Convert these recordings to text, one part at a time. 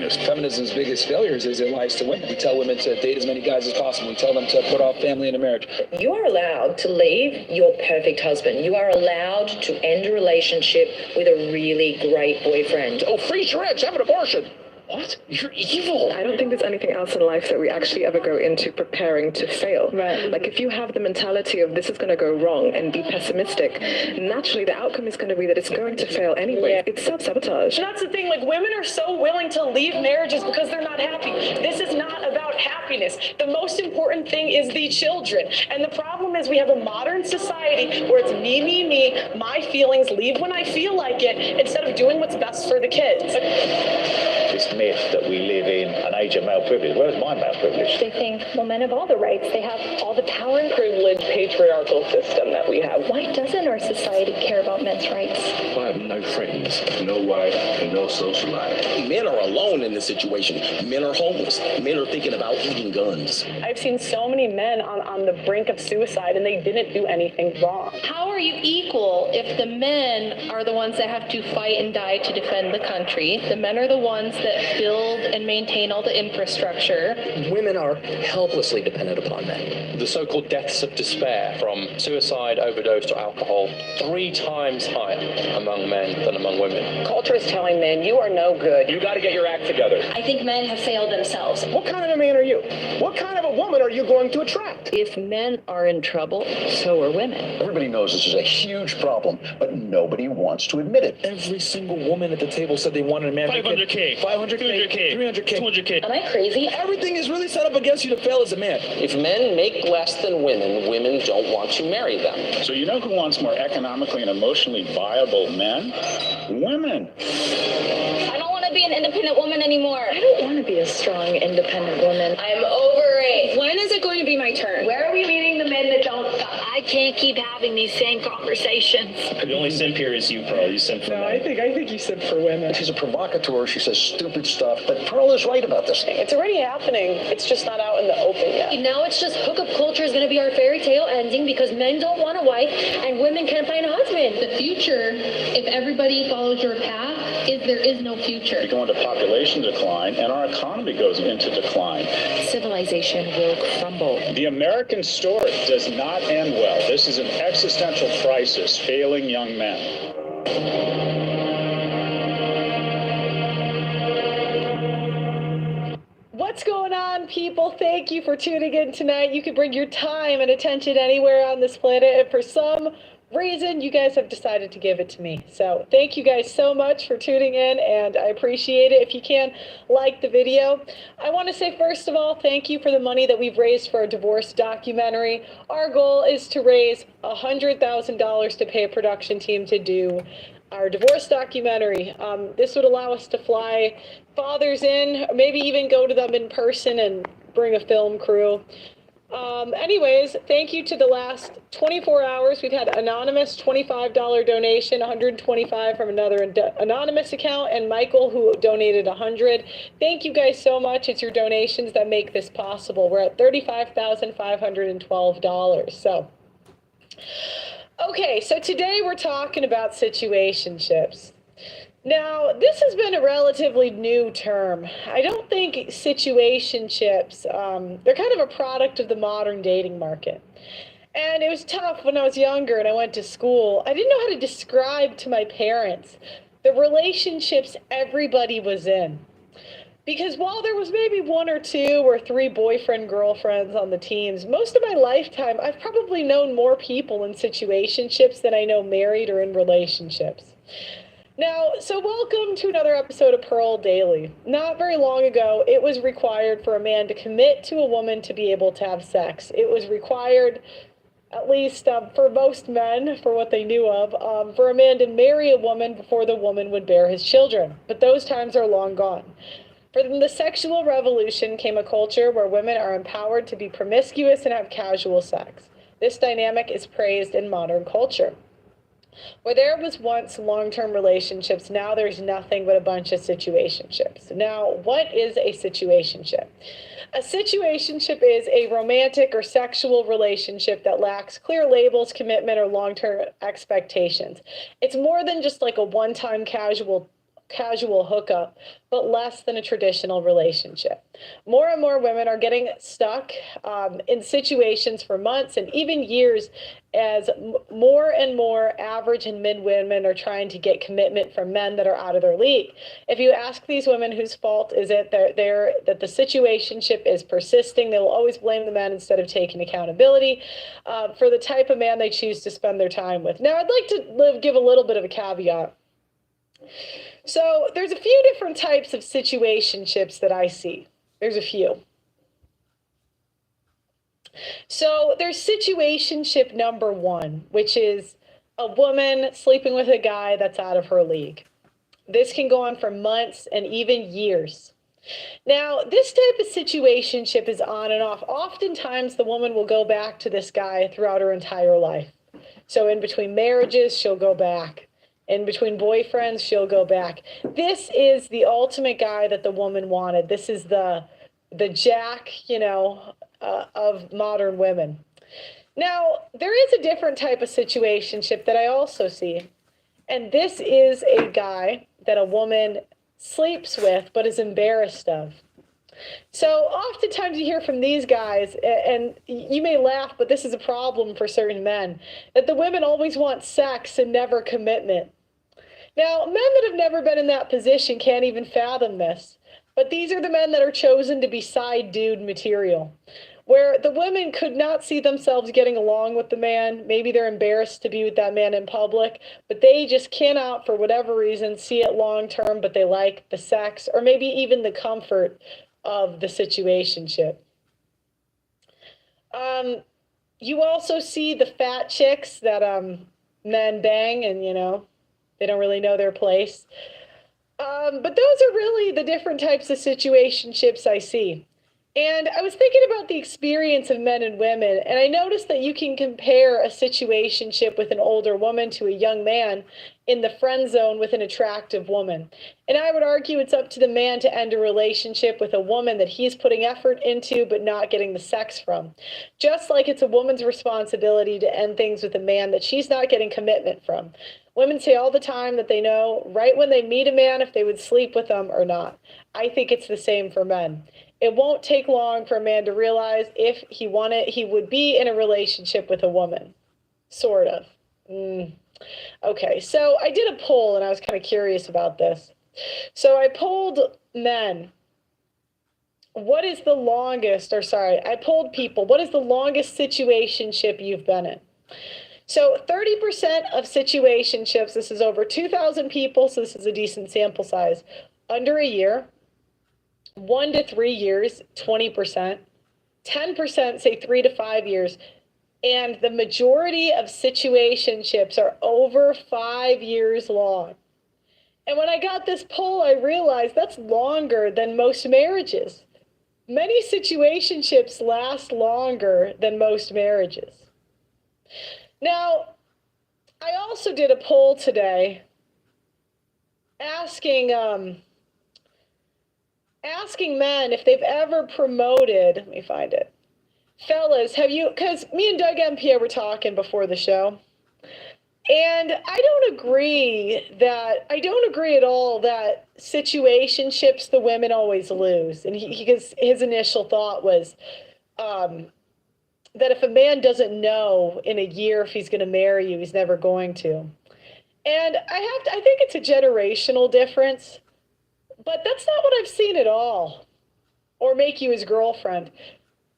happiness. Feminism's biggest failures is it lies to women. We tell women to date as many guys as possible. We tell them to put off family and a marriage. You are allowed to leave your perfect husband. You are allowed to end a relationship with a really great boyfriend. Oh, freeze your eggs, have an abortion. What? You're evil. I don't think there's anything else in life that we actually ever go into preparing to fail. Right. Like if you have the mentality of this is going to go wrong and be pessimistic, naturally the outcome is going to be that it's going to fail anyway. Yeah. It's self-sabotage. And that's the thing, like women are so willing to leave marriages because they're not happy. This is not about happiness. The most important thing is the children. And the problem is we have a modern society where it's me, my feelings, leave when I feel like it, instead of doing what's best for the kids. This myth that we live in an age of male privilege. Where's my male privilege? They think, well, men have all the rights. They have all the power. Privileged patriarchal system that we have. Why doesn't our society care about men's rights? I have no friends, no wife, and no social life. Men are alone in this situation. Men are homeless. Men are thinking about eating guns. I've seen so many men on the brink of suicide and they didn't do anything wrong. How are you equal if the men are the ones that have to fight and die to defend the country? The men are the ones that build and maintain all the infrastructure. Women are helplessly dependent upon men. The so-called deaths of despair from suicide, overdose, or alcohol, 3 times higher among men than among women. Culture is telling men you are no good. You got to get your act together. I think men have failed themselves. What kind of a man are you? What kind of a woman are you going to attract? If men are in trouble, so are women. Everybody knows this is a huge problem, but nobody wants to admit it. Every single woman at the table said they wanted a man. 500K. 500K. 200K. 300K. 200K. Am I crazy? Everything is really set up against you to fail as a man. If men make less than women, women don't want to marry them. So you know who wants more economically and emotionally viable men? Women. I don't want to be an independent woman anymore. I don't want to be a strong, independent woman. I'm over it. When is it going to be my turn? Where are we meeting the men that don't stop? I can't keep having these same conversations. The only simp here is you, Pearl. You simp for No, men. I think you said for women. She's a provocateur. She says stupid stuff. But Pearl is right about this. It's already happening. It's just not out in the open yet. Now it's just hookup culture is going to be our fairy tale ending because men don't want a wife and women can't find a husband. The future, if everybody follows your path, is there is no future. We go into population decline, and our economy goes into decline. Civilization will crumble. The American story does not end well. This is an existential crisis, failing young men. What's going on, people? Thank you for tuning in tonight. You can bring your time and attention anywhere on this planet, and for some reason, you guys have decided to give it to me. So thank you guys so much for tuning in, and I appreciate it. If you can, like the video. I want to say, first of all, thank you for the money that we've raised for a divorce documentary. Our goal is to raise $100,000 to pay a production team to do our divorce documentary. This would allow us to fly fathers in, maybe even go to them in person and bring a film crew. Anyways, thank you to the last 24 hours. We've had anonymous $25 donation, 125 from another anonymous account, and Michael who donated 100. Thank you guys so much. It's your donations that make this possible. We're at $35,512. So, okay, so today we're talking about situationships. Now, this has been a relatively new term. I don't think situationships, they're kind of a product of the modern dating market. And it was tough when I was younger and I went to school. I didn't know how to describe to my parents the relationships everybody was in. Because while there was maybe 1 or 2 or 3 boyfriend girlfriends on the teams, most of my lifetime, I've probably known more people in situationships than I know married or in relationships. Now, so welcome to another episode of Pearl Daily. Not very long ago, it was required for a man to commit to a woman to be able to have sex. It was required, at least for most men, for what they knew of, for a man to marry a woman before the woman would bear his children. But those times are long gone. From the sexual revolution came a culture where women are empowered to be promiscuous and have casual sex. This dynamic is praised in modern culture. Where there was once long-term relationships, now there's nothing but a bunch of situationships. Now, what is a situationship? A situationship is a romantic or sexual relationship that lacks clear labels, commitment, or long-term expectations. It's more than just like a one-time casual casual hookup, but less than a traditional relationship. More and more women are getting stuck in situations for months and even years as more and more average and mid women are trying to get commitment from men that are out of their league. If you ask these women whose fault is it that the situationship is persisting, they will always blame the men instead of taking accountability for the type of man they choose to spend their time with. Now, I'd like to give a little bit of a caveat. So there's a few different types of situationships that I see. There's a few. So there's situationship number one, which is a woman sleeping with a guy that's out of her league. This can go on for months and even years. Now, this type of situationship is on and off. Oftentimes, the woman will go back to this guy throughout her entire life. So in between marriages, she'll go back. In between boyfriends, she'll go back. This is the ultimate guy that the woman wanted. This is the Jack, of modern women. Now, there is a different type of situationship that I also see. And this is a guy that a woman sleeps with but is embarrassed of. So oftentimes you hear from these guys, and you may laugh, but this is a problem for certain men, that the women always want sex and never commitment. Now, men that have never been in that position can't even fathom this, but these are the men that are chosen to be side dude material, where the women could not see themselves getting along with the man. Maybe they're embarrassed to be with that man in public, but they just cannot, for whatever reason, see it long term, but they like the sex or maybe even the comfort of the situationship. You also see the fat chicks that men bang and, they don't really know their place. But those are really the different types of situationships I see. And I was thinking about the experience of men and women, and I noticed that you can compare a situationship with an older woman to a young man in the friend zone with an attractive woman. And I would argue it's up to the man to end a relationship with a woman that he's putting effort into but not getting the sex from. Just like it's a woman's responsibility to end things with a man that she's not getting commitment from. Women say all the time that they know right when they meet a man if they would sleep with them or not. I think it's the same for men. It won't take long for a man to realize if he wanted, he would be in a relationship with a woman. Sort of. Okay, so I did a poll and I was kind of curious about this. So I polled men. What is the longest, I polled people, what is the longest situationship you've been in? So 30% of situationships, this is over 2,000 people, so this is a decent sample size, under a year. 1 to 3 years, 20%, 10% say 3 to 5 years, and the majority of situationships are over 5 years long. And when I got this poll, I realized that's longer than most marriages. Many situationships last longer than most marriages. Now, I also did a poll today asking men if they've ever promoted, let me find it. Fellas, have you, because me and Doug MPO were talking before the show, and I don't agree at all that situationships the women always lose. And his initial thought was that if a man doesn't know in a year if he's going to marry you, he's never going to. And I think it's a generational difference. But that's not what I've seen at all, or make you his girlfriend.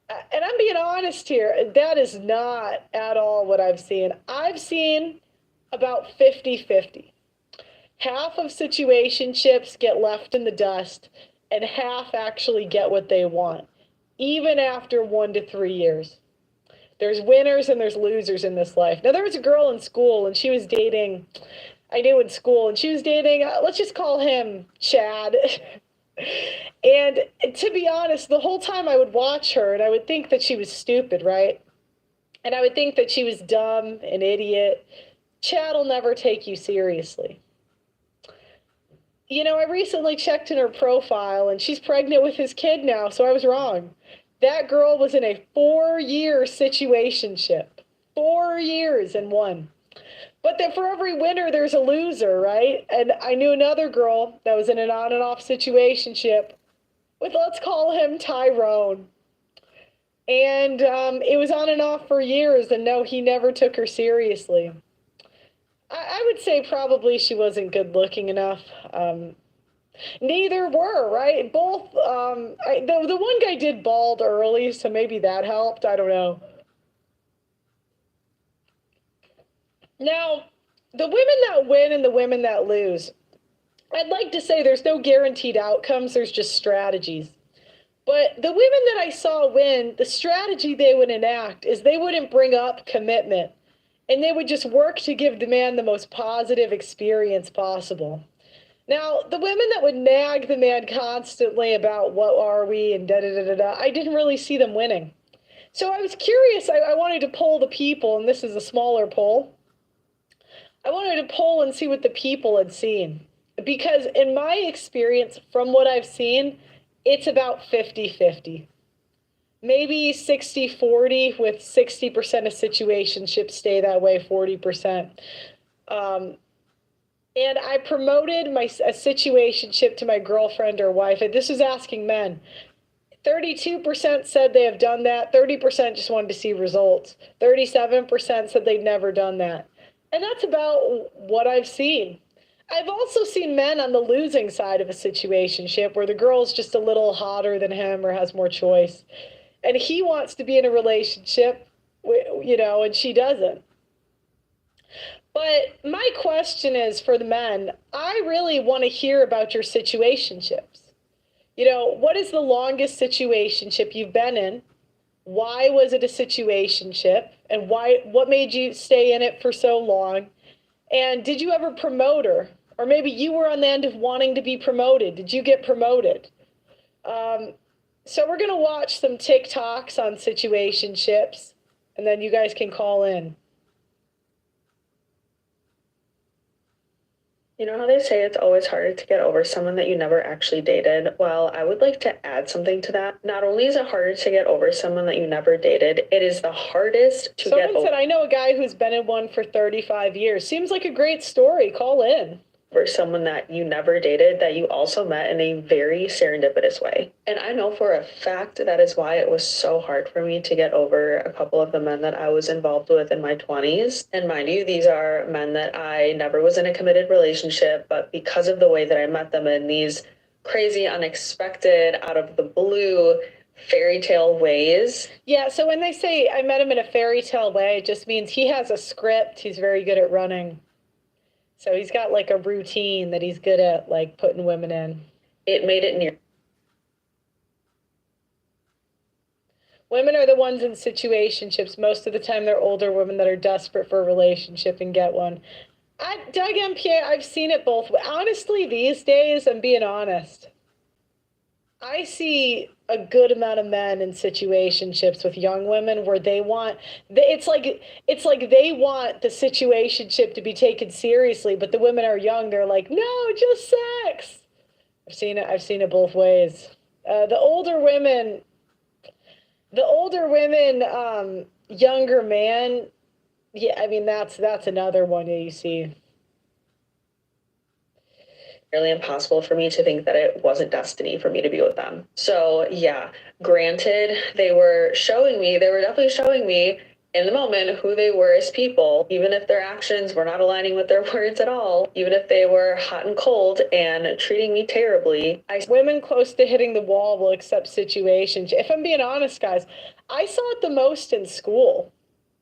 And I'm being honest here, that is not at all what I've seen. I've seen about 50-50. Half of situationships get left in the dust, and half actually get what they want, even after 1 to 3 years. There's winners and there's losers in this life. Now, there was a girl in school, and she was dating... I knew in school, and she was dating, let's just call him Chad. And to be honest, the whole time I would watch her, and I would think that she was stupid, right? And I would think that she was dumb, an idiot. Chad will never take you seriously. I recently checked in her profile, and she's pregnant with his kid now, so I was wrong. That girl was in a 4-year situationship. 4 years and one. But that for every winner, there's a loser, right? And I knew another girl that was in an on and off situationship with, let's call him Tyrone. And it was on and off for years, and no, he never took her seriously. I would say probably she wasn't good looking enough. Neither were, right? Both, the one guy did bald early, so maybe that helped. I don't know. Now, the women that win and the women that lose, I'd like to say there's no guaranteed outcomes, there's just strategies. But the women that I saw win, the strategy they would enact is they wouldn't bring up commitment, and they would just work to give the man the most positive experience possible. Now, the women that would nag the man constantly about what are we and da-da-da-da-da, I didn't really see them winning. So I was curious, I wanted to poll the people, and this is a smaller poll. I wanted to poll and see what the people had seen. Because in my experience, from what I've seen, it's about 50-50. Maybe 60-40, with 60% of situationships stay that way, 40%. And I promoted a situationship to my girlfriend or wife. And this is asking men. 32% said they have done that. 30% just wanted to see results. 37% said they'd never done that. And that's about what I've seen. I've also seen men on the losing side of a situationship where the girl's just a little hotter than him or has more choice. And he wants to be in a relationship, you know, and she doesn't. But my question is for the men, I really want to hear about your situationships. You know, what is the longest situationship you've been in? Why was it a situationship? And what made you stay in it for so long? And did you ever promote her? Or maybe you were on the end of wanting to be promoted. Did you get promoted? So we're going to watch some TikToks on situationships, and then you guys can call in. You know how they say it's always harder to get over someone that you never actually dated? Well, I would like to add something to that. Not only is it harder to get over someone that you never dated, it is the hardest to get over. Someone said, I know a guy who's been in one for 35 years. Seems like a great story. Call in. For someone that you never dated that you also met in a very serendipitous way. And I know for a fact that is why it was so hard for me to get over a couple of the men that I was involved with in my 20s. And mind you, these are men that I never was in a committed relationship, but because of the way that I met them in these crazy, unexpected, out of the blue fairy tale ways. Yeah, so when they say I met him in a fairy tale way, it just means he has a script he's very good at running. So he's got like a routine that he's good at, like putting women in. It made it near. Women are the ones in situationships. Most of the time they're older women that are desperate for a relationship and get one. Doug MPA, I've seen it both. Honestly, these days, I'm being honest, I see a good amount of men in situationships with young women where they want, it's like they want the situationship to be taken seriously, but the women are young. They're like, no, just sex. I've seen it both ways. The older women, younger man. Yeah, I mean, that's another one that you see. Really impossible for me to think that it wasn't destiny for me to be with them. So yeah, granted, they were definitely showing me in the moment who they were as people, even if their actions were not aligning with their words at all, even if they were hot and cold and treating me terribly. Women close to hitting the wall will accept situations. If I'm being honest, guys, I saw it the most in school.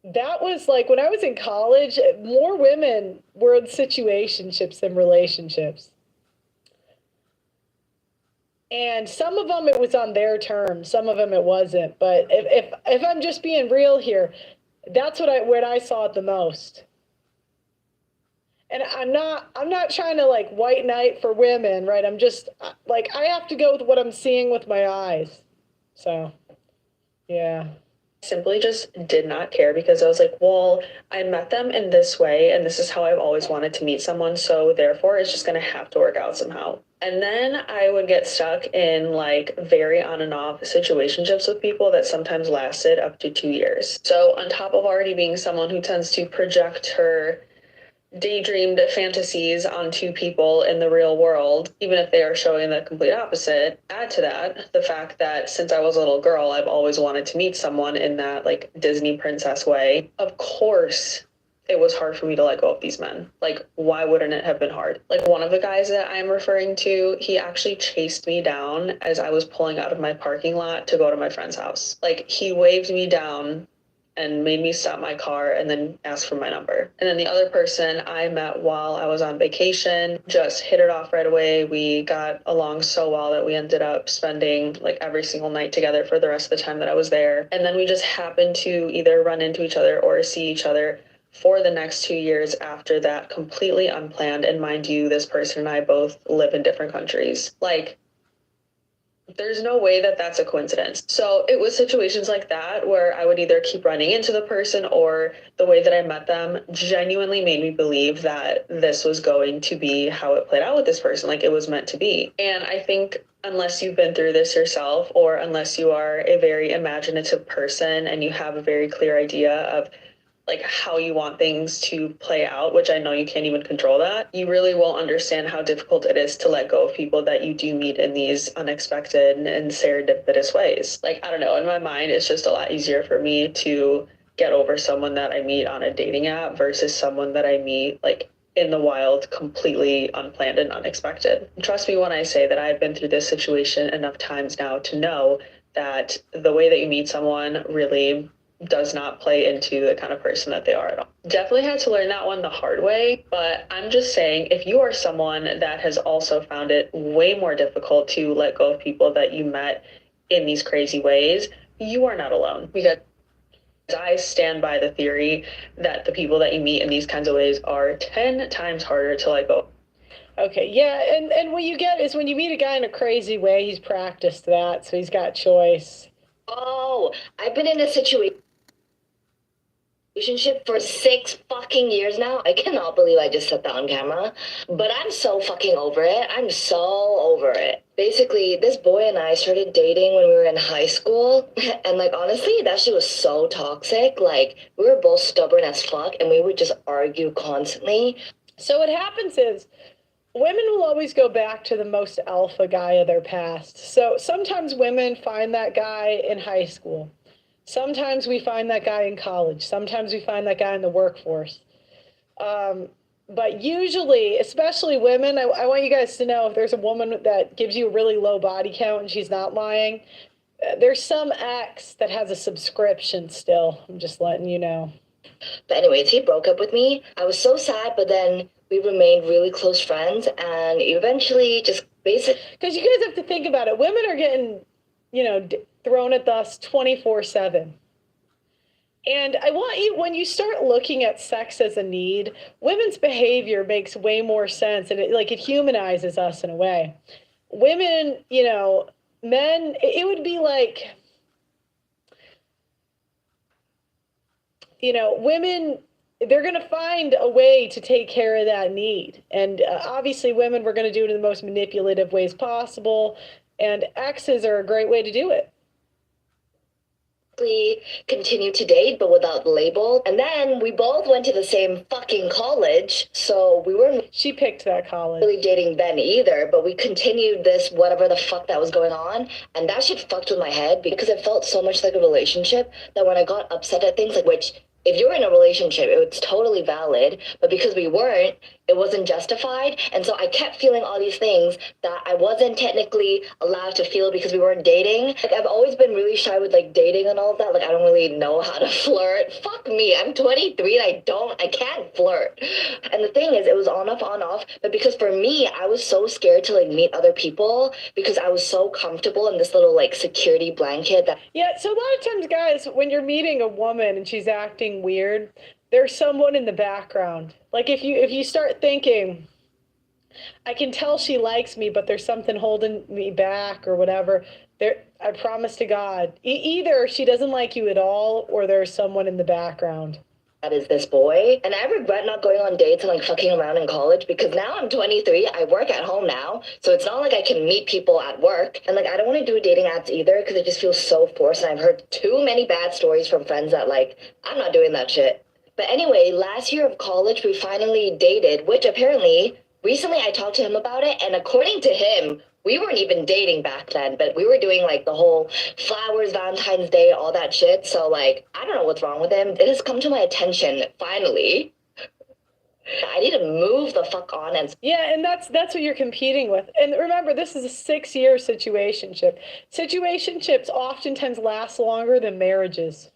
That was like when I was in college, more women were in situationships than relationships. And some of them, it was on their terms. Some of them, it wasn't. But if I'm just being real here, that's what I saw it the most. And I'm not trying to like white knight for women, right? I'm just like, I have to go with what I'm seeing with my eyes. So, yeah. Simply just did not care because I was like, well, I met them in this way and this is how I've always wanted to meet someone. So therefore it's just going to have to work out somehow. And then I would get stuck in like very on and off situationships with people that sometimes lasted up to 2 years. So on top of already being someone who tends to project her daydreamed fantasies onto people in the real world, even if they are showing the complete opposite. Add to that the fact that since I was a little girl, I've always wanted to meet someone in that like Disney princess way. Of course, it was hard for me to let go of these men. Like, why wouldn't it have been hard? Like, one of the guys that I'm referring to, he actually chased me down as I was pulling out of my parking lot to go to my friend's house. Like, he waved me down and made me stop my car and then ask for my number. And then the other person I met while I was on vacation, just hit it off right away. We got along so well that we ended up spending like every single night together for the rest of the time that I was there. And then we just happened to either run into each other or see each other for the next 2 years after that, completely unplanned. And mind you, this person and I both live in different countries. Like, there's no way that that's a coincidence. So it was situations like that where I would either keep running into the person, or the way that I met them genuinely made me believe that this was going to be how it played out with this person, like it was meant to be. And I think unless you've been through this yourself, or unless you are a very imaginative person and you have a very clear idea of like how you want things to play out, which I know you can't even control that, you really will understand how difficult it is to let go of people that you do meet in these unexpected and serendipitous ways. Like, I don't know, in my mind, it's just a lot easier for me to get over someone that I meet on a dating app versus someone that I meet like in the wild, completely unplanned and unexpected. Trust me when I say that I've been through this situation enough times now to know that the way that you meet someone really does not play into the kind of person that they are at all. Definitely had to learn that one the hard way, but I'm just saying, if you are someone that has also found it way more difficult to let go of people that you met in these crazy ways, you are not alone. Because I stand by the theory that the people that you meet in these kinds of ways are 10 times harder to let go. Okay, yeah, and what you get is when you meet a guy in a crazy way, he's practiced that, so he's got choice. Oh, I've been in a situation for 6 fucking years now. I cannot believe I just said that on camera. But I'm so fucking over it. I'm so over it. Basically, this boy and I started dating when we were in high school. And like, honestly, that shit was so toxic. Like, we were both stubborn as fuck and we would just argue constantly. So what happens is, women will always go back to the most alpha guy of their past. So sometimes women find that guy in high school. Sometimes we find that guy in college. Sometimes we find that guy in the workforce. But usually, especially women, I want you guys to know, if there's a woman that gives you a really low body count and she's not lying, there's some ex that has a subscription still. I'm just letting you know. But anyways, he broke up with me. I was so sad, but then we remained really close friends and eventually just basically... Because you guys have to think about it. Women are getting, thrown at us 24/7. And I want you, when you start looking at sex as a need, women's behavior makes way more sense, and it humanizes us in a way. Women, men, it would be like, women, they're going to find a way to take care of that need. And obviously women, we're going to do it in the most manipulative ways possible. And exes are a great way to do it. Continue to date, but without the label. And then we both went to the same fucking college, so we weren't... She picked that college. ...really dating then either, but we continued this whatever the fuck that was going on, and that shit fucked with my head because it felt so much like a relationship that when I got upset at things, like, which, if you're in a relationship, it's totally valid, but because we weren't, it wasn't justified, and so I kept feeling all these things that I wasn't technically allowed to feel because we weren't dating. Like, I've always been really shy with, like, dating and all of that. Like, I don't really know how to flirt. Fuck me, I'm 23 and I can't flirt. And the thing is, it was on off, but because for me, I was so scared to, like, meet other people because I was so comfortable in this little, like, security blanket that... Yeah, so a lot of times, guys, when you're meeting a woman and she's acting weird, there's someone in the background. Like, if you start thinking, I can tell she likes me, but there's something holding me back or whatever, I promise to God, either she doesn't like you at all or there's someone in the background. That is this boy. And I regret not going on dates and, like, fucking around in college because now I'm 23. I work at home now. So it's not like I can meet people at work. And, like, I don't want to do dating apps either because it just feels so forced. And I've heard too many bad stories from friends that, like, I'm not doing that shit. But anyway, last year of college, we finally dated, which apparently, recently I talked to him about it, and according to him, we weren't even dating back then, but we were doing like the whole flowers, Valentine's Day, all that shit. So, like, I don't know what's wrong with him. It has come to my attention, finally. I need to move the fuck on and Yeah, and that's what you're competing with. And remember, this is a 6-year situationship. Situationships oftentimes last longer than marriages.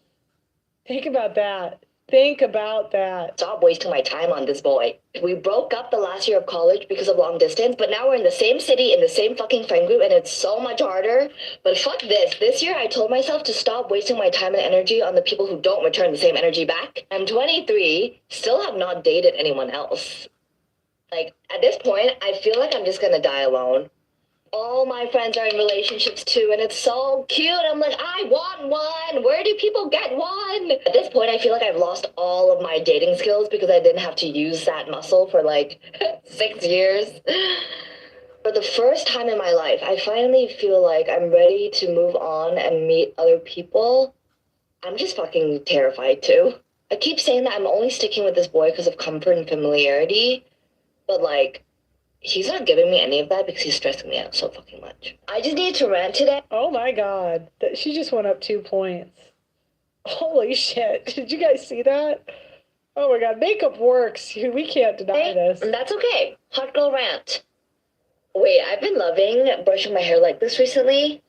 Think about that. Think about that. stop wasting my time on this boy. We broke up the last year of college because of long distance, but now we're in the same city, in the same fucking friend group, and it's so much harder. But fuck this. This year I told myself to stop wasting my time and energy on the people who don't return the same energy back. I'm 23, still have not dated anyone else. Like, at this point, I feel like I'm just gonna die alone. All my friends are in relationships too, and it's so cute. I'm like, I want one. Where do people get one? At this point, I feel like I've lost all of my dating skills because I didn't have to use that muscle for like 6 years. For the first time in my life, I finally feel like I'm ready to move on and meet other people. I'm just fucking terrified too. I keep saying that I'm only sticking with this boy because of comfort and familiarity, but like, he's not giving me any of that because he's stressing me out so fucking much. I just need to rant today. Oh my god. She just went up 2 points. Holy shit. Did you guys see that? Oh my god. Makeup works. We can't deny this. And that's okay. Hot girl rant. Wait, I've been loving brushing my hair like this recently.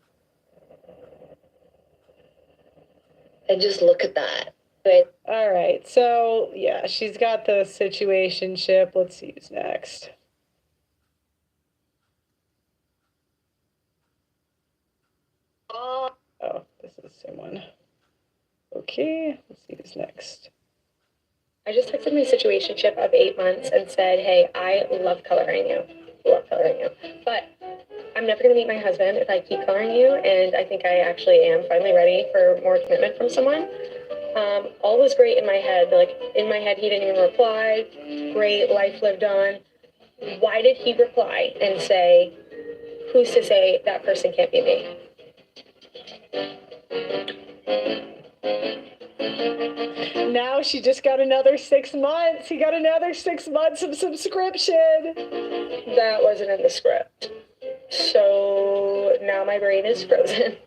And just look at that. Wait. All right. So, yeah, she's got the situationship. Let's see who's next. Oh, this is the same one. Okay, let's see who's next. I just texted my situationship of 8 months and said, hey, I love coloring you. But I'm never going to meet my husband if I keep coloring you, and I think I actually am finally ready for more commitment from someone. All was great in my head. Like, in my head, he didn't even reply. Great, life lived on. Why did he reply and say, who's to say that person can't be me? Now she just got another 6 months. He got another 6 months of subscription. That wasn't in the script. So now my brain is frozen.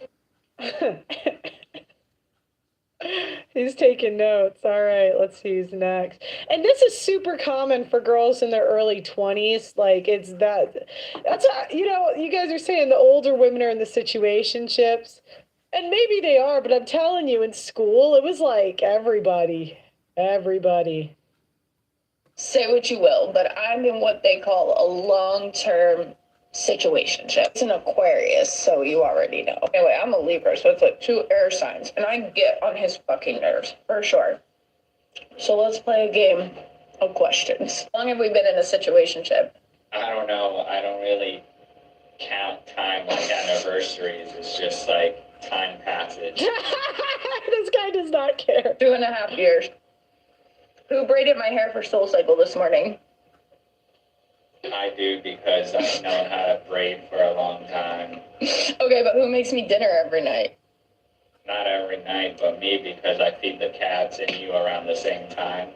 He's taking notes. All right, let's see who's next. And this is super common for girls in their early 20s. Like, that's you guys are saying the older women are in the situationships. And maybe they are, but I'm telling you, in school, it was like everybody. Say what you will, but I'm in what they call a long-term situationship. It's an Aquarius, so you already know. Anyway, I'm a Libra, so it's like 2 air signs, and I get on his fucking nerves, for sure. So let's play a game of questions. How long have we been in a situationship? I don't know. I don't really count time like anniversaries. It's just like time passage. This guy does not care. 2.5 years. Who braided my hair for Soul Cycle this morning? I do because I've known how to braid for a long time. Okay, but who makes me dinner every night? Not every night, but me because I feed the cats and you around the same time.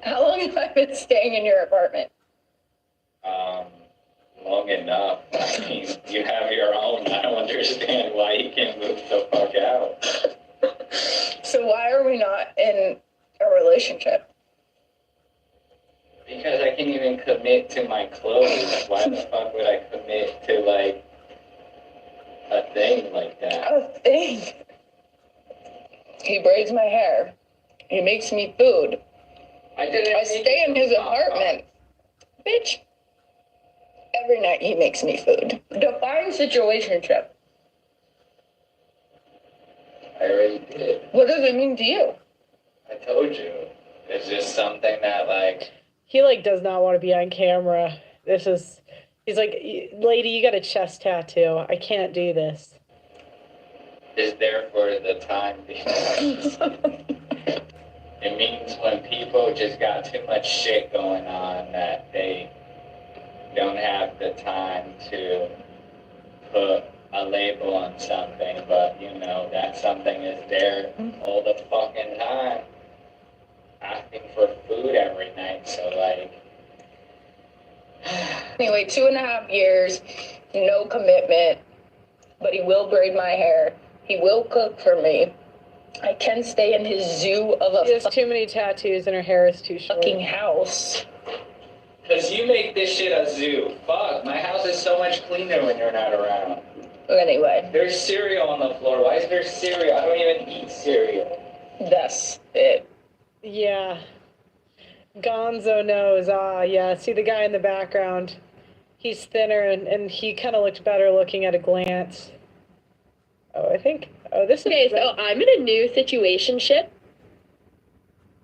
How long have I been staying in your apartment? Long enough. I mean, you have your own. I don't understand why you can't move the fuck out. So why are we not in a relationship? Because I can't even commit to my clothes. Why the fuck would I commit to, like, a thing like that? A thing? He braids my hair. He makes me food. I stay in his apartment. Bitch. Every night he makes me food. Define situationship. I already did. What does it mean to you? I told you. It's just something that, like... He, does not want to be on camera. He's like, lady, you got a chest tattoo. I can't do this. Is there for the time being. It means when people just got too much shit going on that they don't have the time to put a label on something, but that something is there all the fucking time. asking for food every night. So like, Anyway, 2.5 years, no commitment, but he will braid my hair. He will cook for me. I can stay in his zoo of a She has too many tattoos and her hair is too short. fucking house. cause you make this shit a zoo. Fuck, my house is so much cleaner when you're not around. Anyway, There's cereal on the floor. Why is there cereal? I don't even eat cereal. that's it. Yeah. Gonzo knows. Ah, yeah. See the guy in the background? He's thinner and he kind of looked better looking at a glance. Oh, I think. Oh, this is. Okay, so I'm in a new situationship,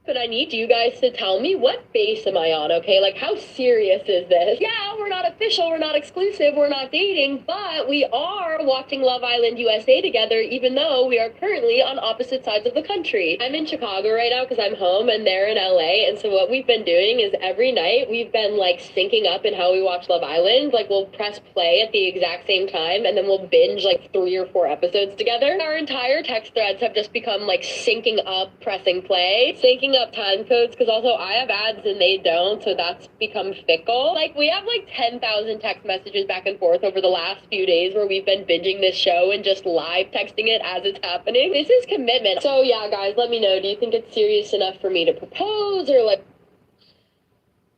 but I need you guys to tell me what base am I on, okay? Like, how serious is this? Yeah, we're not official, we're not exclusive, we're not dating, but we are watching Love Island USA together, even though we are currently on opposite sides of the country. I'm in Chicago right now because I'm home, and they're in LA, and so what we've been doing is every night we've been, like, syncing up in how we watch Love Island. Like, we'll press play at the exact same time, and then we'll binge, like, 3 or 4 episodes together. Our entire text threads have just become, like, syncing up, pressing play, syncing up time codes, because also I have ads and they don't, so that's become fickle. Like, we have like 10,000 text messages back and forth over the last few days where we've been binging this show and just live texting it as it's happening. This is commitment. So yeah, guys, let me know. Do you think it's serious enough for me to propose, or like...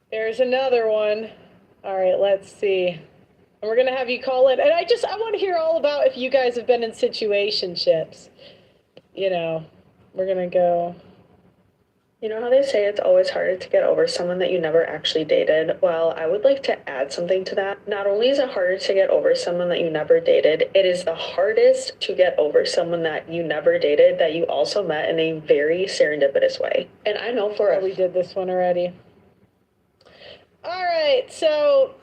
There's another one. All right, let's see. And we're going to have you call it. And I want to hear all about if you guys have been in situationships. You know, we're going to go... You know how they say it's always harder to get over someone that you never actually dated? Well, I would like to add something to that. Not only is it harder to get over someone that you never dated, it is the hardest to get over someone that you never dated that you also met in a very serendipitous way. And I know for we did this one already. All right, so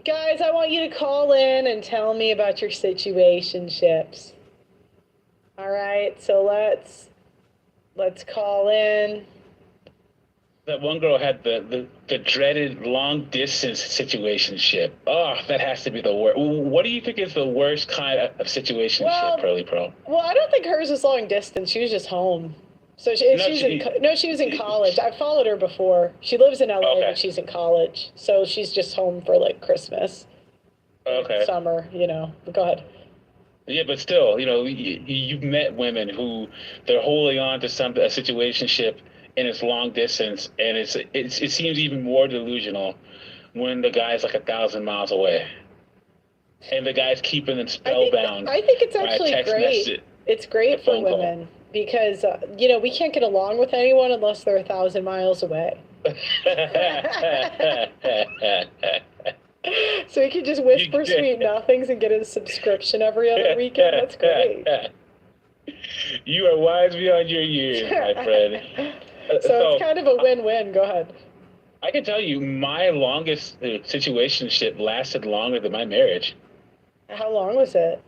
guys, I want you to call in and tell me about your situationships. All right, so let's call in. That one girl had the dreaded long distance situationship. Oh, that has to be the worst. What do you think is the worst kind of situationship, Pearly Pro? Well, I don't think hers was long distance. She was just home. So she was in college. I followed her before. She lives in LA, but she's in college. So she's just home for like Christmas. Okay. Summer, you know. Go ahead. Yeah, but still, you know, you've met women who they're holding on to a situationship, and it's long distance, and it seems even more delusional when the guy's like 1,000 miles away, and the guy's keeping them spellbound. I think it's actually great. It's great for women because you know, we can't get along with anyone unless they're 1,000 miles away. So we can just whisper sweet nothings and get a subscription every other weekend. That's great. You are wise beyond your years, my friend. So it's kind of a win-win. Go ahead. I can tell you, my longest situationship lasted longer than my marriage. How long was it?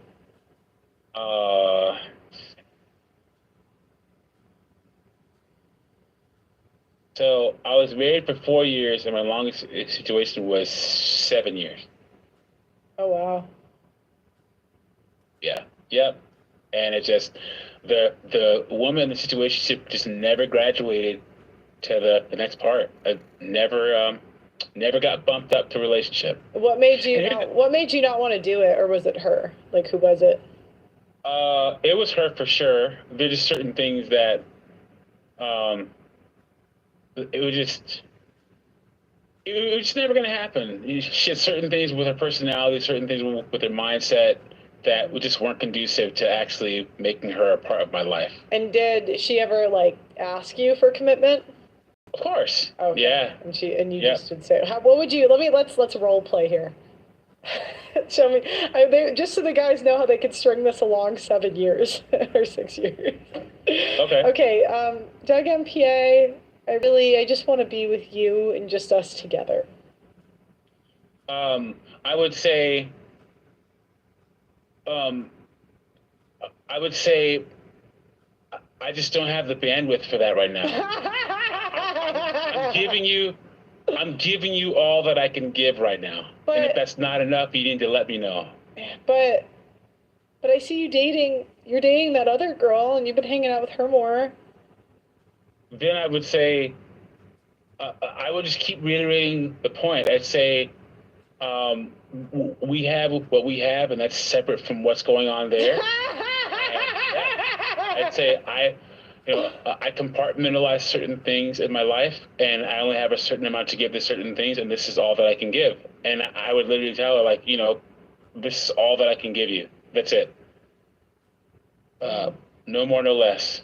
So I was married for 4 years, and my longest situation was 7 years. Oh, wow. Yeah. Yep. And it just, the woman in the situationship just never graduated to the next part. Never got bumped up to relationship. What made you not want to do it, or was it her? Like, who was it? It was her for sure. There's just certain things that it was just never going to happen. She had certain things with her personality, certain things with her mindset that just weren't conducive to actually making her a part of my life. And did she ever like ask you for commitment? Of course. Oh, okay. Yeah. And you just would say, what would you? Let's role play here. Show me, just so the guys know how they could string this along 7 years or 6 years. Okay. Okay, Doug MPA, I just want to be with you and just us together. I would say I just don't have the bandwidth for that right now. I'm giving you all that I can give right now. And if that's not enough, you need to let me know. But I see you're dating that other girl and you've been hanging out with her more. Then I would say I would just keep reiterating the point. I'd say we have what we have, and that's separate from what's going on there. I'd say I compartmentalize certain things in my life, and I only have a certain amount to give to certain things, and this is all that I can give. And I would literally tell her, like, this is all that I can give you. That's it. No more, no less.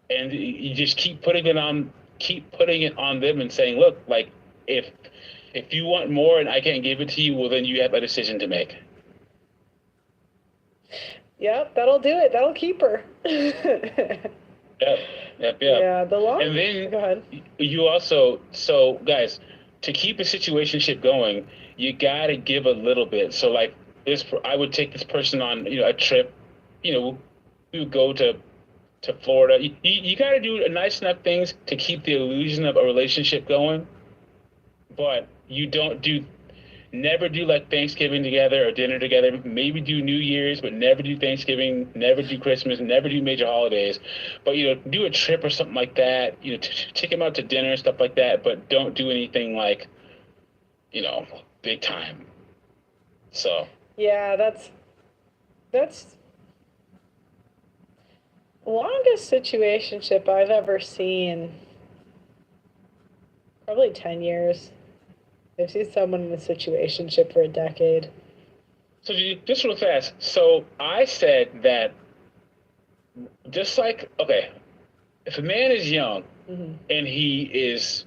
And you just keep putting it on them and saying, look, like, if you want more and I can't give it to you, well, then you have a decision to make. Yep, that'll do it. That'll keep her. Yep. Yeah, And then go ahead. You also, so guys, to keep a situationship going, you gotta give a little bit. So like this, I would take this person on, a trip. We would go to Florida. You gotta do nice enough things to keep the illusion of a relationship going, but you never do like Thanksgiving together or dinner together. Maybe do New Year's, but never do Thanksgiving, never do Christmas, never do major holidays. But, do a trip or something like that, take them out to dinner and stuff like that, but don't do anything like, big time. So. Yeah, that's longest situationship I've ever seen. Probably 10 years. I've seen someone in a situationship for a decade. So just real fast. So I said that just like, okay, if a man is young and he is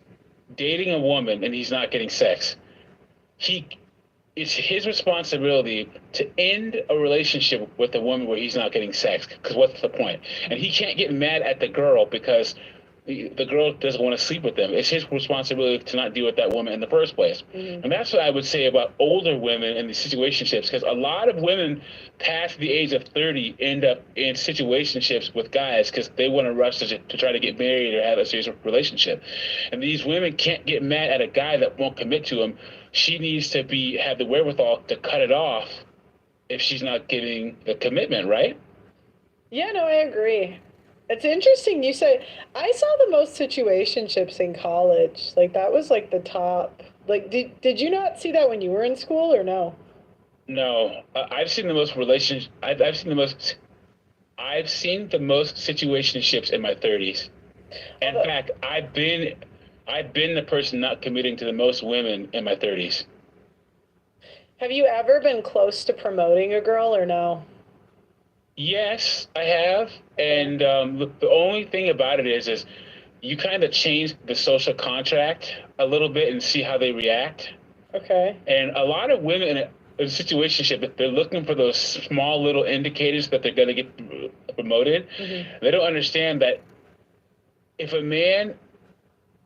dating a woman and he's not getting sex, it's his responsibility to end a relationship with a woman where he's not getting sex, because what's the point? And he can't get mad at the girl because the girl doesn't want to sleep with them. It's his responsibility to not deal with that woman in the first place. And that's what I would say about older women in the situationships, because a lot of women past the age of 30 end up in situationships with guys because they want to rush to try to get married or have a serious relationship. And these women can't get mad at a guy that won't commit to them. She needs to have the wherewithal to cut it off if she's not getting the commitment, right? Yeah, no, I agree. It's interesting you say. I saw the most situationships in college. Like, that was like the top. Like, did you not see that when you were in school, or no? No, I've seen the most I've seen the most situationships in my 30s. In fact, I've been the person not committing to the most women in my 30s. Have you ever been close to promoting a girl, or no? Yes, I have. And the only thing about it is you kind of change the social contract a little bit and see how they react. Okay. And a lot of women in a situationship, they're looking for those small little indicators that they're going to get promoted. They don't understand that if a man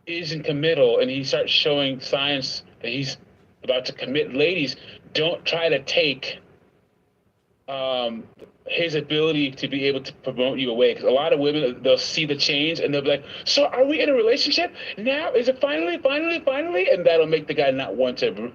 isn't committal and he starts showing signs that he's about to commit, ladies, don't try to take his ability to be able to promote you away, because a lot of women, they'll see the change and they'll be like, so are we in a relationship now? Is it finally? And that'll make the guy not want to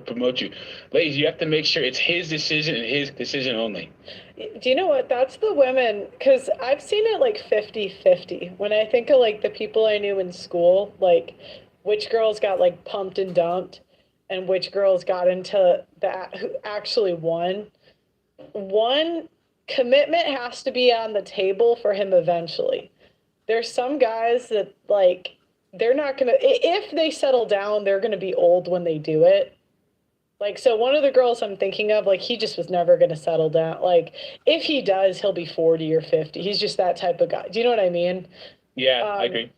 promote you. Ladies, you have to make sure it's his decision and his decision only. Do you know what? That's the women, because I've seen it like 50-50. When I think of like the people I knew in school, like which girls got like pumped and dumped and which girls got into that, who actually won. One, commitment has to be on the table for him eventually. There's some guys that, like, they're not gonna, if they settle down, they're gonna be old when they do it. Like, so one of the girls I'm thinking of, like, he just was never gonna settle down. Like, if he does, he'll be 40 or 50. He's just that type of guy. Do you know what I mean? Yeah, I agree.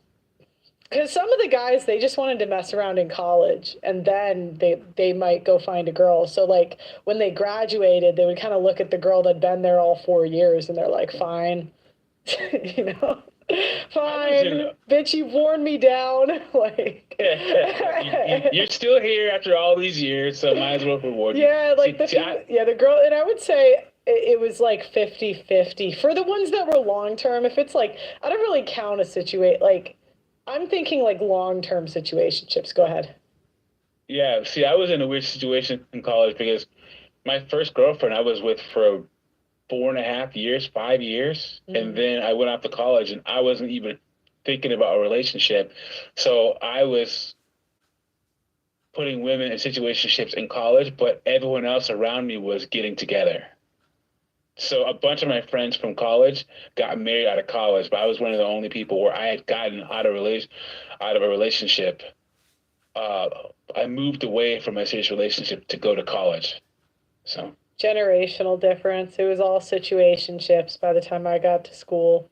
Because some of the guys, they just wanted to mess around in college, and then they might go find a girl. So, like, when they graduated, they would kind of look at the girl that'd been there all 4 years, and they're like, fine. Fine. Bitch, you've worn me down. Like, you're still here after all these years, so might as well reward you. Yeah, like, the girl, and I would say it was like 50-50. For the ones that were long-term, if it's like, I don't really count a situation, like, I'm thinking like long-term situationships. Go ahead. Yeah, see, I was in a weird situation in college because my first girlfriend I was with for 4.5 years, 5 years. And then I went off to college and I wasn't even thinking about a relationship. So I was putting women in situationships in college, but everyone else around me was getting together. So a bunch of my friends from college got married out of college, but I was one of the only people where I had gotten out of a relationship. I moved away from my serious relationship to go to college. So Generational difference. It was all situationships by the time I got to school.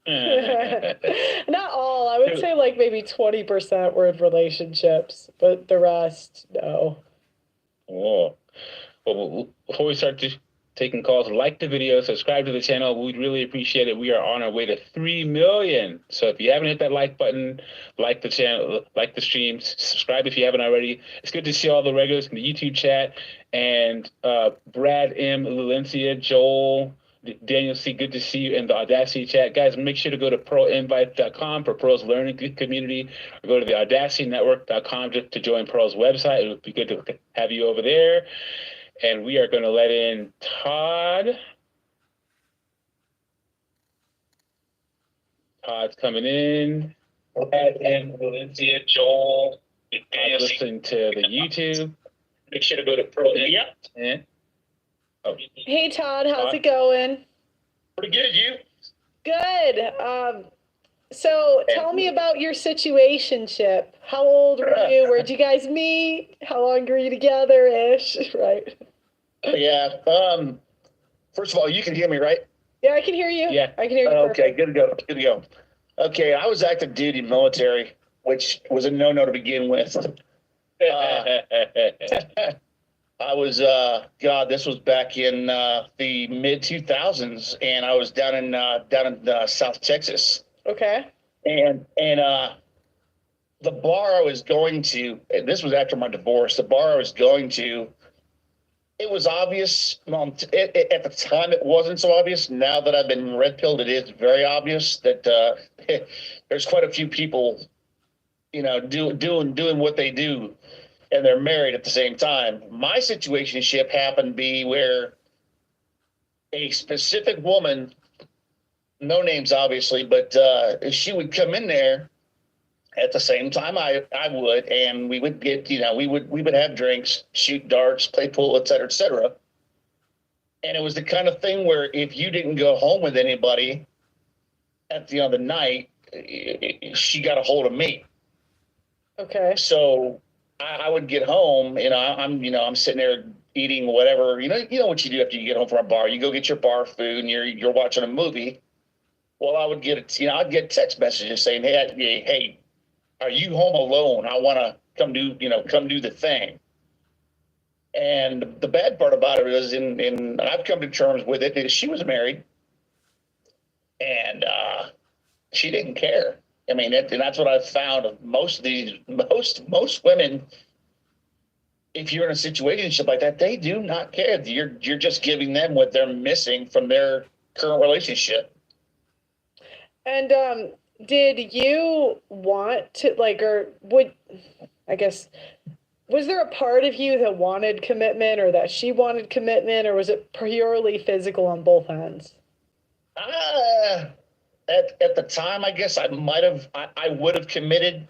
Not all. I would say like maybe 20% were in relationships, but the rest, no. Oh. Well, before we start taking calls, like the video, subscribe to the channel. We'd really appreciate it. We are on our way to 3 million. So if you haven't hit that like button, like the channel, like the stream, subscribe if you haven't already. It's good to see all the regulars in the YouTube chat. And Brad M, Valencia, Joel, Daniel C, good to see you in the Audacity chat. Guys, make sure to go to pearlinvite.com for Pearl's learning community, or go to the audacitynetwork.com to join Pearl's website. It would be good to have you over there. And we are going to let in Todd. Todd's coming in. Brad M, Valencia, Joel, Daniel C, listening to the YouTube. Make sure to go to Pearl. Yeah. Oh. Hey, Todd, how's it going? Pretty good, you? Good. So tell me about your situationship. How old were you? Where'd you guys meet? How long were you together-ish? Right. Yeah. First of all, you can hear me, right? Yeah, I can hear you. Yeah. I can hear you. Okay, Perfect. good to go. Good to go. Okay, I was active duty military, which was a no-no to begin with. I was, this was back in the mid 2000s, and I was down in South Texas. Okay. And the bar I was going to, and this was after my divorce, the bar I was going to, it was obvious. At the time, it wasn't so obvious. Now that I've been red-pilled, it is very obvious that there's quite a few people, doing what they do, and they're married at the same time. My situationship happened to be where a specific woman, no names obviously, but she would come in there at the same time I would, and we would get, we would have drinks, shoot darts, play pool, et cetera. And it was the kind of thing where if you didn't go home with anybody at the end of the night, she got a hold of me. Okay. So I would get home, I'm sitting there eating whatever, you know what you do after you get home from a bar. You go get your bar food and you're watching a movie. Well, I would get, I'd get text messages saying, hey, are you home alone? I want to come do the thing. And the bad part about it is, and I've come to terms with it, is she was married, and she didn't care. I mean, and that's what I've found of most women. If you're in a situationship like that, they do not care. You're just giving them what they're missing from their current relationship. And did you want to, was there a part of you that wanted commitment, or that she wanted commitment, or was it purely physical on both ends? At the time, I guess I would have committed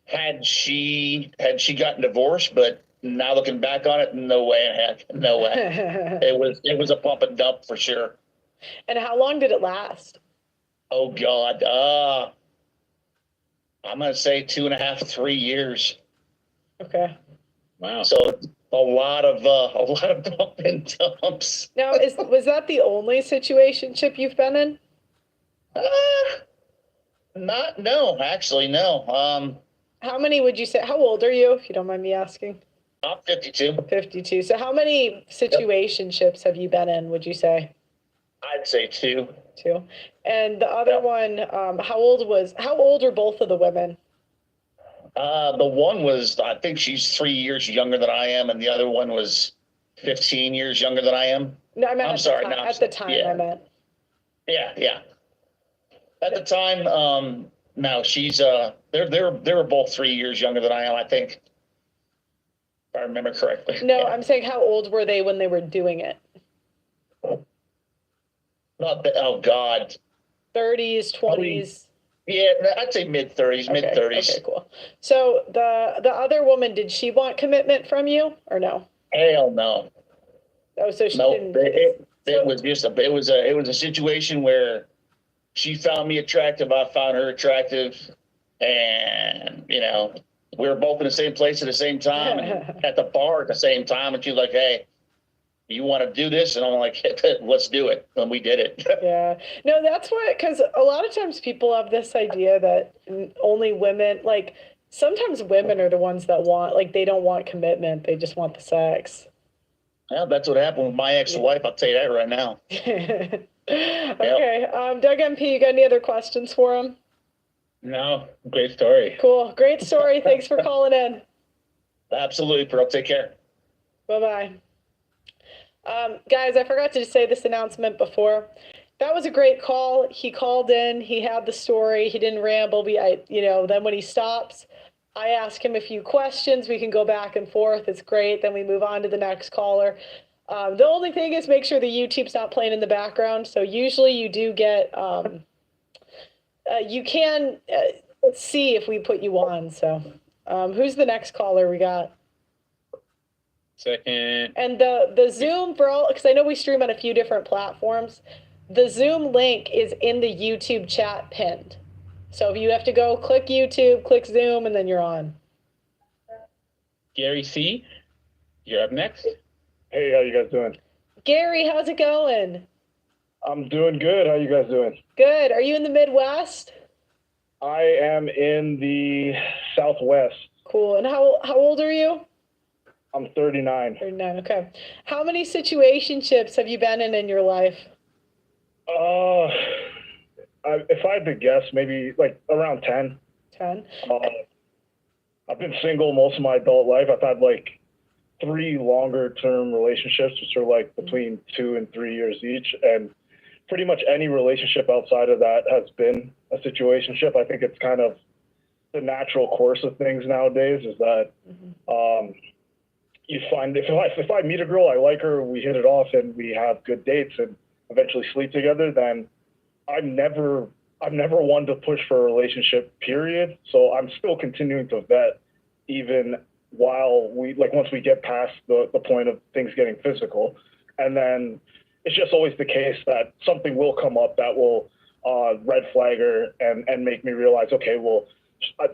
had she gotten divorced, but now looking back on it, no way, heck, no way. It was a pump and dump for sure. And how long did it last? Oh God, I'm gonna say 2.5, 3 years. Okay. Wow. So a lot of bump and dumps. Now, was that the only situationship you've been in? No, actually, no. How many would you say? How old are you, if you don't mind me asking? I'm 52. 52. So how many situationships have you been in, would you say? I'd say 2. 2. And the other one, how old are both of the women? The one was, I think she's 3 years younger than I am, and the other one was 15 years younger than I am. No, I meant I'm sorry. at the time, yeah. I meant. Yeah. At the time, no, she's they were both 3 years younger than I am, I think, if I remember correctly. No, yeah. I'm saying how old were they when they were doing it? Oh God. 30s, 20s. Yeah, I'd say mid-30s, mid-30s. Okay, cool. So the other woman, did she want commitment from you or no? Hell no. Oh, so she No, didn't. it was just it was a situation where she found me attractive, I found her attractive, and we were both in the same place at the same time and at the bar at the same time, and she's like, "Hey, you want to do this?" And I'm like, "Let's do it." And we did it. Yeah. No, that's what, because a lot of times people have this idea that only women, like sometimes women are the ones that want, like they don't want commitment, they just want the sex. Yeah, that's what happened with my ex-wife. I'll tell you that right now. Okay. Doug MP, you got any other questions for him? No, great story. Cool. Great story. Thanks for calling in. Absolutely, Pearl. Take care. Bye-bye. Guys, I forgot to say this announcement before. That was a great call. He called in. He had the story. He didn't ramble. Then when he stops, I ask him a few questions. We can go back and forth. It's great. Then we move on to the next caller. The only thing is make sure the YouTube's not playing in the background. So usually you do get, you can see if we put you on. So who's the next caller we got? Second. And the Zoom for all, because I know we stream on a few different platforms. The Zoom link is in the YouTube chat pinned. So if you have to go click YouTube, click Zoom, and then you're on. Gary C., you're up next. Hey, how you guys doing? Gary, how's it going? I'm doing good. How you guys doing? Good. Are you in the Midwest? I am in the Southwest. Cool. And how old are you? I'm 39. 39, okay. How many situationships have you been in your life? If I had to guess, maybe like around 10. 10? I've been single most of my adult life. I've had like 3 longer term relationships, which are like between 2 and 3 years each. And pretty much any relationship outside of that has been a situationship. I think it's kind of the natural course of things nowadays is that you find if I meet a girl, I like her, we hit it off and we have good dates and eventually sleep together, then I'm never one to push for a relationship, period. So I'm still continuing to vet even while once we get past the point of things getting physical. And then it's just always the case that something will come up that will red flag her and make me realize, okay, well,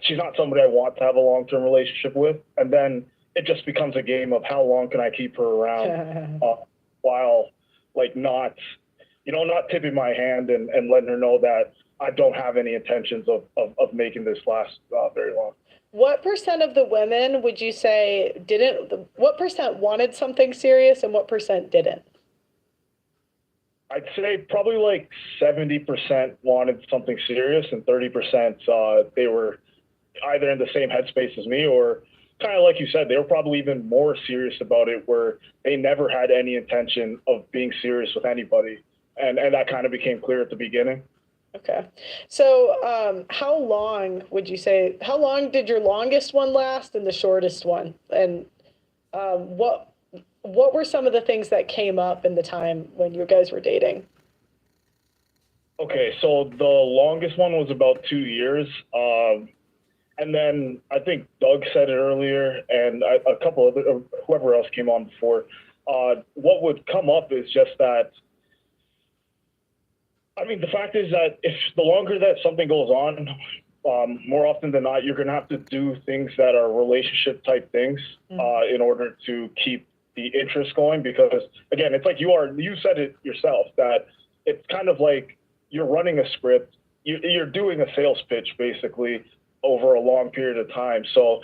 she's not somebody I want to have a long-term relationship with. And then it just becomes a game of how long can I keep her around while not tipping my hand and letting her know that I don't have any intentions of making this last very long. What percent of the women would you say what percent wanted something serious and what percent didn't? I'd say probably like 70% wanted something serious and 30% they were either in the same headspace as me or kind of like you said, they were probably even more serious about it where they never had any intention of being serious with anybody. And that kind of became clear at the beginning. Okay. So how long did your longest one last and the shortest one? And what were some of the things that came up in the time when you guys were dating? Okay, so the longest one was about 2 years. And then I think Doug said it earlier, and a couple of whoever else came on before. What would come up is just that. I mean, the fact is that if the longer that something goes on, more often than not, you're going to have to do things that are relationship type things in order to keep the interest going. Because again, it's like you said it yourself that it's kind of like you're running a script, you're doing a sales pitch basically over a long period of time. So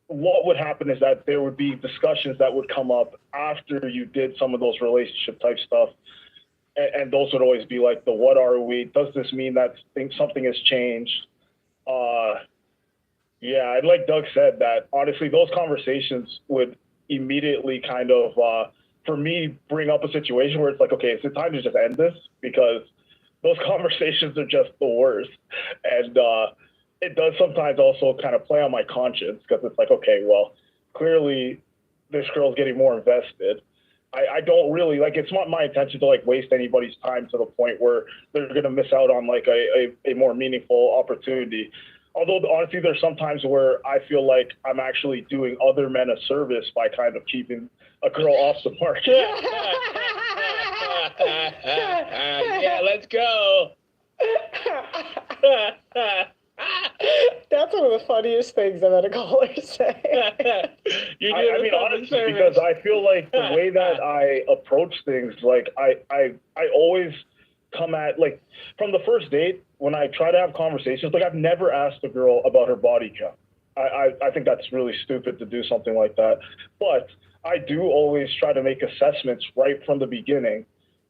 what would happen is that there would be discussions that would come up after you did some of those relationship type stuff. And those would always be like what are we? Does this mean that something has changed? Yeah, and like Doug said, that honestly, those conversations would immediately kind of, for me, bring up a situation where it's like, okay, is it time to just end this? Because those conversations are just the worst. And it does sometimes also kind of play on my conscience because it's like, okay, well, clearly this girl's getting more invested. I don't really like. It's not my intention to like waste anybody's time to the point where they're going to miss out on like a more meaningful opportunity. Although honestly, there's sometimes where I feel like I'm actually doing other men a service by kind of keeping a girl off the market. Yeah, let's go. That's one of the funniest things I've had a caller say. I mean, honestly, because I feel like the way that I approach things, like I always come at like from the first date when I try to have conversations. Like I've never asked a girl about her body count. I think that's really stupid to do something like that. But I do always try to make assessments right from the beginning,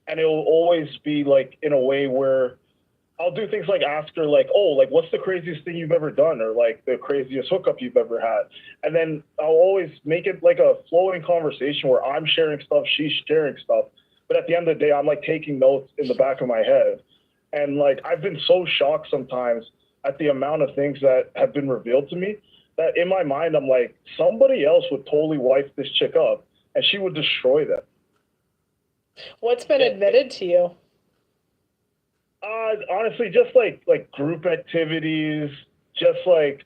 and it will always be like in a way where I'll do things like ask her like, oh, like what's the craziest thing you've ever done, or like the craziest hookup you've ever had, and then I'll always make it like a flowing conversation where I'm sharing stuff, she's sharing stuff, but at the end of the day, I'm like taking notes in the back of my head, and like I've been so shocked sometimes at the amount of things that have been revealed to me that in my mind I'm like somebody else would totally wipe this chick up and she would destroy them. What's been admitted to you? Honestly, just like group activities, just like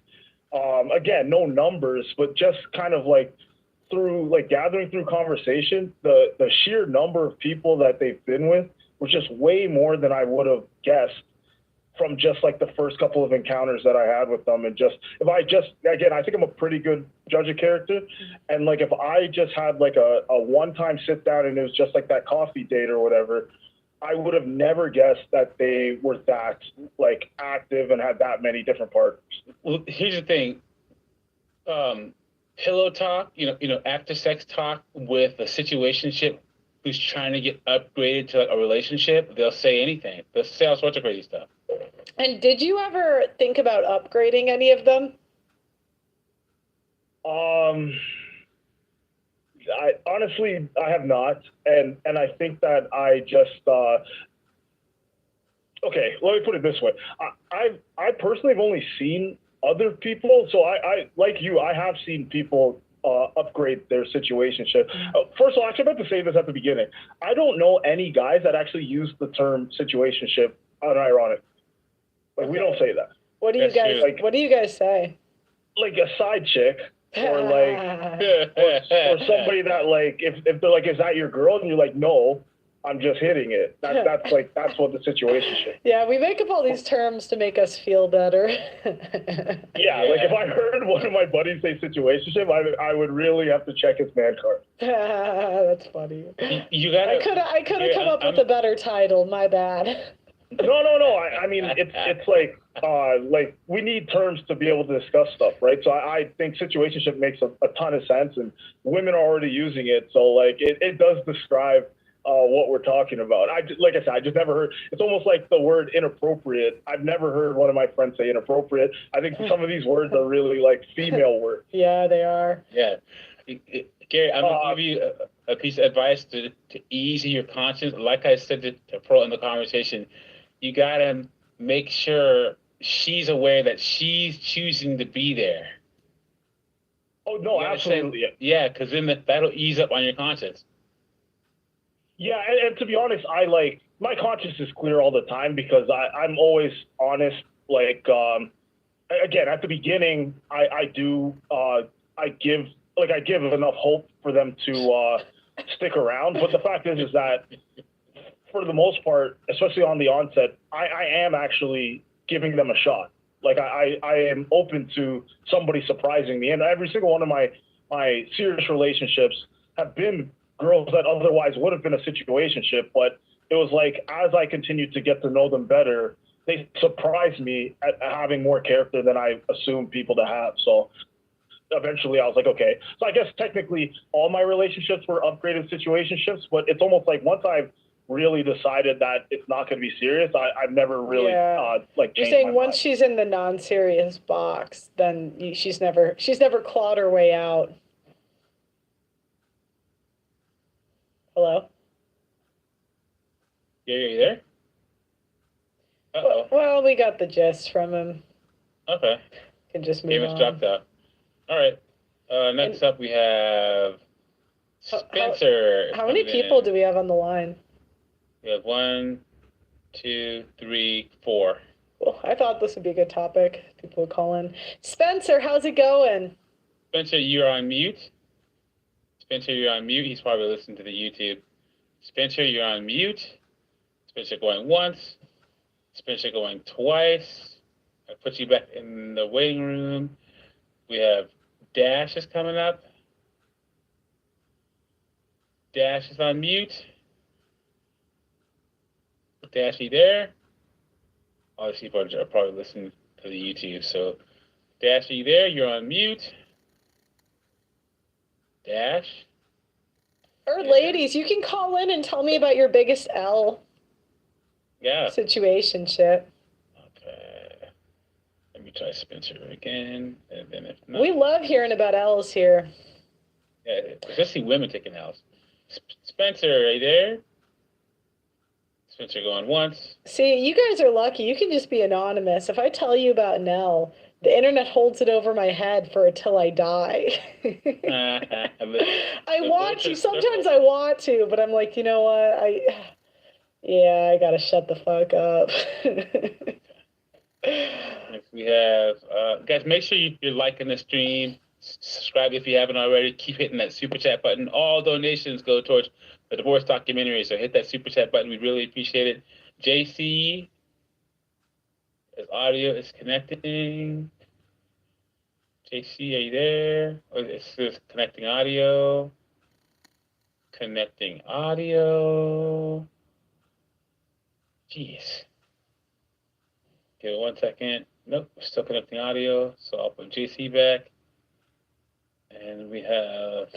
again, no numbers, but just kind of like through like gathering through conversation, the sheer number of people that they've been with was just way more than I would have guessed from just like the first couple of encounters that I had with them. And just again, I think I'm a pretty good judge of character, and like if I just had like a one-time sit down and it was just like that coffee date or whatever, I would have never guessed that they were that like active and had that many different partners. Well, here's the thing. Pillow talk, after sex talk with a situationship who's trying to get upgraded to a relationship, they'll say anything. They'll say all sorts of crazy stuff. And did you ever think about upgrading any of them? I honestly have not, and I think that I just okay. Let me put it this way: I personally have only seen other people, so I like you. I have seen people upgrade their situationship. First of all, actually, I'm about to say this at the beginning. I don't know any guys that actually use the term situationship unironic. Like we don't say that. What do you guys like? What do you guys say? Like a side chick. Or like, or somebody that like, if they're like, is that your girl? And you're like, no, I'm just hitting it. That's like, that's what the situation is. Yeah, we make up all these terms to make us feel better. Yeah, like if I heard one of my buddies say situationship, I would really have to check his man card. That's funny. You gotta. I could have come up with a better title. My bad. No. I mean, it's like we need terms to be able to discuss stuff, right? So I think situationship makes a ton of sense, and women are already using it. So like it does describe what we're talking about. Like I said, I just never heard. It's almost like the word inappropriate. I've never heard one of my friends say inappropriate. I think some of these words are really like female words. Yeah, they are. Yeah, Gary, I'm gonna give you a piece of advice to ease your conscience. Like I said to Pearl in the conversation, you gotta make sure she's aware that she's choosing to be there. Oh no, absolutely. Yeah, because then that'll ease up on your conscience. Yeah, and to be honest, I like my conscience is clear all the time because I'm always honest. Like again, at the beginning, I give enough hope for them to stick around. But the fact is that for the most part, especially on the onset, I am actually giving them a shot. Like I am open to somebody surprising me, and every single one of my serious relationships have been girls that otherwise would have been a situationship, but it was like as I continued to get to know them better, they surprised me at having more character than I assumed people to have. So eventually I was like, okay. So I guess technically all my relationships were upgraded situationships, but it's almost like once I've really decided that it's not going to be serious, I've never really You're saying once she's in the non-serious box, then she's never clawed her way out. Hello? Yeah, you there? Uh-oh. Well, we got the gist from him. Okay. Can just move on. Dropped out. All right. Next up we have Spencer. How many people do we have on the line? We have 1, 2, 3, 4. Well, I thought this would be a good topic. People would call in. Spencer, how's it going? Spencer, you're on mute. Spencer, you're on mute. He's probably listening to the YouTube. Spencer, you're on mute. Spencer going once. Spencer going twice. I put you back in the waiting room. We have Dash is coming up. Dash is on mute. Dash, you there? All these people are probably listening to the YouTube. So, Dash, are you there? You're on mute. Dash? Or ladies, you can call in and tell me about your biggest L situationship. Okay. Let me try Spencer again. And then if not, We love hearing about L's here. yeah, especially women taking L's. Spencer, are you there? Spencer going once. See, you guys are lucky. You can just be anonymous. If I tell you about an L, the internet holds it over my head for until I die. I want to. Sometimes I want to, but I'm like, you know what? I gotta shut the fuck up. Next we have, guys, make sure you're liking the stream. Subscribe if you haven't already. Keep hitting that super chat button. All donations go towards the divorce documentary, so hit that super chat button. We really appreciate it. JC, his audio is connecting. JC, are you there? Oh, it's just connecting audio. Connecting audio. Jeez. Give it 1 second. Nope, we're still connecting audio. So I'll put JC back. And we have...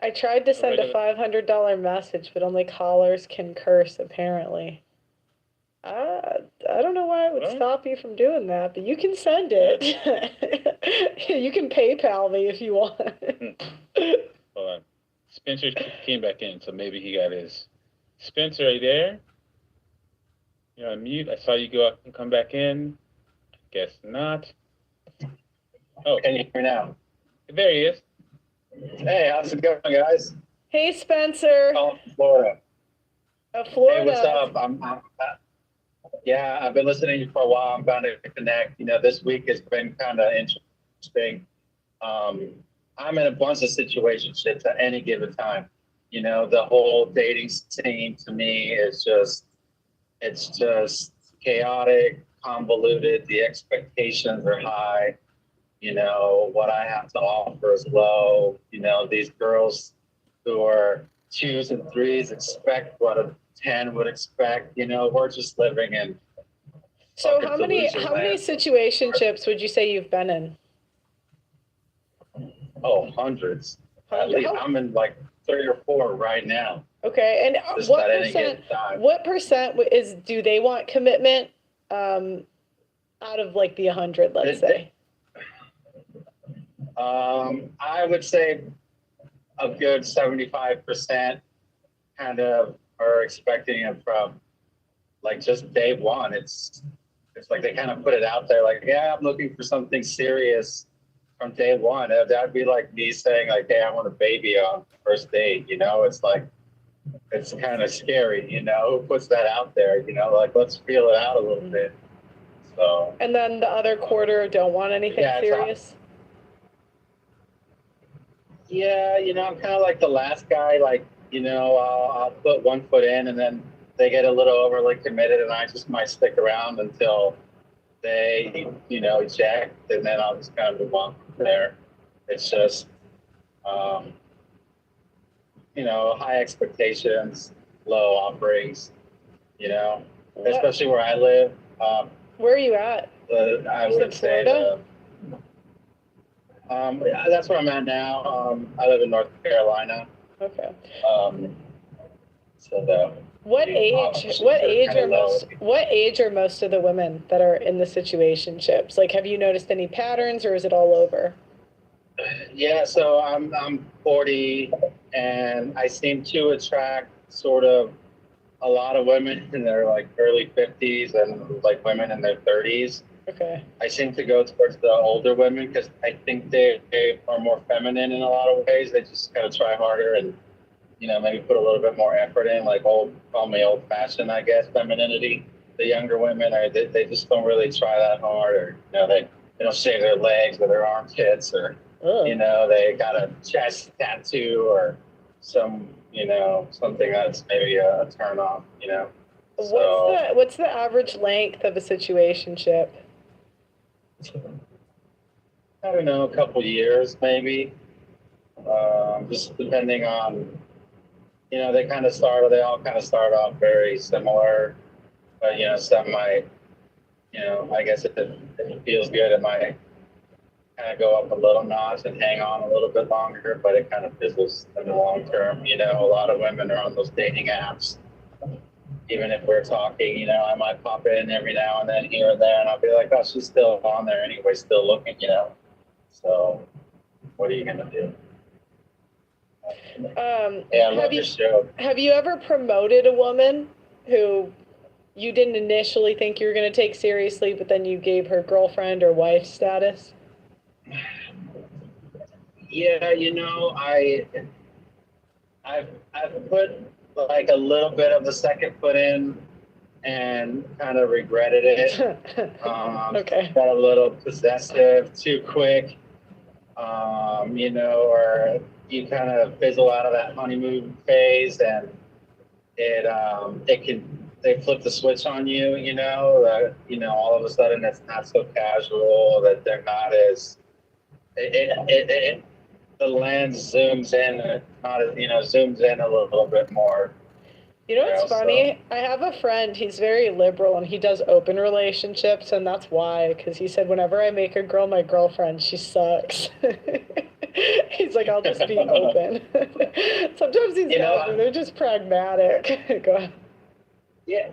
I tried to send a $500 message, but only callers can curse, apparently. I don't know why it would stop you from doing that, but you can send it. You can PayPal me if you want. Hold on. Spencer came back in, so maybe he got his... Spencer, are you there? You're on mute. I saw you go up and come back in. Guess not. Oh. Can you hear now? There he is. Hey, how's it going, guys? Hey, Spencer. Calling from Florida. Florida. Hey, what's up? I've been listening to you for a while. I'm bound to connect. You know, this week has been kind of interesting. I'm in a bunch of situationships at any given time. You know, the whole dating scene to me is it's just chaotic, convoluted. The expectations are high. You know, what I have to offer is low. You know, these girls who are 2s and 3s expect what a 10 would expect. You know, we're just living in. So how many situationships would you say you've been in? Oh, hundreds. At least I'm in like 3 or 4 right now. Okay, and Just what at any percent? given time. What percent do they want commitment? Out of like the 100, let's say. I would say a good 75% kind of are expecting it from like just day one. It's like they kind of put it out there like, yeah, I'm looking for something serious from day one. That'd be like me saying like, hey, I want a baby on first date. You know, it's like, it's kind of scary, you know, who puts that out there, you know, like let's feel it out a little bit. So. And then the other quarter don't want anything serious? Yeah, you know, I'm kind of like the last guy, like, you know, I'll put 1 foot in and then they get a little overly committed and I just might stick around until they, you know, eject and then I'll just kind of move on from there. It's just, you know, high expectations, low offerings, you know, especially where I live. Where are you at? I would say that's where I'm at now. I live in North Carolina. Okay. What age are most of the women that are in the situationships? Like, have you noticed any patterns, or is it all over? Yeah, so I'm 40, and I seem to attract sort of a lot of women in their like early 50s and like women in their 30s. Okay. I seem to go towards the older women because I think they are more feminine in a lot of ways. They just kind of try harder and maybe put a little bit more effort in, like call me old fashioned, I guess, femininity. The younger women, or they just don't really try that hard, or they don't shave their legs or their armpits, or they got a chest tattoo or something that's maybe a turn off. What's the average length of a situationship? I don't know, a couple years maybe. Just depending on, they all kind of start off very similar, but some might, I guess if it feels good, it might kind of go up a little notch and hang on a little bit longer, but it kind of fizzles in the long term. A lot of women are on those dating apps. Even if we're talking, I might pop in every now and then here and there, and I'll be like, oh, she's still on there anyway, still looking, So what are you going to do? Yeah, I love your show. Have you ever promoted a woman who you didn't initially think you were going to take seriously, but then you gave her girlfriend or wife status? Yeah, I've put like a little bit of the second foot in and kind of regretted it. Okay. Got a little possessive, too quick, or you kind of fizzle out of that honeymoon phase, and they flip the switch on you, all of a sudden it's not so casual, that they're not as, the lens zooms in, and it's not as, zooms in a little bit more. What's funny? I have a friend, he's very liberal, and he does open relationships, and that's why, because he said, whenever I make a girl my girlfriend, she sucks. He's like, I'll just be open. Sometimes these guys, they're just pragmatic. Go ahead. Yeah,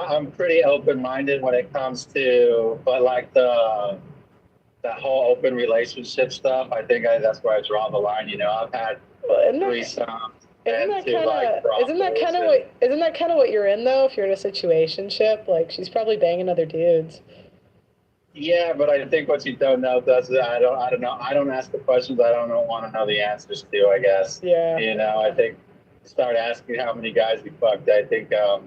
I'm pretty open-minded when it comes to, but like that whole open relationship stuff, I think that's where I draw the line. I've had threesomes. Isn't that kind of what you're in though? If you're in a situationship, like she's probably banging other dudes. Yeah, but I think what you don't know I don't know. I don't ask the questions I don't want to know the answers to, I guess. Yeah. I think start asking how many guys you fucked. I think I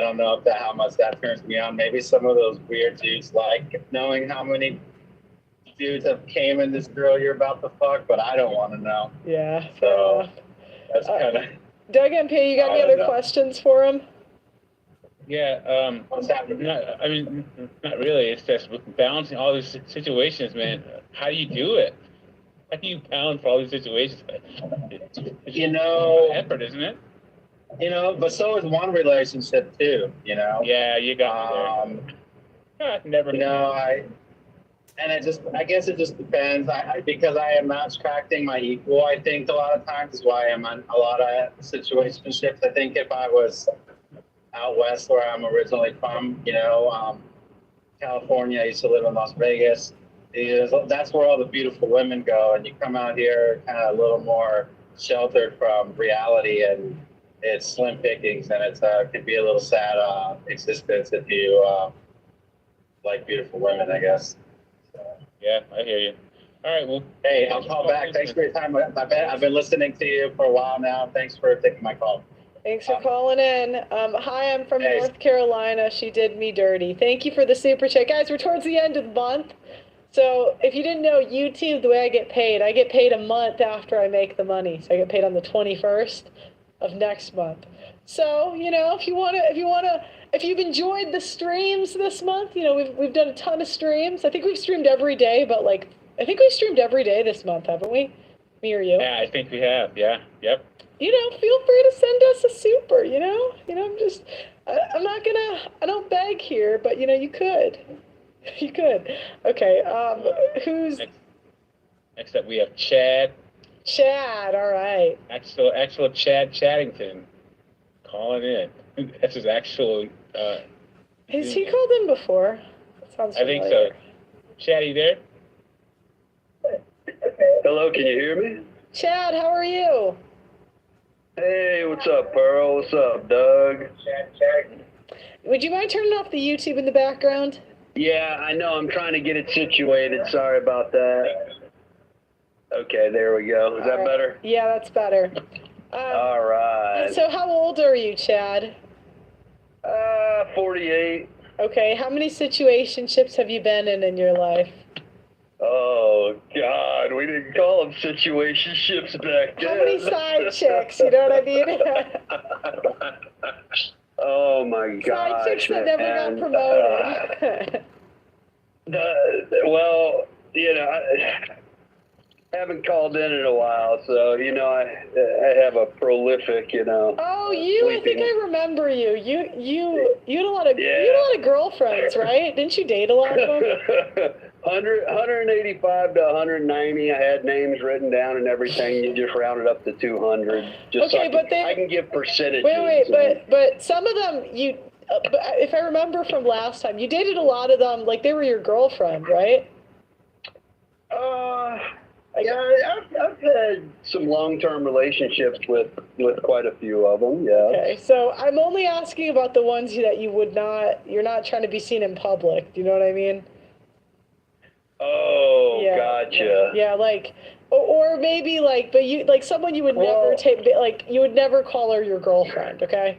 don't know how much that turns me on. Maybe some of those weird dudes like knowing how many dudes have came in this girl you're about to fuck, but I don't want to know. Yeah. So that's kind of. Doug MP, you got any other questions for him? Yeah, what's happening? Not really. It's just balancing all these situations, man. How do you do it? How do you balance all these situations? It's effort, isn't it? But so is one relationship too. Yeah, you got me there. Never. And I guess it just depends. Because I am not attracting my equal, I think a lot of times is why I'm on a lot of situationships. I think if I was out west where I'm originally from, California, I used to live in Las Vegas. That's where all the beautiful women go, and you come out here kind of a little more sheltered from reality, and it's slim pickings, and it can be a little sad existence if you like beautiful women, I guess. Yeah, I hear you. All right, well. Hey, I'll call back. Thanks for your time. I've been listening to you for a while now. Thanks for taking my call. Thanks for calling in. Hi, I'm from North Carolina. She did me dirty. Thank you for the super chat. Guys, we're towards the end of the month. So if you didn't know, YouTube, the way I get paid a month after I make the money. So I get paid on the 21st of next month. So, if you've enjoyed the streams this month, we've done a ton of streams. I think we've streamed every day, but I think we've streamed every day this month, haven't we? Me or you? Yeah, I think we have. Yeah. Yep. Feel free to send us a super, I don't beg here, but you could. You could. Okay, who's... Next up we have Chad. Chad, all right. Actual Chad Chaddington calling in. That's his actual... Has he called in before? That sounds familiar. I think so. Chad, you there? Hello, can you hear me? Chad, how are you? Hey, what's up, Pearl? What's up, Doug? Would you mind turning off the YouTube in the background? Yeah, I know. I'm trying to get it situated. Sorry about that. Okay, there we go. Is that better? Yeah, that's better. All right. So how old are you, Chad? 48. Okay, how many situationships have you been in your life? Oh, God, we didn't call them situationships back then. How many side chicks, you know what I mean? Oh, my God. Side chicks that never got promoted. Well, you know, I haven't called in a while, so, you know, I have a prolific, you know. Oh, I think I remember you. You had a lot of girlfriends, right? Didn't you date a lot of them? 185 to 190. I had names written down and everything. You just rounded up to 200. Just Okay, so I can give percentages. Wait, but some of them if I remember from last time, you dated a lot of them like they were your girlfriend, right? Yeah, I've had some long-term relationships with quite a few of them. Yeah. Okay, so I'm only asking about the ones that you're not trying to be seen in public. Do you know what I mean? Oh, yeah, gotcha. Yeah, like, or maybe like, but you like someone you would never take, like you would never call her your girlfriend. Okay.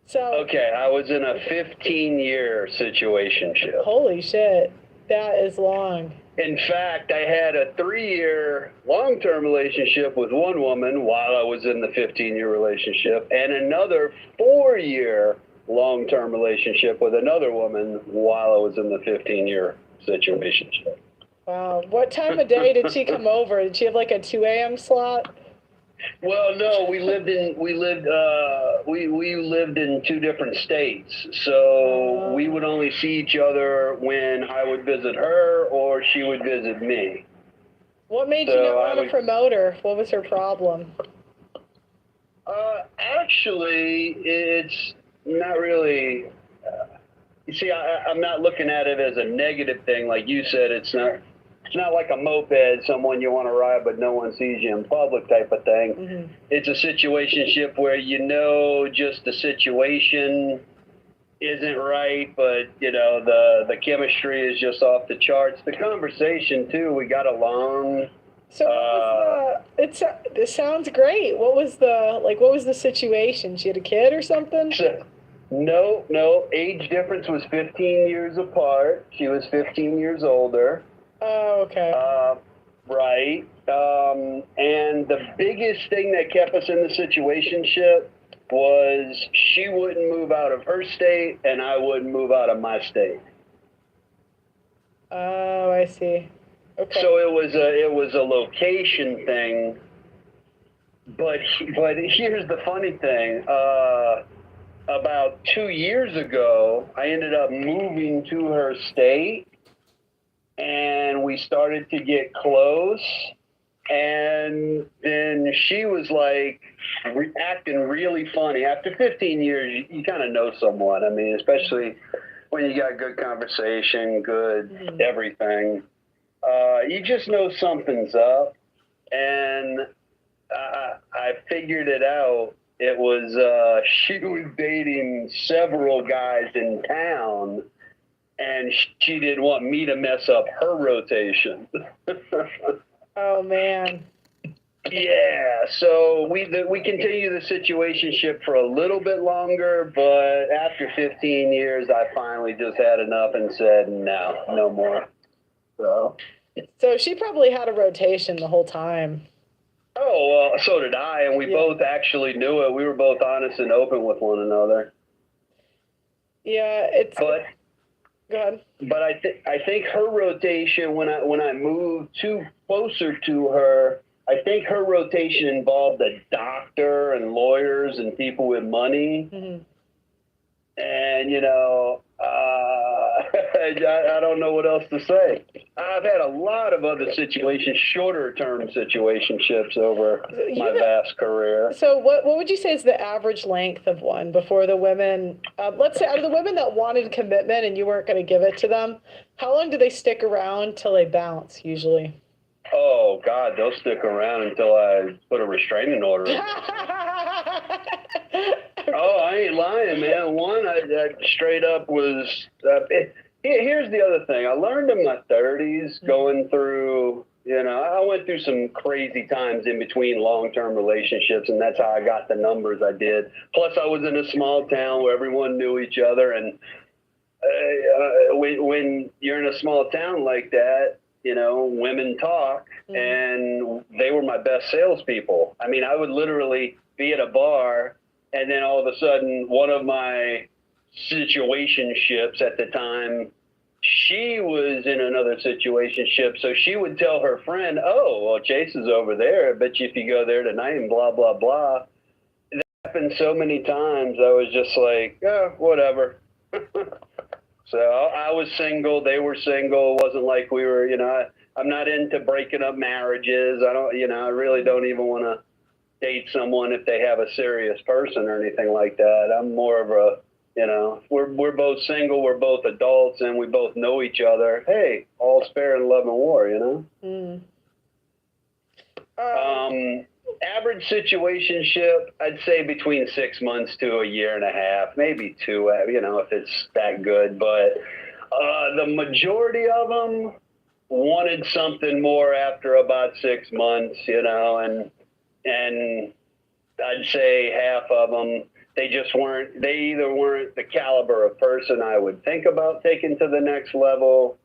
So. Okay, I was in a 15-year situationship. Holy shit, that is long. In fact, I had a 3-year long-term relationship with one woman while I was in the 15-year relationship, and another 4-year long-term relationship with another woman while I was in the 15-year situationship. Wow. What time of day did she come over? Did she have like a 2 a.m. slot? Well, no, we lived in two different states, so we would only see each other when I would visit her or she would visit me. What made you not want to promote her? What was her problem? Actually, it's not really. You see, I'm not looking at it as a negative thing, like you said. It's not like a moped, someone you want to ride but no one sees you in public type of thing. Mm-hmm. It's a situationship where just the situation isn't right, but the chemistry is just off the charts. The conversation too, we got along. So it sounds great. What was the situation? She had a kid or something? No, age difference was 15 years apart. She was 15 years older. Oh, okay. Right. And the biggest thing that kept us in the situationship was she wouldn't move out of her state and I wouldn't move out of my state. Oh, I see. Okay. So it was a location thing. But here's the funny thing. About 2 years ago, I ended up moving to her state. And we started to get close, and then she was like acting really funny. After 15 years, you kind of know someone. I mean, especially when you got good conversation, good everything. You just know something's up, and I figured it out. It was she was dating several guys in town. And she didn't want me to mess up her rotation. Oh, man. Yeah, so we continued the situationship for a little bit longer, but after 15 years, I finally just had enough and said, no more. So she probably had a rotation the whole time. Oh, well, so did I, and we both actually knew it. We were both honest and open with one another. Yeah, Go ahead. But I think her rotation, when I moved closer to her, I think her rotation involved a doctor and lawyers and people with money. Mm-hmm. And, I don't know what else to say. I've had a lot of other situations, shorter-term situationships over my vast career. So what would you say is the average length of one before the women, let's say out of the women that wanted commitment and you weren't going to give it to them, how long do they stick around till they bounce usually? Oh, God, they'll stick around until I put a restraining order in. Oh, I ain't lying, man. One, I straight up was... here's the other thing. I learned in my 30s going through You know, I went through some crazy times in between long-term relationships, and that's how I got the numbers I did. Plus, I was in a small town where everyone knew each other, and when you're in a small town like that, you know, women talk, and they were my best salespeople. I mean, I would literally be at a bar, and then all of a sudden, one of my situationships at the time, she was in another situationship, so she would tell her friend, "Oh, well, Chase is over there. I bet you if you go there tonight and blah blah blah." That happened so many times. I was just like, "Oh, whatever." So I was single. They were single. It wasn't like we were, you know. I'm not into breaking up marriages. I don't, you know. I really don't even want to date someone if they have a serious person or anything like that. I'm more of a, you know, we're both single, we're both adults, and we both know each other. Hey, all's fair in love and war, you know? Average situationship, I'd say between 6 months to a year and a half, maybe 2, you know, if it's that good. But the majority of them wanted something more after about 6 months, you know, and I'd say half of them, they either weren't the caliber of person I would think about taking to the next level.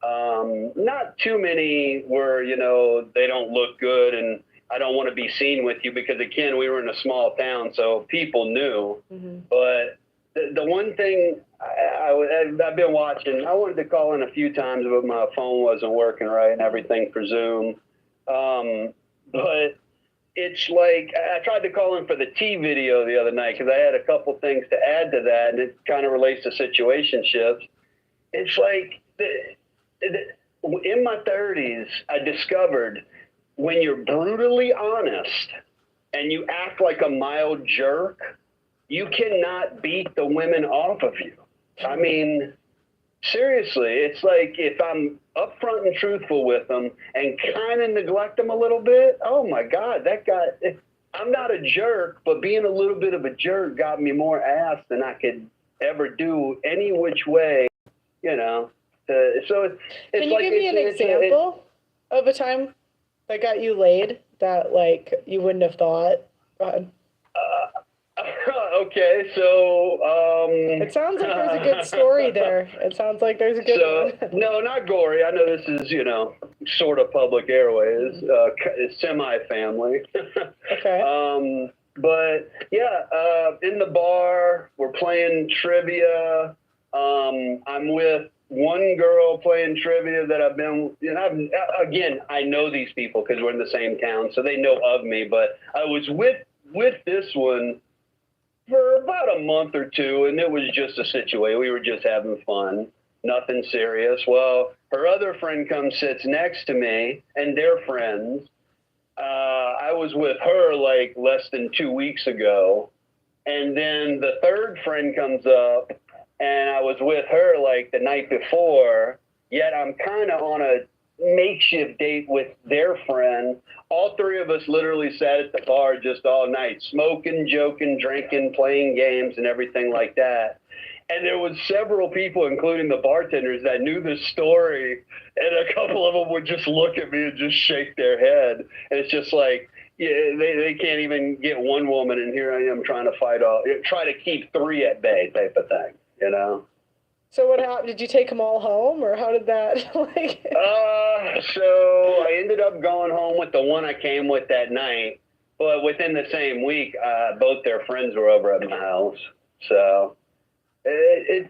Not too many were, you know, they don't look good and I don't want to be seen with you, because again, we were in a small town, so people knew. But the one thing I've been watching, I wanted to call in a few times, but my phone wasn't working right and everything for Zoom. But it's like, I tried to call in for the T video the other night because I had a couple things to add to that, and it kind of relates to situationships. It's like, in my 30s, I discovered when you're brutally honest and you act like a mild jerk, you cannot beat the women off of you. I mean, seriously, it's like if I'm upfront and truthful with them and kind of neglect them a little bit, oh my God, that guy, I'm not a jerk, but being a little bit of a jerk got me more ass than I could ever do any which way, you know. So it's Can you like, give me an example of a time that got you laid that, like, you wouldn't have thought? Go ahead. Okay, so it sounds like there's a good story there. It sounds like there's a good one. No, not gory. I know this is, you know, sort of public airways, semi-family. Okay. But yeah, in the bar, we're playing trivia. I'm with one girl playing trivia that I've been, you know, again, I know these people because we're in the same town, so they know of me. But I was with this one for about a month or two, and it was just a situation. We were just having fun, nothing serious. Well, her other friend comes, sits next to me, and they're friends. I was with her like less than 2 weeks ago, and then the third friend comes up, and I was with her like the night before, yet I'm kind of on a makeshift date with their friend. All three of us literally sat at the bar just all night, smoking, joking, drinking, playing games and everything like that. And there was several people, including the bartenders, that knew the story, and a couple of them would just look at me and just shake their head. And it's just like, yeah, they can't even get one woman, and here I am trying to try to keep three at bay type of thing, you know? So what happened? Did you take them all home, or how did that, like? So I ended up going home with the one I came with that night, but within the same week, both their friends were over at my house. So it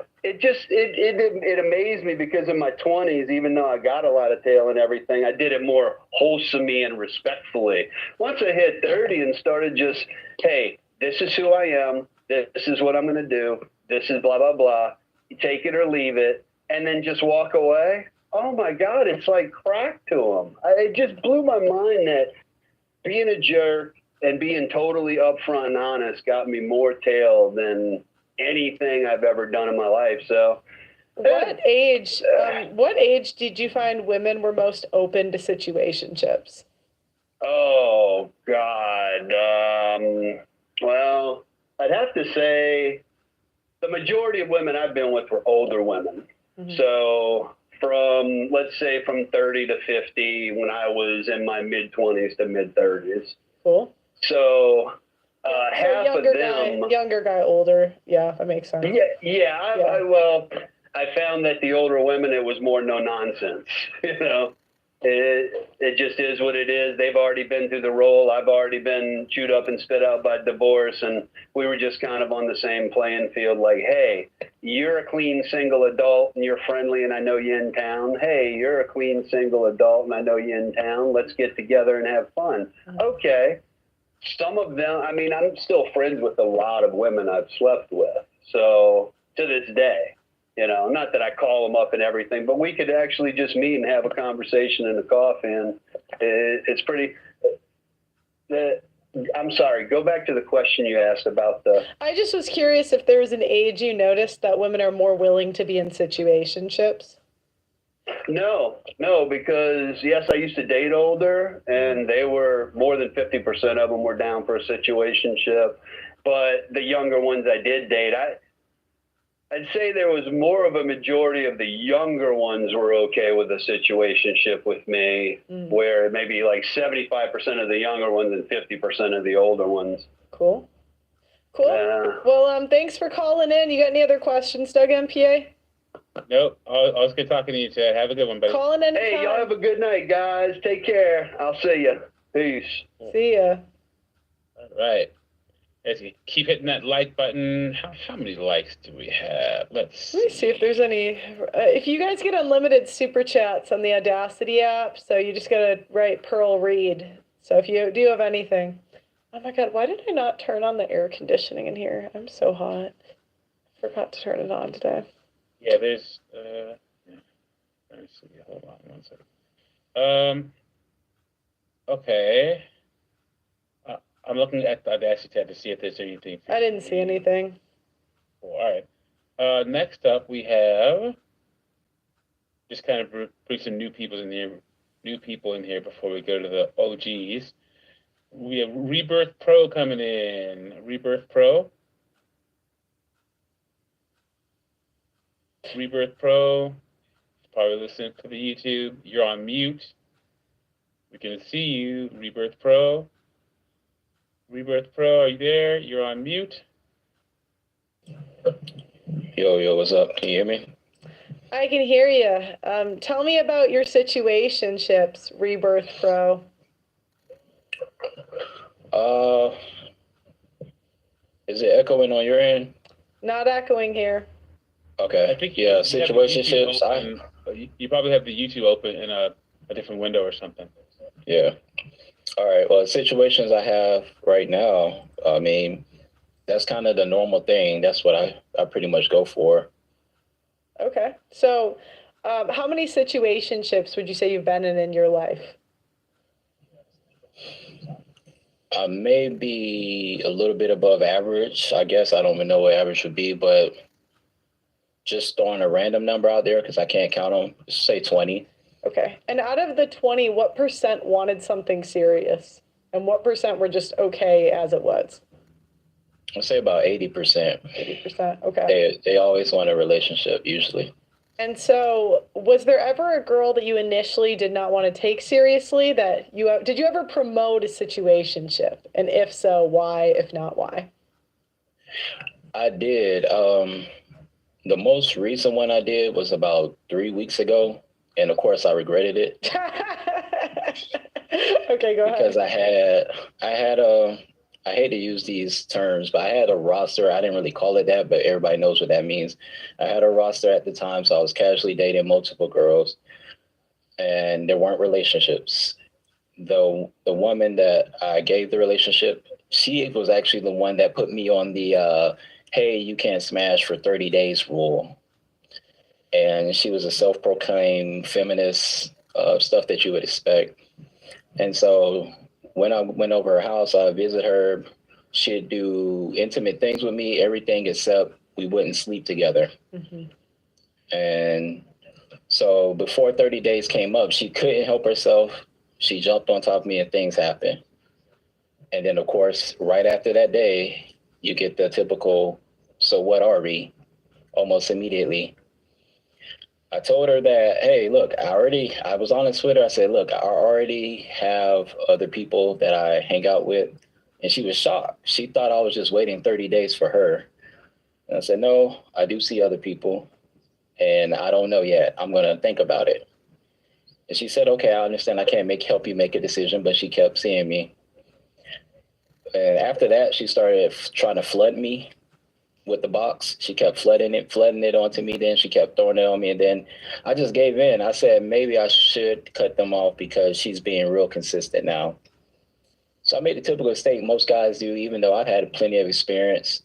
amazed me, because in my 20s, even though I got a lot of tail and everything, I did it more wholesomely and respectfully. Once I hit 30 and started just, hey, this is who I am, this is what I'm going to do, this is blah, blah, blah, you take it or leave it, and then just walk away. Oh my God, it's like crack to them. It just blew my mind that being a jerk and being totally upfront and honest got me more tail than anything I've ever done in my life. So what age did you find women were most open to situationships? Oh God. Well, I'd have to say the majority of women I've been with were older women. So from, let's say, from 30 to 50 when I was in my mid-20s to mid-30s. Cool. So half of them... Younger guy, older. Yeah, that makes sense. Well, I found that the older women, it was more no nonsense, you know. It just is what it is. They've already been through the role. I've already been chewed up and spit out by divorce, and we were just kind of on the same playing field. Like, hey, you're a clean single adult and you're friendly and I know you in town. Hey, you're a clean single adult and I know you in town. Let's get together and have fun. Okay. Some of them, I mean, I'm still friends with a lot of women I've slept with. So to this day. You know, not that I call them up and everything, but we could actually just meet and have a conversation in a coffee. And it's pretty. I'm sorry. Go back to the question you asked about the. I just was curious if there was an age you noticed that women are more willing to be in situationships. No, because yes, I used to date older, and they were more than 50% of them were down for a situationship. But the younger ones I did date, I'd say there was more of a majority of the younger ones were okay with a situationship with me, where maybe like 75% of the younger ones and 50% of the older ones. Cool. Well, thanks for calling in. You got any other questions, Doug MPA? Nope. Always good talking to you, Ted. Have a good one, buddy. Calling in. Hey, y'all have a good night, guys. Take care. I'll see you. Peace. See ya. All right. Let's keep hitting that like button. How many likes do we have? Let me see if there's any. If you guys get unlimited super chats on the Audacity app, so you just gotta write Pearl Reed. So if you do have anything. Oh my God, why did I not turn on the air conditioning in here? I'm so hot. I forgot to turn it on today. Yeah, there's. Let me see. Hold on 1 second. Okay. I'm looking at the Audacity tab to see if there's anything. I didn't see anything. Cool. All right. Next up, we have just kind of bring some new people in here before we go to the OGs. We have Rebirth Pro coming in. Rebirth Pro. Probably listening to the YouTube. You're on mute. We can see you, Rebirth Pro. Rebirth Pro, are you there? You're on mute. Yo, what's up? Can you hear me? I can hear you. Tell me about your situationships, Rebirth Pro. Is it echoing on your end? Not echoing here. Okay. I think situationships. You probably have the YouTube open in a different window or something. Yeah. All right. Well, situations I have right now, I mean, that's kind of the normal thing. That's what I pretty much go for. Okay. So how many situationships would you say you've been in your life? Maybe a little bit above average. I guess I don't even know what average would be, but just throwing a random number out there because I can't count them, say 20. Okay. And out of the 20, what % wanted something serious? And what % were just okay as it was? I'd say about 80%. 80%, okay. They always want a relationship, usually. And so was there ever a girl that you initially did not want to take seriously that did you ever promote a situationship? And if so, why? If not, why? I did. The most recent one I did was about 3 weeks ago. And of course, I regretted it. Okay, go ahead. Because I had I hate to use these terms, but I had a roster. I didn't really call it that, but everybody knows what that means. I had a roster at the time, so I was casually dating multiple girls, and there weren't relationships. The woman that I gave the relationship, she was actually the one that put me on the hey, you can't smash for 30 days rule. And she was a self-proclaimed feminist, stuff that you would expect. And so when I went over her house, I visited her. She'd do intimate things with me, everything except we wouldn't sleep together. Mm-hmm. And so before 30 days came up, she couldn't help herself. She jumped on top of me and things happened. And then, of course, right after that day, you get the typical, so what are we? Almost immediately. I told her that, hey, look, I was on Twitter. I said, look, I already have other people that I hang out with. And she was shocked. She thought I was just waiting 30 days for her. And I said, no, I do see other people. And I don't know yet. I'm going to think about it. And she said, okay, I understand. I can't help you make a decision, but she kept seeing me. And after that, she started trying to flood me with the box. She kept flooding it onto me. Then she kept throwing it on me. And then I just gave in. I said, maybe I should cut them off because she's being real consistent now. So I made the typical mistake most guys do, even though I've had plenty of experience.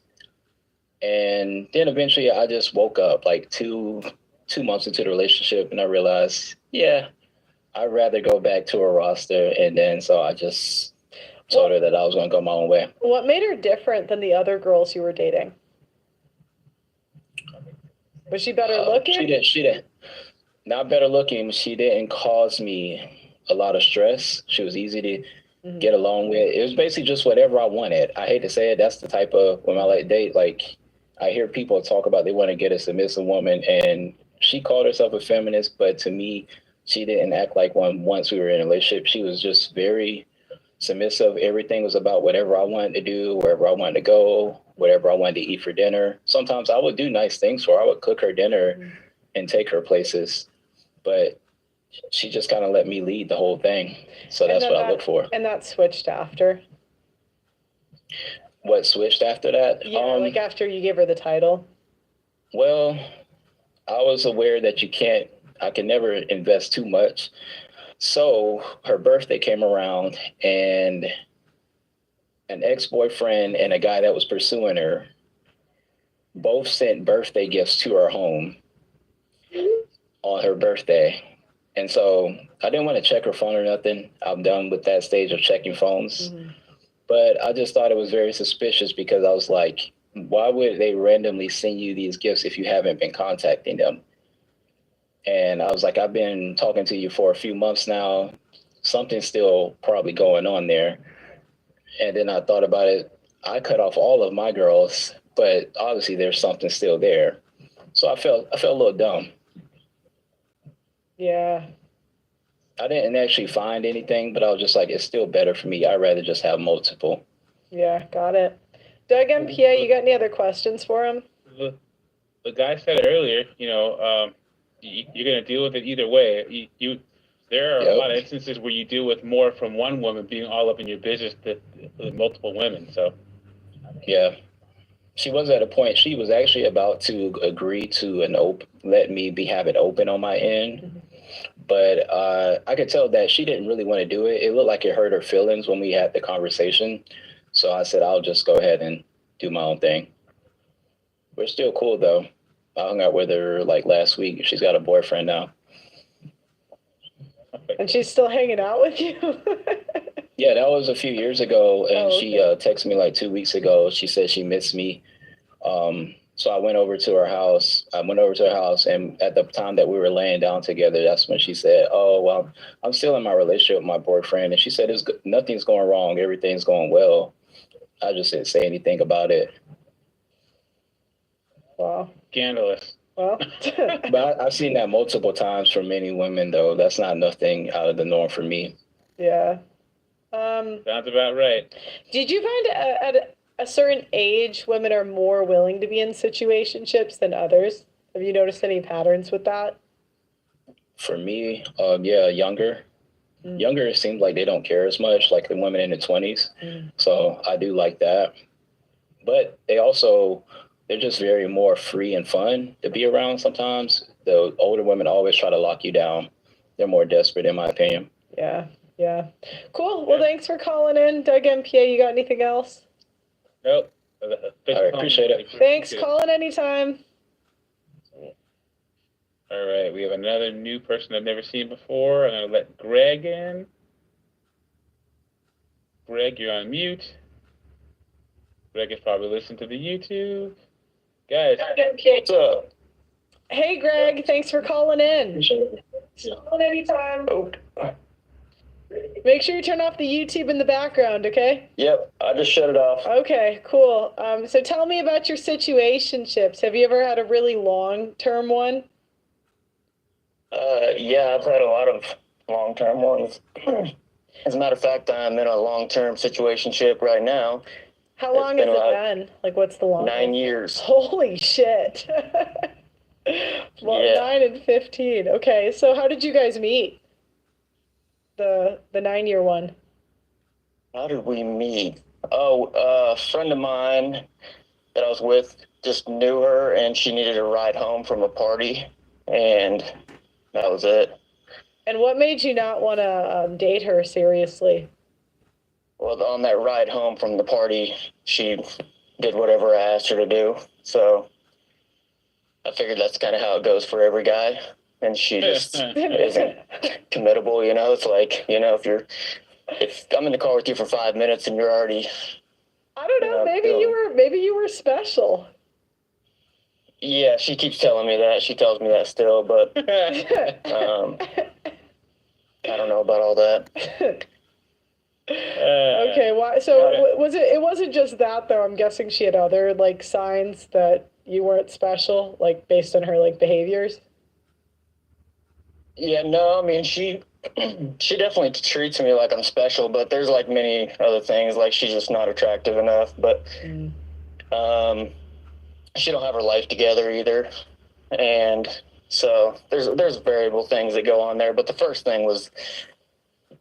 And then eventually I just woke up like two months into the relationship and I realized, yeah, I'd rather go back to a roster. And then so I just told her that I was going to go my own way. What made her different than the other girls you were dating? Was she better looking? She didn't. Not better looking. She didn't cause me a lot of stress. She was easy to get along with. It was basically just whatever I wanted. I hate to say it. That's the type of women I like to date. Like, I hear people talk about they want to get a submissive woman, and she called herself a feminist, but to me, she didn't act like one once we were in a relationship. She was just very submissive. Everything was about whatever I wanted to do, wherever I wanted to go, whatever I wanted to eat for dinner. Sometimes I would do nice things for her. I would cook her dinner and take her places, but she just kind of let me lead the whole thing. So that's what I look for. And that switched after? What switched after that? Yeah, like after you gave her the title. Well, I was aware that I can never invest too much. So her birthday came around and an ex-boyfriend and a guy that was pursuing her both sent birthday gifts to her home on her birthday. And so I didn't want to check her phone or nothing. I'm done with that stage of checking phones. But I just thought it was very suspicious because I was like, why would they randomly send you these gifts if you haven't been contacting them? And I was like, I've been talking to you for a few months now. Something's still probably going on there. And then I thought about it. I cut off all of my girls, but obviously there's something still there. So I felt a little dumb. Yeah. I didn't actually find anything, but I was just like, it's still better for me. I'd rather just have multiple. Yeah, got it. Doug MPA, you got any other questions for him? The guy said earlier, you're going to deal with it either way. There are a lot of instances where you deal with more from one woman being all up in your business than multiple women. So, yeah, she was at a point. She was actually about to agree to let me have it open on my end, but I could tell that she didn't really want to do it. It looked like it hurt her feelings when we had the conversation. So I said, I'll just go ahead and do my own thing. We're still cool though. I hung out with her like last week. She's got a boyfriend now. And she's still hanging out with you? Yeah, that was a few years ago. And she texted me like 2 weeks ago. She said she missed me. So I went over to her house. And at the time that we were laying down together, that's when she said, oh, well, I'm still in my relationship with my boyfriend. And she said, nothing's going wrong. Everything's going well. I just didn't say anything about it. Wow. Scandalous. Well, but I've seen that multiple times from many women, though. That's not nothing out of the norm for me. Yeah. Sounds about right. Did you find at a certain age, women are more willing to be in situationships than others? Have you noticed any patterns with that? For me, yeah, younger. Younger, it seems like they don't care as much, like the women in the 20s. So I do like that. But they're just very more free and fun to be around sometimes. The older women always try to lock you down. They're more desperate, in my opinion. Yeah. Cool. Well, thanks for calling in. Doug MPA, you got anything else? Nope. All right, appreciate it. Thanks. Call in anytime. All right, we have another new person I've never seen before. I'm going to let Greg in. Greg, you're on mute. Greg is probably listening to the YouTube. Guys, what's up? Hey, Greg. Thanks for calling in. Call in anytime. Make sure you turn off the YouTube in the background, okay? Yep, I just shut it off. Okay, cool. So tell me about your situationships. Have you ever had a really long-term one? Yeah, I've had a lot of long-term ones. As a matter of fact, I'm in a long-term situationship right now. How long has it been? Like, what's the longest? 9 years. Holy shit. Well, Yeah. 9 and 15. Okay, so how did you guys meet? The 9-year one. How did we meet? Oh, a friend of mine that I was with just knew her, and she needed a ride home from a party, and that was it. And what made you not want to date her seriously? Well, on that ride home from the party, she did whatever I asked her to do. So I figured that's kind of how it goes for every guy. And she just isn't committable, you know? It's like, you know, if I'm in the car with you for 5 minutes and you're already... I don't know, maybe you were special. Yeah, she keeps telling me that. She tells me that still, but I don't know about all that. Okay, why? So was it? It wasn't just that though. I'm guessing she had other like signs that you weren't special, like based on her like behaviors. Yeah, no, I mean she definitely treats me like I'm special, but there's like many other things, like she's just not attractive enough. But she don't have her life together either, and so there's variable things that go on there. But the first thing was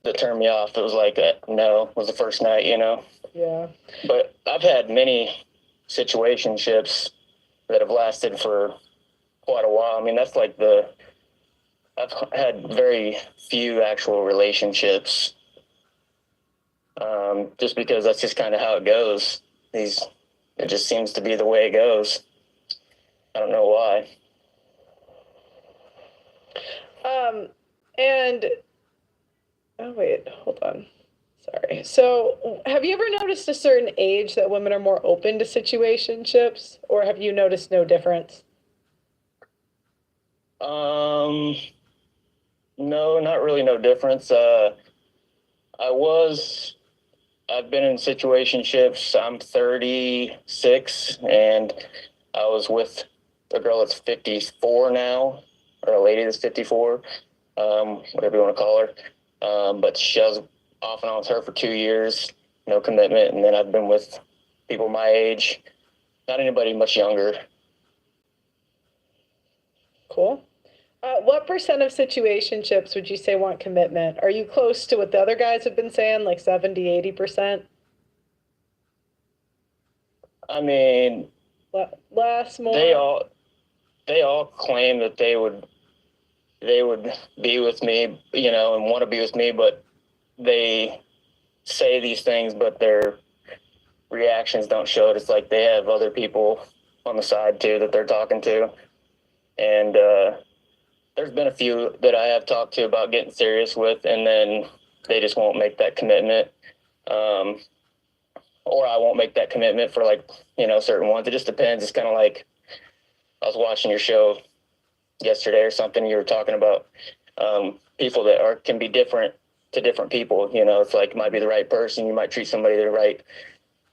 that turned me off. It was like no, was the first night, you know. Yeah. But I've had many situationships that have lasted for quite a while. I mean, that's like I've had very few actual relationships, just because that's just kind of how it goes. It just seems to be the way it goes. I don't know why. And oh wait, hold on. Sorry. So, have you ever noticed a certain age that women are more open to situationships, or have you noticed no difference? No, not really, no difference. I've been in situationships. I'm 36, and I was with a girl that's 54 now, or a lady that's 54, whatever you want to call her. But I was off and on with her for 2 years, no commitment, and then I've been with people my age, not anybody much younger. Cool. What percent of situationships would you say want commitment? Are you close to what the other guys have been saying, like 70, 80%? I mean, less, more? They all claim that they would be with me, you know, and want to be with me, but they say these things, but their reactions don't show it. It's like they have other people on the side too that they're talking to. And there's been a few that I have talked to about getting serious with, and then they just won't make that commitment. Or I won't make that commitment for, like, you know, certain ones. It just depends. It's kind of like I was watching your show yesterday or something. You were talking about people that can be different to different people. You know, it's like it might be the right person. You might treat somebody the right,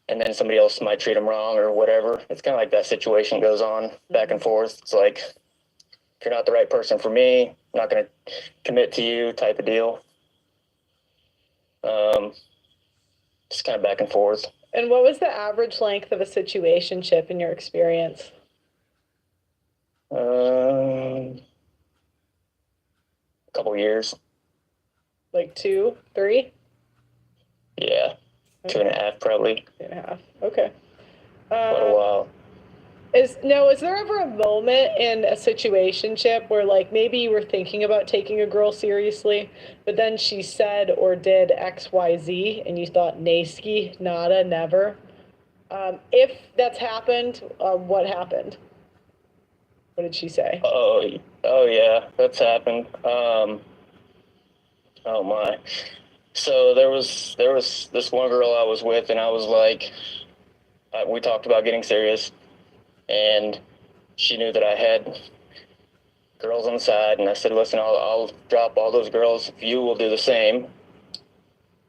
and then somebody else might treat them wrong or whatever. It's kind of like that situation goes on back and forth. It's like, if you're not the right person for me, I'm not going to commit to you type of deal. Just kind of back and forth. And what was the average length of a situationship in your experience? A couple years. Like 2, 3? Yeah. Okay. 2.5 probably. 2.5. Okay. Quite a while. Is there ever a moment in a situationship where, like, maybe you were thinking about taking a girl seriously, but then she said or did X, Y, Z, and you thought, Nayski, nada, never? If that's happened, what happened? What did she say? Oh yeah, that's happened. Oh my. So there was this one girl I was with, and I was like, we talked about getting serious. And she knew that I had girls on the side, and I said, listen, I'll drop all those girls if you will do the same,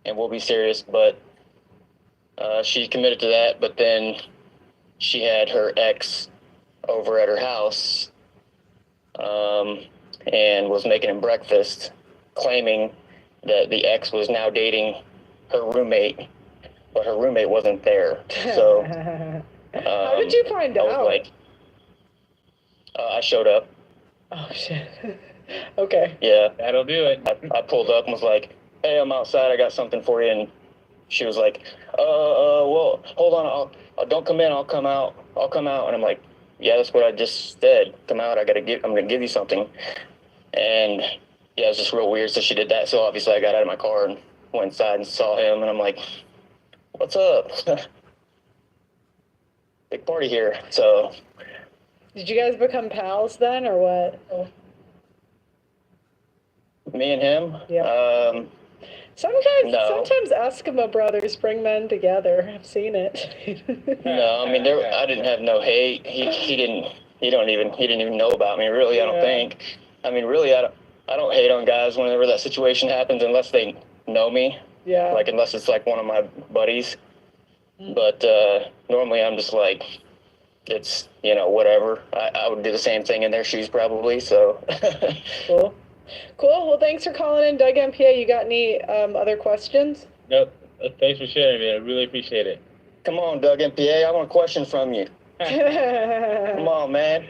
and we'll be serious. But she committed to that, but then she had her ex over at her house, and was making him breakfast, claiming that the ex was now dating her roommate, but her roommate wasn't there. So how did you find out? I showed up. Oh shit. Okay. Yeah. That'll do it. I pulled up and was like, "Hey, I'm outside. I got something for you." And she was like, well, hold on. Don't come in. I'll come out. And I'm like, yeah, that's what I just said. Come out. I'm gonna give you something. And yeah, it was just real weird. So she did that. So obviously I got out of my car and went inside and saw him. And I'm like, what's up? Big party here. So. Did you guys become pals then, or what? Me and him? Yeah. Sometimes Eskimo brothers bring men together. I've seen it. No, I mean, I didn't have no hate. He didn't even know about me, really. I don't think. I mean, really, I don't hate on guys whenever that situation happens unless they know me. Yeah. Like, unless it's like one of my buddies. But normally I'm just like, it's, whatever. I would do the same thing in their shoes probably, so. Cool. Well, thanks for calling in, Doug MPA. You got any other questions? Nope. Thanks for sharing, man. I really appreciate it. Come on, Doug MPA. I want a question from you. Come on, man.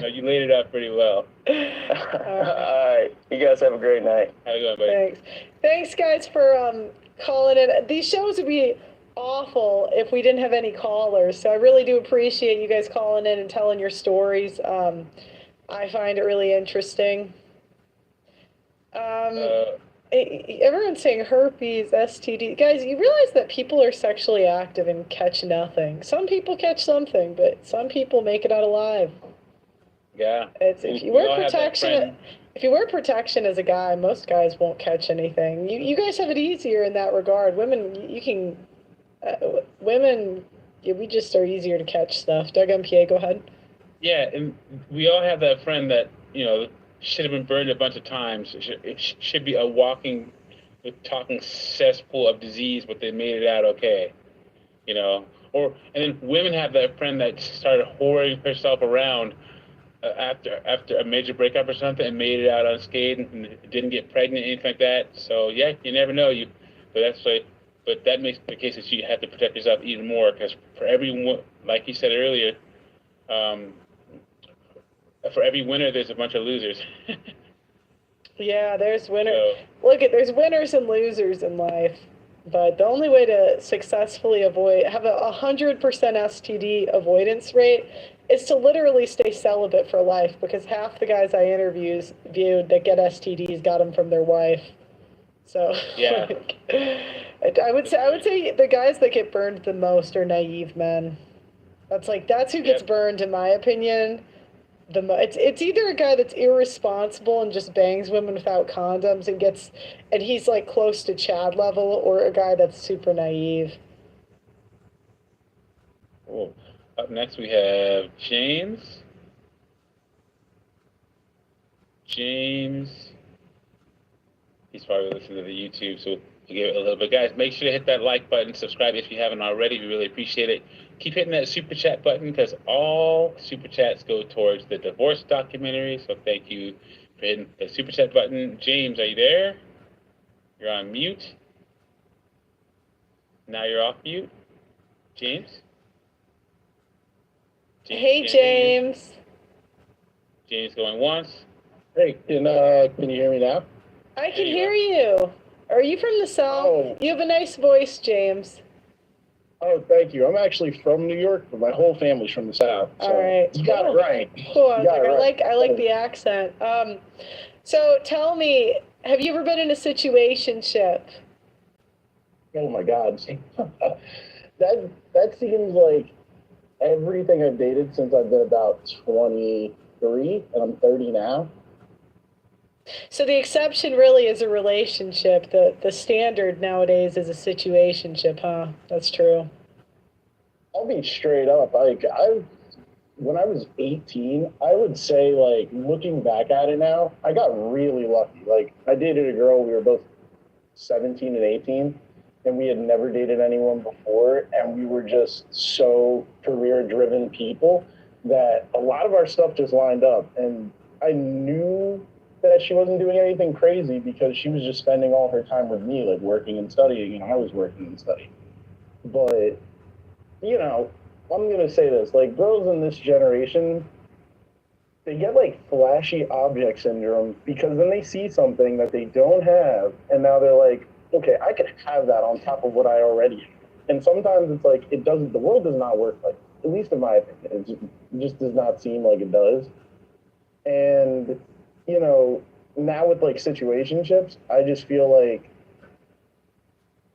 No, you laid it out pretty well. All right. You guys have a great night. Have a good one, buddy. Thanks, guys, for calling in. These shows would be awful if we didn't have any callers. So I really do appreciate you guys calling in and telling your stories. I find it really interesting. Everyone's saying herpes, STD. Guys, you realize that people are sexually active and catch nothing. Some people catch something, but some people make it out alive. Yeah. If you wear protection as a guy, most guys won't catch anything. You guys have it easier in that regard. Women, we just are easier to catch stuff. Doug MPA, go ahead. Yeah, and we all have that friend that, should have been burned a bunch of times. It should be a talking cesspool of disease, but they made it out okay. And then women have that friend that started whoring herself around after a major breakup or something and made it out unscathed and didn't get pregnant, anything like that. So yeah, you never know. But that makes the case that you have to protect yourself even more, because for everyone, like you said earlier, for every winner, there's a bunch of losers. Yeah, there's winners. There's winners and losers in life. But the only way to successfully have a 100% STD avoidance rate is to literally stay celibate for life, because half the guys I interviewed that get STDs got them from their wife. So yeah, I would say the guys that get burned the most are naive men. That's who gets burned, in my opinion. It's either a guy that's irresponsible and just bangs women without condoms and he's like close to Chad level, or a guy that's super naive. Cool. Up next we have James. He's probably listening to the YouTube, so we'll give it a little bit. Guys, make sure to hit that like button, subscribe if you haven't already. We really appreciate it. Keep hitting that super chat button, because all super chats go towards the divorce documentary. So thank you for hitting the super chat button. James, are you there? You're on mute. Now you're off mute. James? Hey, James. James going once. Hey, can you hear me now? I can hear you. Are you from the South? Oh. You have a nice voice, James. Oh, thank you. I'm actually from New York, but my whole family's from the South. So All right. you got it right. Cool. I like the accent. So tell me, have you ever been in a situationship? Oh my God. that seems like everything I've dated since I've been about 23, and I'm 30 now. So the exception really is a relationship. The standard nowadays is a situationship, huh? That's true. I'll be straight up. When I was 18, I would say, looking back at it now, I got really lucky. I dated a girl, we were both 17 and 18, and we had never dated anyone before, and we were just so career-driven people that a lot of our stuff just lined up. And I knew that she wasn't doing anything crazy because she was just spending all her time with me, like working and studying, and I was working and studying. But, you know, I'm going to say this, like, girls in this generation, they get, like, flashy object syndrome because then they see something that they don't have, and now they're like, okay, I could have that on top of what I already have. And sometimes it's like, the world does not work like, at least in my opinion, it just does not seem like it does. And, you know, now with, like, situationships, I just feel like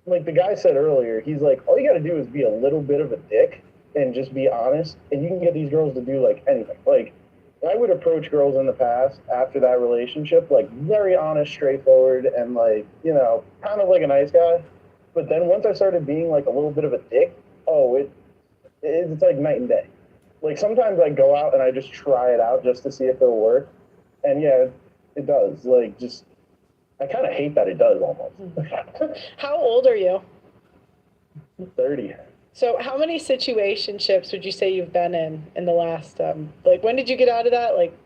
the guy said earlier, he's like, all you got to do is be a little bit of a dick and just be honest, and you can get these girls to do, like, anything. Like, I would approach girls in the past after that relationship, like, very honest, straightforward, and, like, you know, kind of like a nice guy. But then once I started being, like, a little bit of a dick, it's like night and day. Like, sometimes I go out and I just try it out just to see if it'll work. And, yeah, it does. Like, just, I kind of hate that it does almost. How old are you? 30. So how many situationships would you say you've been in the last, like, when did you get out of that? Like,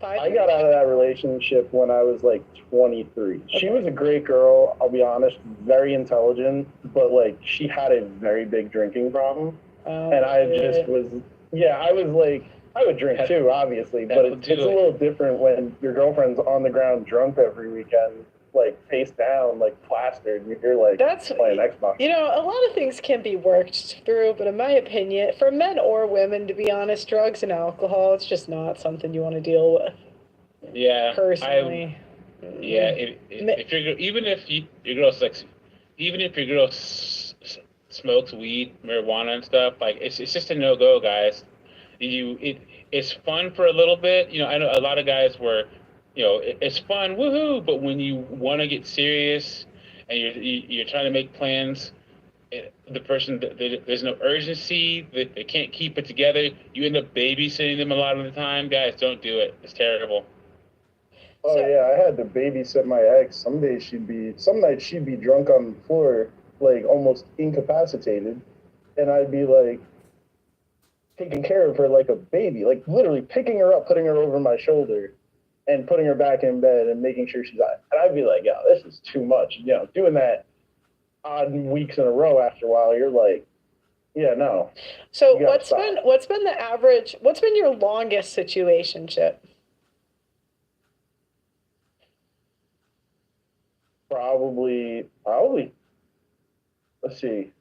5 years? I got out of that relationship when I was, like, 23. Okay. She was a great girl, I'll be honest, very intelligent, but, like, she had a very big drinking problem. And I just was, I was, like, I would drink too, obviously, but it's a little different when your girlfriend's on the ground drunk every weekend, like, face down, like, plastered, and you're, like, playing Xbox. You know, a lot of things can be worked through, but in my opinion, for men or women, to be honest, drugs and alcohol, it's just not something you want to deal with. Yeah. Personally. If you're, even if your girl smokes weed, marijuana and stuff, like, it's just a no-go, guys. It's fun for a little bit. You know, I know a lot of guys where, you know, it's fun, woohoo, but when you want to get serious and you're trying to make plans, there's no urgency, they can't keep it together, you end up babysitting them a lot of the time. Guys, don't do it. It's terrible. Oh, yeah, I had to babysit my ex. Some nights she'd be drunk on the floor, like, almost incapacitated, and I'd be, like, taking care of her like a baby, like, literally picking her up, putting her over my shoulder, and putting her back in bed and making sure she's out. And I'd be like, yo, this is too much. You know, doing that odd weeks in a row after a while, you're like, yeah, no. So what's been the average, what's been your longest situationship? Probably, let's see,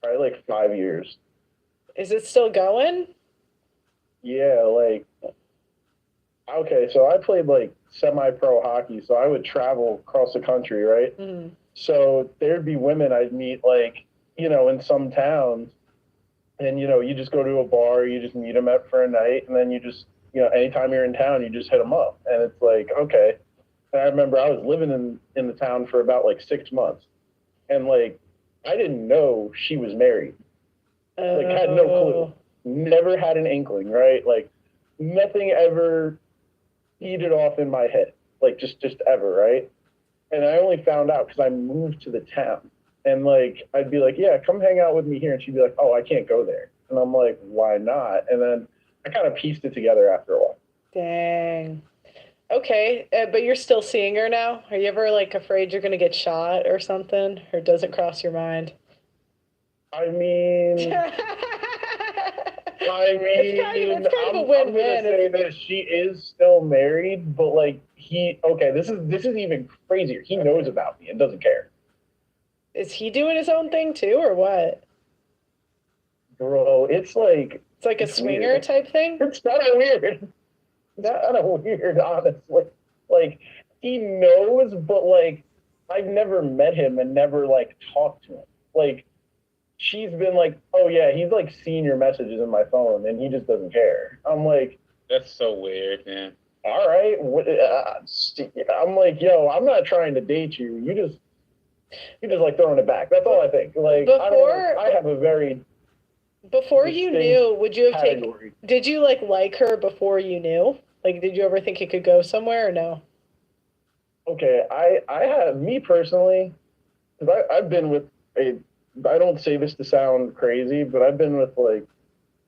probably like 5 years. Is it still going? Yeah, like, okay, so I played, like, semi-pro hockey, so I would travel across the country, right? Mm-hmm. So there'd be women I'd meet, like, you know, in some towns, and, you know, you just go to a bar, you just meet them up for a night, and then you just, you know, anytime you're in town, you just hit them up. And it's like, okay. And I remember I was living in the town for about, like, 6 months, and, like, I didn't know she was married. Like, had no clue. Never had an inkling, right? Like, nothing ever heated off in my head, like, just ever, right? And I only found out because I moved to the town. And, like, I'd be like, yeah, come hang out with me here. And she'd be like, oh, I can't go there. And I'm like, why not? And then I kind of pieced it together after a while. Dang. Okay, but you're still seeing her now? Are you ever, like, afraid you're going to get shot or something? Or does it cross your mind? I mean, it's kind of a win-win. I'm gonna say that she is still married, but, like, this is even crazier. He knows about me and doesn't care. Is he doing his own thing too, or what? Bro, it's like a swinger weird. Type thing? It's kind of weird. It's kind of weird, honestly. Like, he knows, but, like, I've never met him and never, like, talked to him. Like, she's been like, oh, yeah, he's, like, seen your messages in my phone, and he just doesn't care. I'm like... That's so weird, man. All right. I'm like, yo, I'm not trying to date you. You just like, throwing it back. That's all I think. Like, I have a very... Before you knew, would you have did you, like her before you knew? Like, did you ever think it could go somewhere or no? Okay, I have, me personally, because I've been with I don't say this to sound crazy, but I've been with, like,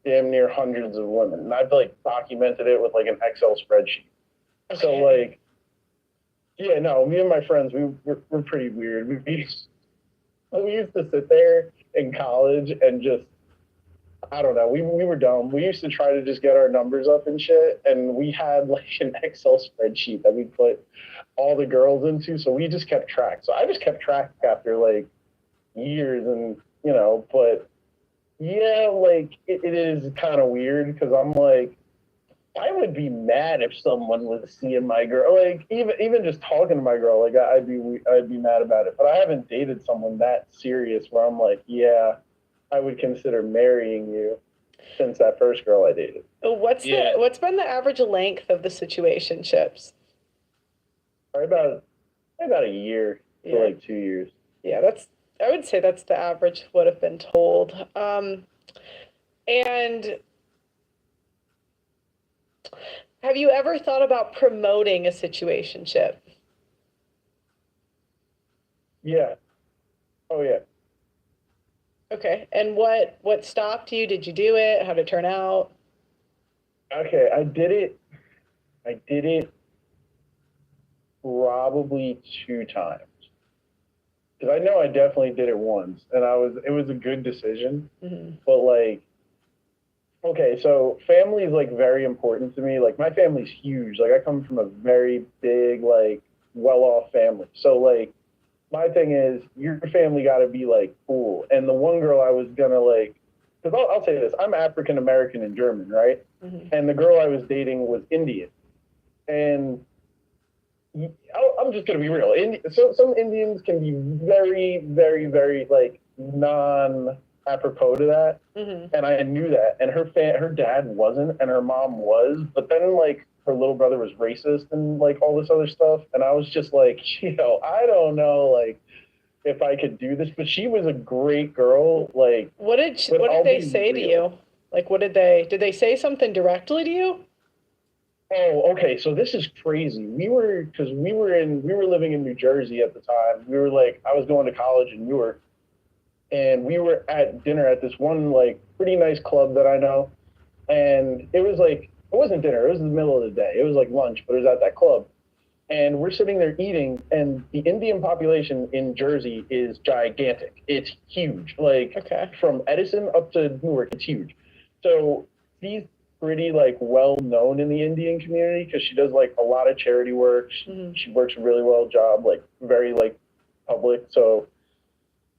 damn near hundreds of women. And I've like documented it with like an Excel spreadsheet. So like, yeah, no, me and my friends, we're pretty weird. We used to sit there in college and just, I don't know, we were dumb. We used to try to just get our numbers up and shit. And we had like an Excel spreadsheet that we put all the girls into. So we just kept track. So I just kept track after like years and, you know, but yeah, like it is kind of weird because I'm like, I would be mad if someone was seeing my girl, like even just talking to my girl, like I'd be mad about it. But I haven't dated someone that serious where I'm like, yeah, I would consider marrying you since that first girl I dated. What's been the average length of the situationships? Probably about a year to like 2 years. Yeah, I would say that's the average would have been told. And have you ever thought about promoting a situationship? Yeah. Oh yeah. Okay. And what stopped you? Did you do it? How did it turn out? Okay, I did it probably 2 times. Because I know I definitely did it once, and it was a good decision. Mm-hmm. But like, okay, so family is like very important to me. Like my family's huge. Like I come from a very big, like well-off family. So like, my thing is your family got to be like cool. And the one girl I was gonna like, because I'll say this, I'm African American and German, right? Mm-hmm. And the girl I was dating was Indian, and I'm just gonna be real. So some Indians can be very, very, very like non-apropos to that, Mm-hmm. and I knew that. And her dad wasn't, and her mom was. But then like her little brother was racist and like all this other stuff, and I was just like, I don't know, like if I could do this. But she was a great girl. Like, what did they say to you? Like, did they say something directly to you? Oh, okay. So this is crazy. We were living in New Jersey at the time. We were like, I was going to college in Newark, and we were at dinner at this one like pretty nice club that I know. And it was like, it wasn't dinner. It was in the middle of the day. It was like lunch, but it was at that club. And we're sitting there eating, and the Indian population in Jersey is gigantic. It's huge. Like from Edison up to Newark, it's huge. So she's pretty like well known in the Indian community because she does like a lot of charity work. She works a really well job, like very like public. So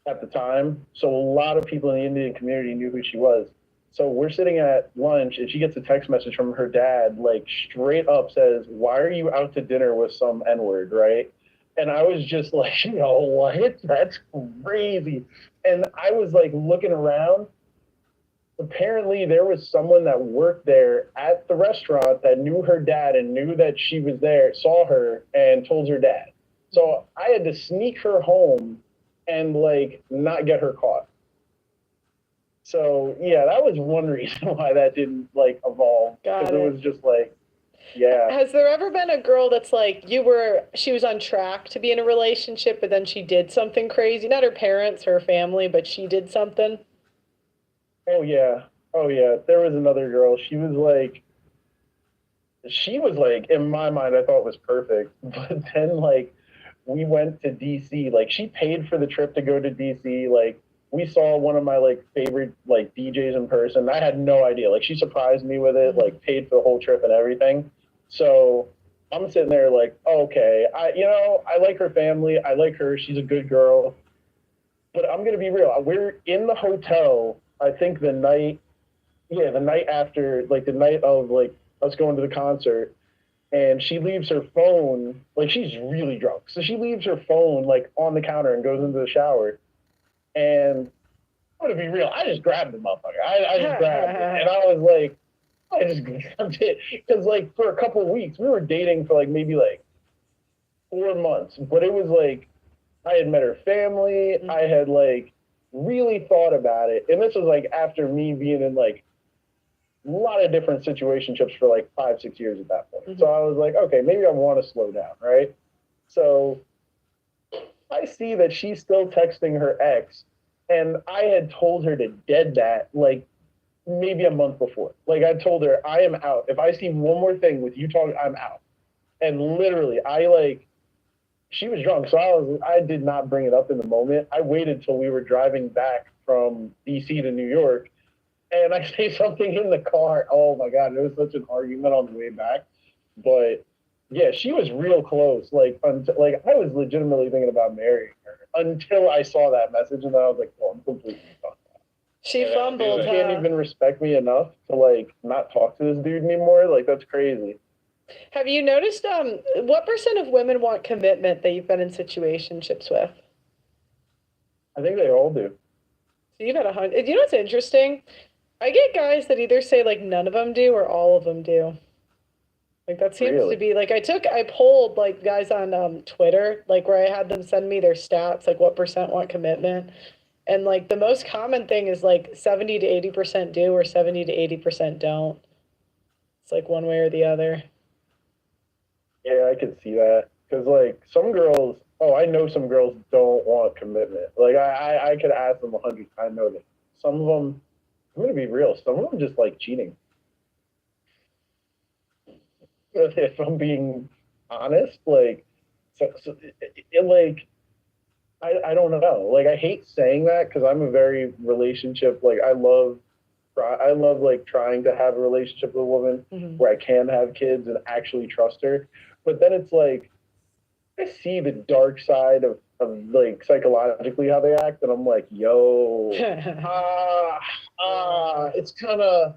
at the time, so a lot of people in the Indian community knew who she was. So we're sitting at lunch, and she gets a text message from her dad, like straight up says, "Why are you out to dinner with some N-word?" Right? And I was just like, what? That's crazy. And I was like looking around. Apparently there was someone that worked there at the restaurant that knew her dad and knew that she was there, saw her, and told her dad. So I had to sneak her home and like not get her caught. So yeah, that was one reason why that didn't like evolve. Because it was just like, yeah. Has there ever been a girl that's like she was on track to be in a relationship, but then she did something crazy? Not her parents or her family, but she did something? Oh yeah. There was another girl. She was like, in my mind, I thought was perfect. But then like we went to DC, like she paid for the trip to go to DC. Like we saw one of my like favorite like DJs in person. I had no idea. Like she surprised me with it, like paid for the whole trip and everything. So I'm sitting there like, okay, I like her family. I like her. She's a good girl. But I'm going to be real. We're in the hotel, I think the night after, like the night of like us going to the concert, and she leaves her phone, like she's really drunk. So she leaves her phone like on the counter and goes into the shower. And I'm going to be real. I just grabbed the motherfucker. I just grabbed it. And I was like, I just grabbed it. Because like for a couple of weeks, we were dating for like maybe like 4 months. But it was like, I had met her family. I had like really thought about it. And this was like after me being in like a lot of different situationships for like 5-6 years at that point. So I was like, okay, maybe I want to slow down, right? So I see that she's still texting her ex, and I had told her to dead that like maybe a month before. Like I told her, I am out. If I see one more thing with you talking, I'm out. And literally, she was drunk, so I did not bring it up in the moment. I waited till we were driving back from DC to New York, and I say something in the car. Oh my God, it was such an argument on the way back. But yeah, she was real close. Like I was legitimately thinking about marrying her until I saw that message, and then I was like, "Oh, I'm completely done." She fumbled. She can't even respect me enough to like not talk to this dude anymore. Like that's crazy. Have you noticed what % of women want commitment that you've been in situationships with? I think they all do. So you've had 100. You know what's interesting? I get guys that either say like none of them do or all of them do. Like that seems to be like I polled like guys on Twitter, like where I had them send me their stats, like what % want commitment. And like the most common thing is like 70 to 80% do or 70 to 80% don't. It's like one way or the other. Yeah, I can see that. Because like some girls, I know some girls don't want commitment. Like I could ask them 100 times. I know that some of them, I'm going to be real, some of them just like cheating. If I'm being honest, like, I don't know. Like, I hate saying that because I'm a very relationship. Like, I love like trying to have a relationship with a woman where I can have kids and actually trust her. But then it's like, I see the dark side of like psychologically how they act, and I'm like, yo, it's kind of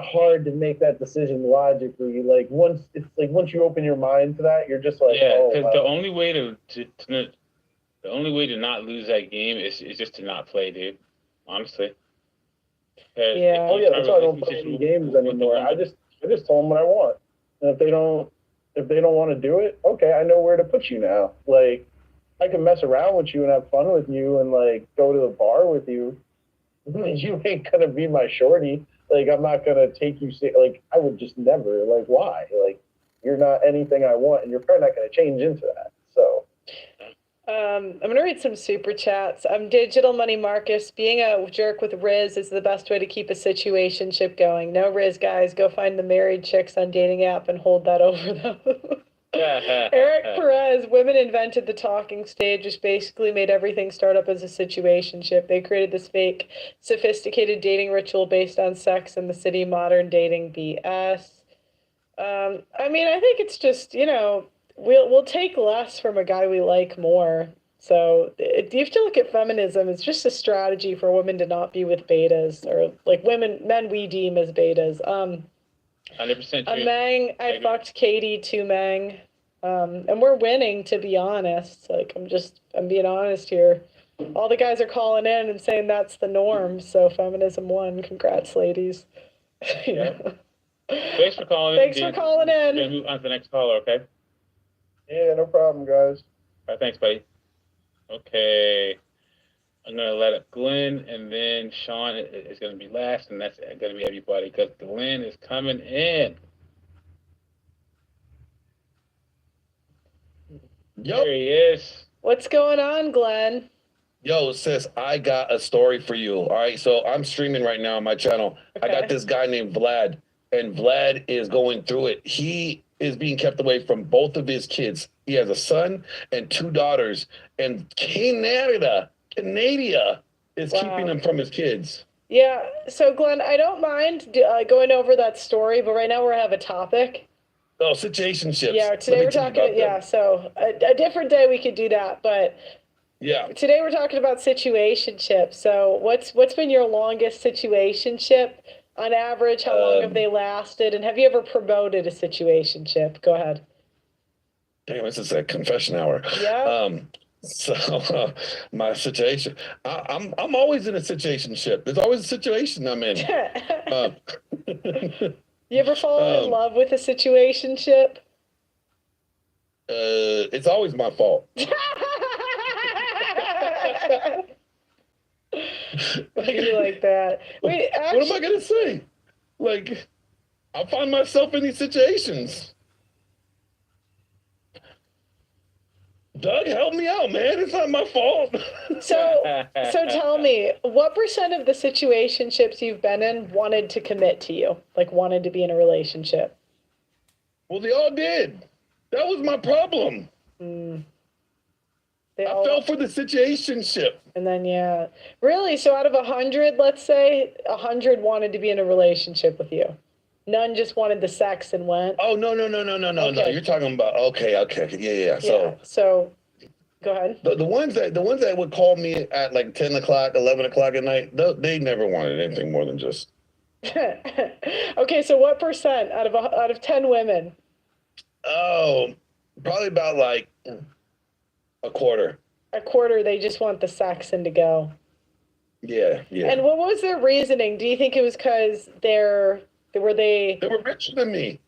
hard to make that decision logically. Like once you open your mind to that, you're just like, because the only way to not lose that game is just to not play, dude. Honestly. Yeah. That's why I don't play any games anymore. I just tell them what I want, and if they don't want to do it, okay, I know where to put you now. Like, I can mess around with you and have fun with you and like go to the bar with you. You ain't gonna be my shorty. Like, I'm not gonna take you. Like, I would just never. Like, why? Like, you're not anything I want, and you're probably not gonna change into that. So. I'm gonna read some super chats. Digital Money Marcus. Being a jerk with Riz is the best way to keep a situationship going. No Riz, guys. Go find the married chicks on dating app and hold that over them. Eric Perez. Women invented the talking stage, which basically made everything start up as a situationship. They created this fake, sophisticated dating ritual based on sex in the city. Modern dating BS. I mean, I think it's just, we'll take less from a guy we like more. So if you look at feminism, it's just a strategy for women to not be with betas, or like men we deem as betas. 100% true. Mang, I fucked Katie to Mang. And we're winning, to be honest. Like, I'm being honest here. All the guys are calling in and saying that's the norm. So feminism won. Congrats, ladies. Thanks for calling in. Thanks for calling in. We're gonna move on to the next caller, okay? Yeah, no problem, guys. All right, thanks, buddy. Okay. I'm going to let up Glenn, and then Sean is going to be last, and that's going to be everybody, because Glenn is coming in. Yo. There he is. What's going on, Glenn? Yo, sis, I got a story for you. All right, so I'm streaming right now on my channel. Okay. I got this guy named Vlad, and Vlad is going through it. He is being kept away from both of his kids. He has a son and 2 daughters, and Canada is keeping him from his kids. Yeah, so Glenn, I don't mind going over that story, but right now we have a topic. Oh, situationships. Yeah, today we're talking, so a different day we could do that, but yeah. Today we're talking about situationships. So what's been your longest situationship? On average, how long have they lasted? And have you ever promoted a situationship? Go ahead. Damn, this is a confession hour. Yeah. So my situation, I'm always in a situationship. There's always a situation I'm in. You ever fallen in love with a situationship? It's always my fault. You like that? Wait, actually, what am I gonna say? Like, I find myself in these situations. Doug, help me out, man. It's not my fault. So tell me, what % of the situationships you've been in wanted to commit to you? Like wanted to be in a relationship? Well, they all did. That was my problem. I fell for the situationship. And then, yeah. Really? So out of 100, let's say, 100 wanted to be in a relationship with you. None just wanted the sex and went? Oh, no. Okay. You're talking about, okay. Yeah. So, go ahead. The ones that would call me at like 10 o'clock, 11 o'clock at night, they never wanted anything more than just. Okay, so what % out of 10 women? Oh, probably about like a quarter. A quarter, they just want the sex and to go. Yeah. And what was their reasoning? Do you think it was because they were richer than me?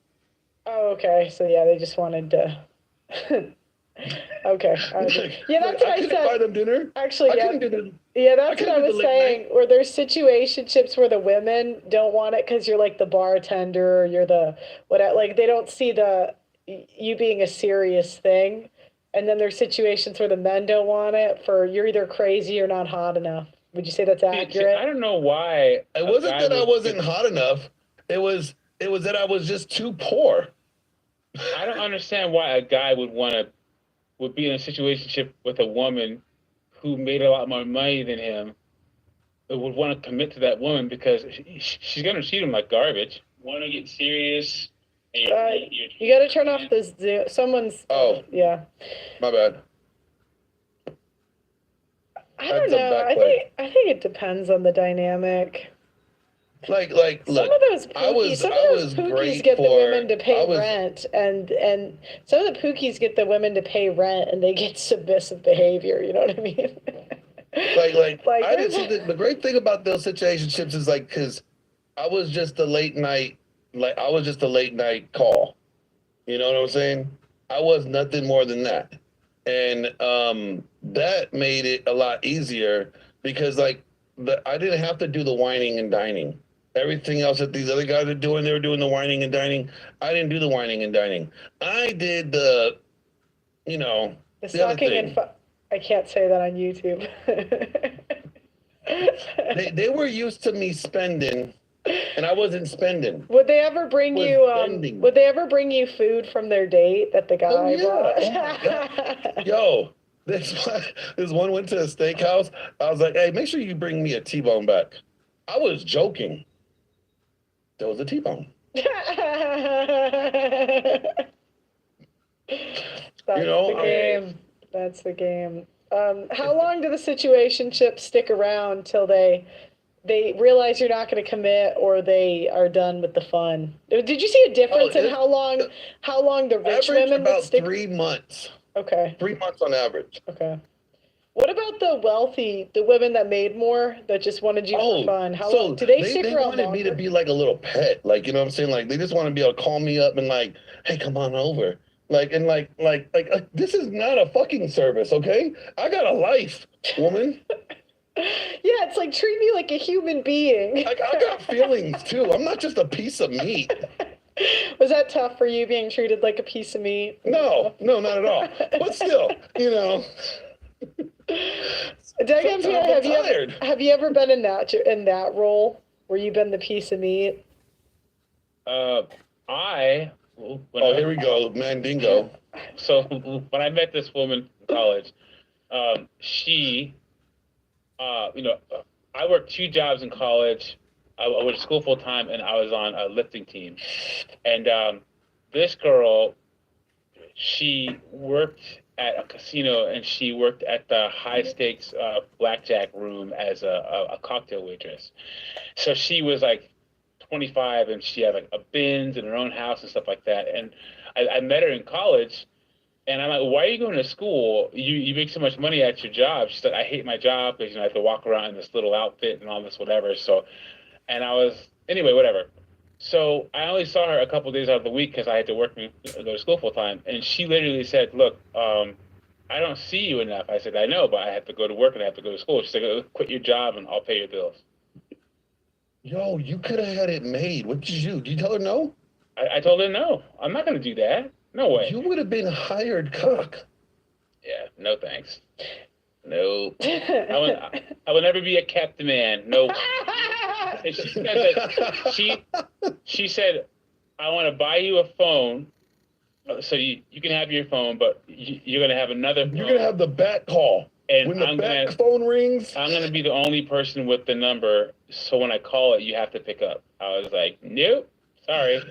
Oh, okay. So yeah, they just wanted to. Okay. Yeah, that's what I said. Buy them dinner. Actually, I yeah. couldn't do the- Yeah, that's I what I couldn't do was the late saying. Where there's situationships where the women don't want it because you're like the bartender, or you're the whatever. Like they don't see you being a serious thing, and then there's situations where the men don't want it for you're either crazy or not hot enough. Would you say that's accurate? I don't know why. It wasn't that I wasn't hot enough. It was that I was just too poor. I don't understand why a guy would be in a situationship with a woman who made a lot more money than him, but would want to commit to that woman because she's going to treat him like garbage. Want to get serious? You got to turn off the Zoom. Someone's. Oh. Yeah. My bad. I don't know. I think it depends on the dynamic. Like Some look, of those pookies get the women to pay rent, and some of the pookies get the women to pay rent, and they get submissive behavior. You know what I mean? Like I didn't see the great thing about those situationships is like because I was just a late night call. You know what I'm saying? I was nothing more than that, and that made it a lot easier because I didn't have to do the whining and dining. Everything else that these other guys are doing, they were doing the whining and dining. I didn't do the whining and dining. I did the the other sucking thing. and I can't say that on YouTube. They were used to me spending, and I wasn't spending. Would they ever bring you? Would they ever bring you food from their date that the guy brought? Yo, this one went to a steakhouse. I was like, hey, make sure you bring me a T-bone back. I was joking. There was a T-bone. That's the game. How long do the situationships stick around till they realize you're not going to commit or they are done with the fun? Did you see a difference in how long the rich women would stick? 3 months. Okay. 3 months on average. Okay. What about the women that made more that just wanted you for fun? How long do they stick around? They wanted me to be like a little pet, like you know what I'm saying. Like they just want to be able to call me up and like, hey, come on over. Like this is not a fucking service, okay? I got a life, woman. Yeah, it's like treat me like a human being. Like I got feelings too. I'm not just a piece of meat. Was that tough for you being treated like a piece of meat? No, not at all. But still, Dagan Pierre, have you ever been in that role where you've been the piece of meat? Here we go, Mandingo. So when I met this woman in college, she, I worked 2 jobs in college. I went to school full time, and I was on a lifting team. And this girl, she worked at a casino, and she worked at the high stakes blackjack room as a cocktail waitress. So she was like 25, and she had like a Benz and her own house and stuff like that. And I met her in college, and I'm like, why are you going to school? You make so much money at your job. She said, I hate my job because I have to walk around in this little outfit and all this whatever. So, and I was anyway, whatever. So I only saw her a couple of days out of the week because I had to work and go to school full time. And she literally said, look, I don't see you enough. I said, I know, but I have to go to work and I have to go to school. She said, quit your job and I'll pay your bills. Yo, you could have had it made. What did you do? Did you tell her no? I told her no. I'm not going to do that. No way. You would have been hired cock. Yeah, no thanks. No. I will never be a kept man. No. And she said that she said, I want to buy you a phone so you can have your phone, but you're going to have another phone. You're going to have the back call. And when the back phone rings, I'm going to be the only person with the number. So when I call it, you have to pick up. I was like, nope, sorry.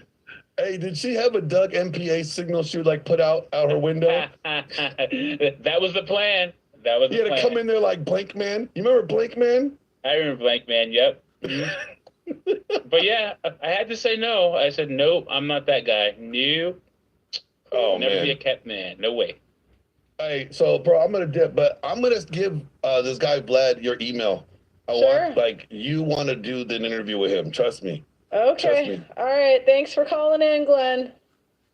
Hey, did she have a Doug MPA signal she would like put out her window? That was the plan. That was the plan. You had to come in there like Blank Man. You remember Blank Man? I remember Blank Man, yep. But yeah, I had to say no. I said, nope, I'm not that guy. No. Oh, never man. be a kept man. No way. Hey, so bro, I'm gonna dip, but I'm gonna give this guy Vlad your email. You want to do the interview with him. Trust me. Okay. Trust me. All right. Thanks for calling in, Glenn.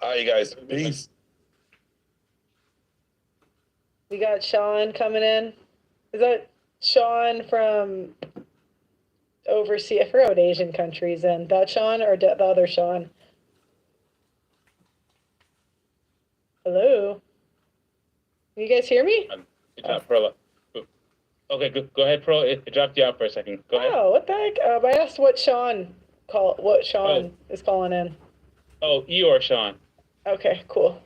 All right, you guys. Peace. We got Sean coming in. Is that Sean from overseas? I forgot what Asian country's in. That Sean or the other Sean? Hello? Can you guys hear me? Good job, Perla. Okay, go ahead, Pearl. It dropped you out for a second. Go ahead. Oh, what the heck? I asked what Sean is calling in. Oh, Eeyore Sean. Okay, cool.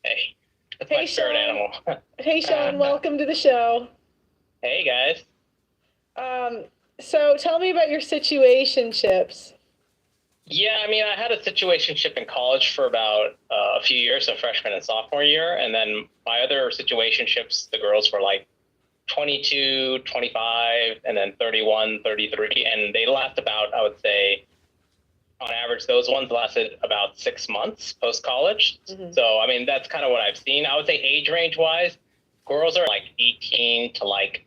Hey, that's Hey, my spirit Sean. animal. Hey, Sean, welcome to the show. Hey, guys. So tell me about your situationships. Yeah, I mean, I had a situationship in college for about a few years, so freshman and sophomore year. And then my other situationships, the girls were like 22, 25, and then 31, 33. And they last about, I would say, on average, those ones lasted about 6 months post-college. Mm-hmm. So, I mean, that's kind of what I've seen. I would say age range-wise, girls are like 18 to like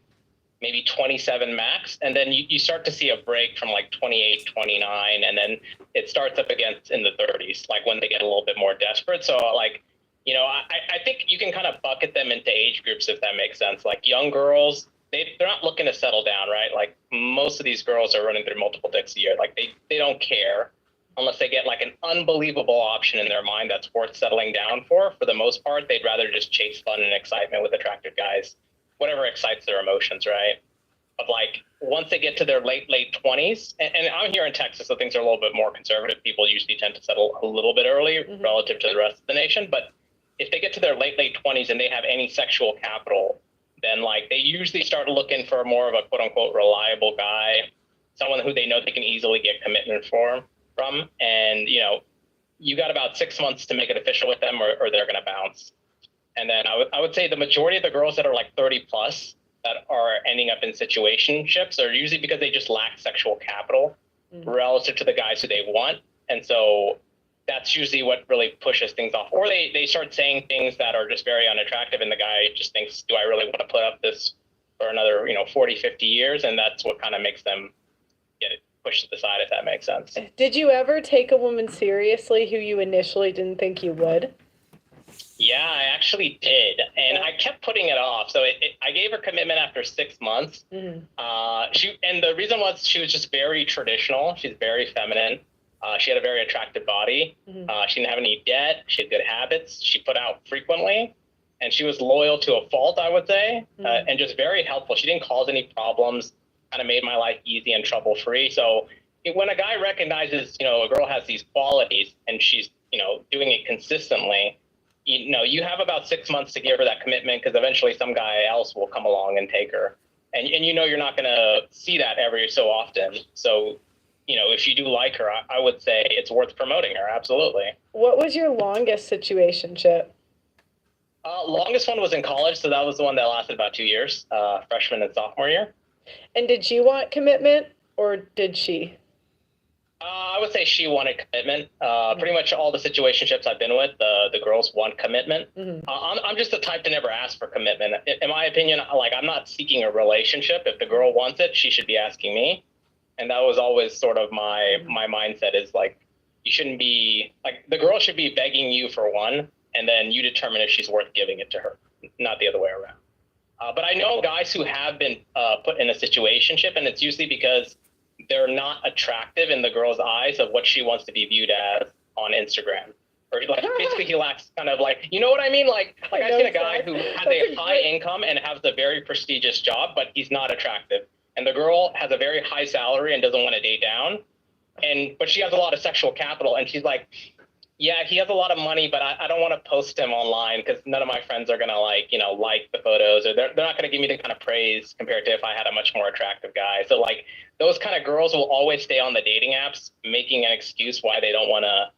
maybe 27 max. And then you start to see a break from like 28, 29, and then it starts up again in the 30s, like when they get a little bit more desperate. So, like, you know, I think you can kind of bucket them into age groups, if that makes sense. Like young girls, they're not looking to settle down, right? Like most of these girls are running through multiple dicks a year. Like they don't care unless they get like an unbelievable option in their mind that's worth settling down for. For the most part, they'd rather just chase fun and excitement with attractive guys, whatever excites their emotions, right? But like once they get to their late 20s, and I'm here in Texas, so things are a little bit more conservative. People usually tend to settle a little bit early relative to the rest of the nation. But if they get to their late 20s and they have any sexual capital, then like they usually start looking for more of a quote unquote reliable guy, someone who they know they can easily get commitment from. And, you know, you got about 6 months to make it official with them or they're going to bounce. And then I would say the majority of the girls that are like 30 plus that are ending up in situationships are usually because they just lack sexual capital relative to the guys who they want. And so that's usually what really pushes things off. Or they start saying things that are just very unattractive and the guy just thinks, do I really want to put up this for another, 40, 50 years? And that's what kind of makes them get it pushed to the side, if that makes sense. Did you ever take a woman seriously who you initially didn't think you would? Yeah, I actually did. And I kept putting it off. So I gave her commitment after 6 months. And the reason was she was just very traditional. She's very feminine. She had a very attractive body. She didn't have any debt. She had good habits. She put out frequently. And she was loyal to a fault, I would say, and just very helpful. She didn't cause any problems, kind of made my life easy and trouble-free. So when a guy recognizes, a girl has these qualities and she's, doing it consistently, you have about 6 months to give her that commitment because eventually some guy else will come along and take her. And you're not going to see that every so often. So, if you do like her, I would say it's worth promoting her. Absolutely. What was your longest situationship? Longest one was in college. So that was the one that lasted about 2 years, freshman and sophomore year. And did you want commitment or did she? I would say she wanted commitment. Pretty much all the situationships I've been with, the girls want commitment. I'm just the type to never ask for commitment. In my opinion, like I'm not seeking a relationship. If the girl wants it, she should be asking me. And that was always sort of my mindset is like, you shouldn't be like the girl should be begging you for one, and then you determine if she's worth giving it to her, not the other way around. But I know guys who have been put in a situationship, and it's usually because they're not attractive in the girl's eyes of what she wants to be viewed as on Instagram. or like basically he lacks kind of like, you know what I mean? Like I've seen a guy who has a high income and has a very prestigious job, but he's not attractive. And the girl has a very high salary and doesn't want to date down. But she has a lot of sexual capital, and she's like, yeah, he has a lot of money, but I don't want to post him online because none of my friends are gonna like the photos, or they're not gonna give me the kind of praise compared to if I had a much more attractive guy. So like those kind of girls will always stay on the dating apps, making an excuse why they don't want to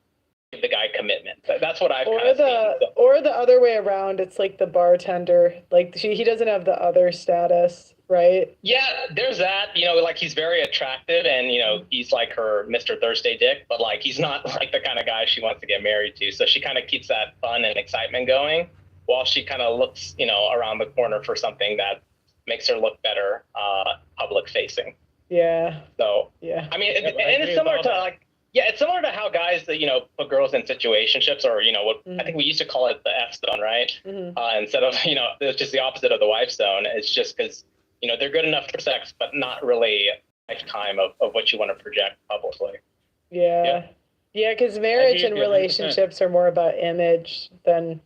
give the guy commitment. That's what I've kind of seen. Or the other way around. It's like the bartender, like he doesn't have the other status. Right. Yeah, there's that. Like he's very attractive, and he's like her Mr. Thursday dick, but like he's not like the kind of guy she wants to get married to. So she kind of keeps that fun and excitement going while she kind of looks, around the corner for something that makes her look better, public facing. Yeah. So yeah, I mean, and it's similar to like. Yeah, it's similar to how guys that put girls in situationships, or what I think we used to call it the F zone, right? Instead of it's just the opposite of the wife zone. It's just because they're good enough for sex, but not really a lifetime of what you want to project publicly. Yeah. Yeah, because marriage and relationships are more about image than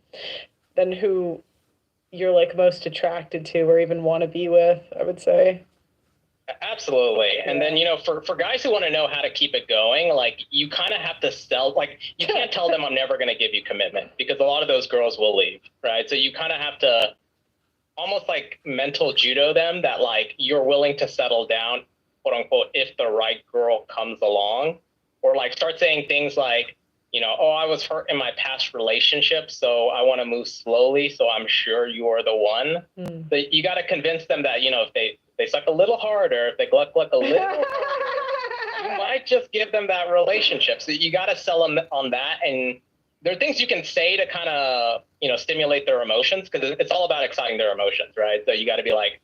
who you're like most attracted to or even want to be with, I would say. Absolutely. And then, for guys who want to know how to keep it going, like you kind of have to sell, like you can't tell them I'm never going to give you commitment, because a lot of those girls will leave, right? So you kind of have to almost like mental judo them that like you're willing to settle down, quote unquote, if the right girl comes along, or like start saying things like, I was hurt in my past relationship, so I want to move slowly, so I'm sure you are the one. But you got to convince them that, if they suck a little harder, if they gluck a little harder, you might just give them that relationship. So you got to sell them on that. And there are things you can say to kind of, stimulate their emotions, because it's all about exciting their emotions, right? So you got to be like,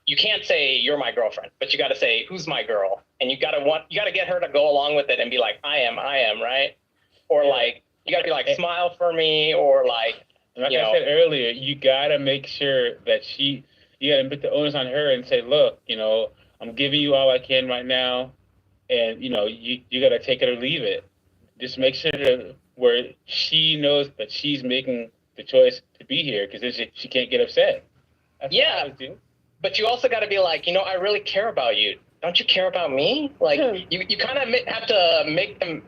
you can't say you're my girlfriend, but you got to say, who's my girl? And you got to get her to go along with it and be like, I am, right? Or like, you got to be like, smile for me, or like I said earlier, you got to make sure that you got to put the onus on her and say, look, I'm giving you all I can right now. And, you got to take it or leave it. Just make sure that where she knows that she's making the choice to be here, because then she can't get upset. That's what I would do. But you also got to be like, I really care about you. Don't you care about me? Like, you kind of have to make them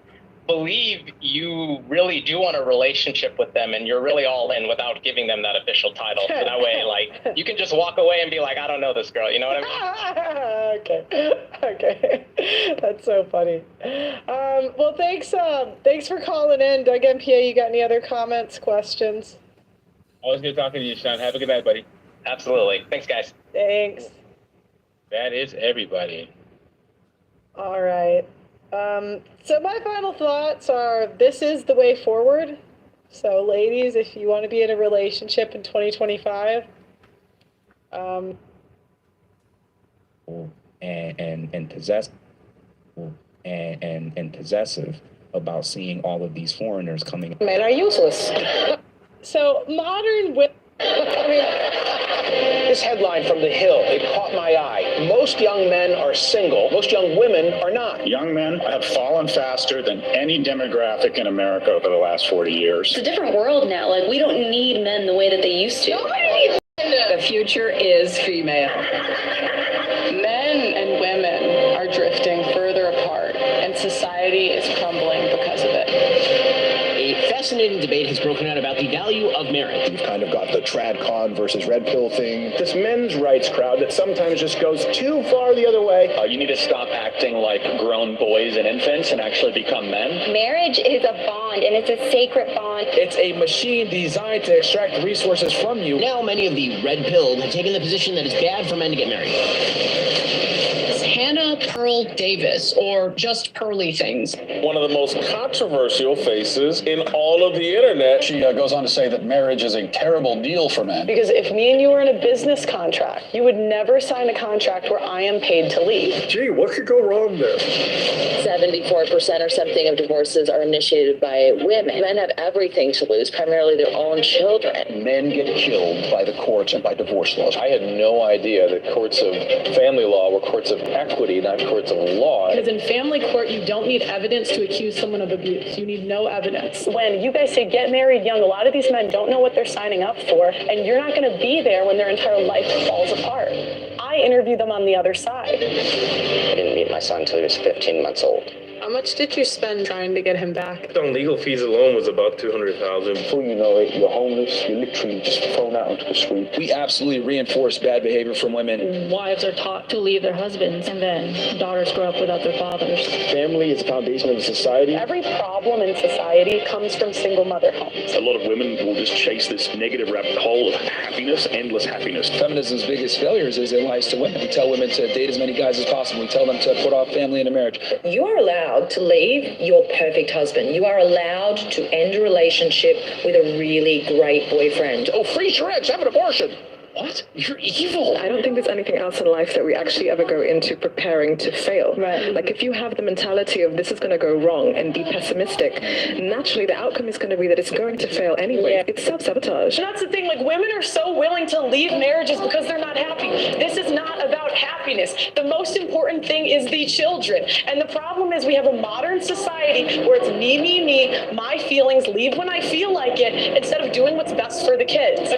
believe you really do want a relationship with them, and you're really all in without giving them that official title. So that way, like, you can just walk away and be like, I don't know this girl. You know what I mean? Okay. That's so funny. Well, thanks for calling in. Doug MPA, you got any other comments, questions? Always good talking to you, Sean. Have a good night, buddy. Absolutely. Thanks, guys. Thanks. That is everybody. All right. So my final thoughts are, this is the way forward. So ladies, if you want to be in a relationship in 2025, and possessive about seeing all of these foreigners coming. Men are useless. So modern women, This headline from The Hill, it caught my eye. Most young men are single. Most young women are not. Young men have fallen faster than any demographic in America over the last 40 years. It's a different world now. Like, we don't need men the way that they used to. The future is female. Men and women are drifting further apart, and society is crumbling because of it. A fascinating debate has broken out about the value of marriage. You've kind of got the trad con versus red pill thing. This men's rights crowd that sometimes just goes too far the other way. You need to stop acting like grown boys and infants and actually become men. Marriage is a bond, and it's a sacred bond. It's a machine designed to extract resources from you. Now many of the red-pilled have taken the position that it's bad for men to get married. Hannah Pearl Davis, or just Pearly Things. One of the most controversial faces in all of the internet. She goes on to say that marriage is a terrible deal for men. Because if me and you were in a business contract, you would never sign a contract where I am paid to leave. Gee, what could go wrong there? 74% or something of divorces are initiated by women. Men have everything to lose, primarily their own children. Men get killed by the courts and by divorce laws. I had no idea that courts of family law were courts of equity. that courts a lot. Because in family court, you don't need evidence to accuse someone of abuse. You need no evidence. When you guys say get married young, a lot of these men don't know what they're signing up for, and you're not going to be there when their entire life falls apart. I interview them on the other side. I didn't meet my son until he was 15 months old. How much did you spend trying to get him back? On legal fees alone was about $200,000. Before you know it, you're homeless. You're literally just thrown out onto the street. We absolutely reinforce bad behavior from women. Wives are taught to leave their husbands, and then daughters grow up without their fathers. Family is the foundation of society. Every problem in society comes from single mother homes. A lot of women will just chase this negative rabbit hole of happiness, endless happiness. Feminism's biggest failures is it lies to women. We tell women to date as many guys as possible. We tell them to put off family in a marriage. You are allowed to leave your perfect husband. You are allowed to end a relationship with a really great boyfriend. Oh, freeze your eggs, have an abortion. What? You're evil. I don't think there's anything else in life that we actually ever go into preparing to fail. Right. Like if you have the mentality of this is going to go wrong and be pessimistic, naturally the outcome is going to be that it's going to fail anyway. It's self-sabotage. And that's the thing, like women are so willing to leave marriages because they're not happy. This is not about happiness. The most important thing is the children. And the problem is we have a modern society where it's me, my feelings, leave when I feel like it, instead of doing what's best for the kids.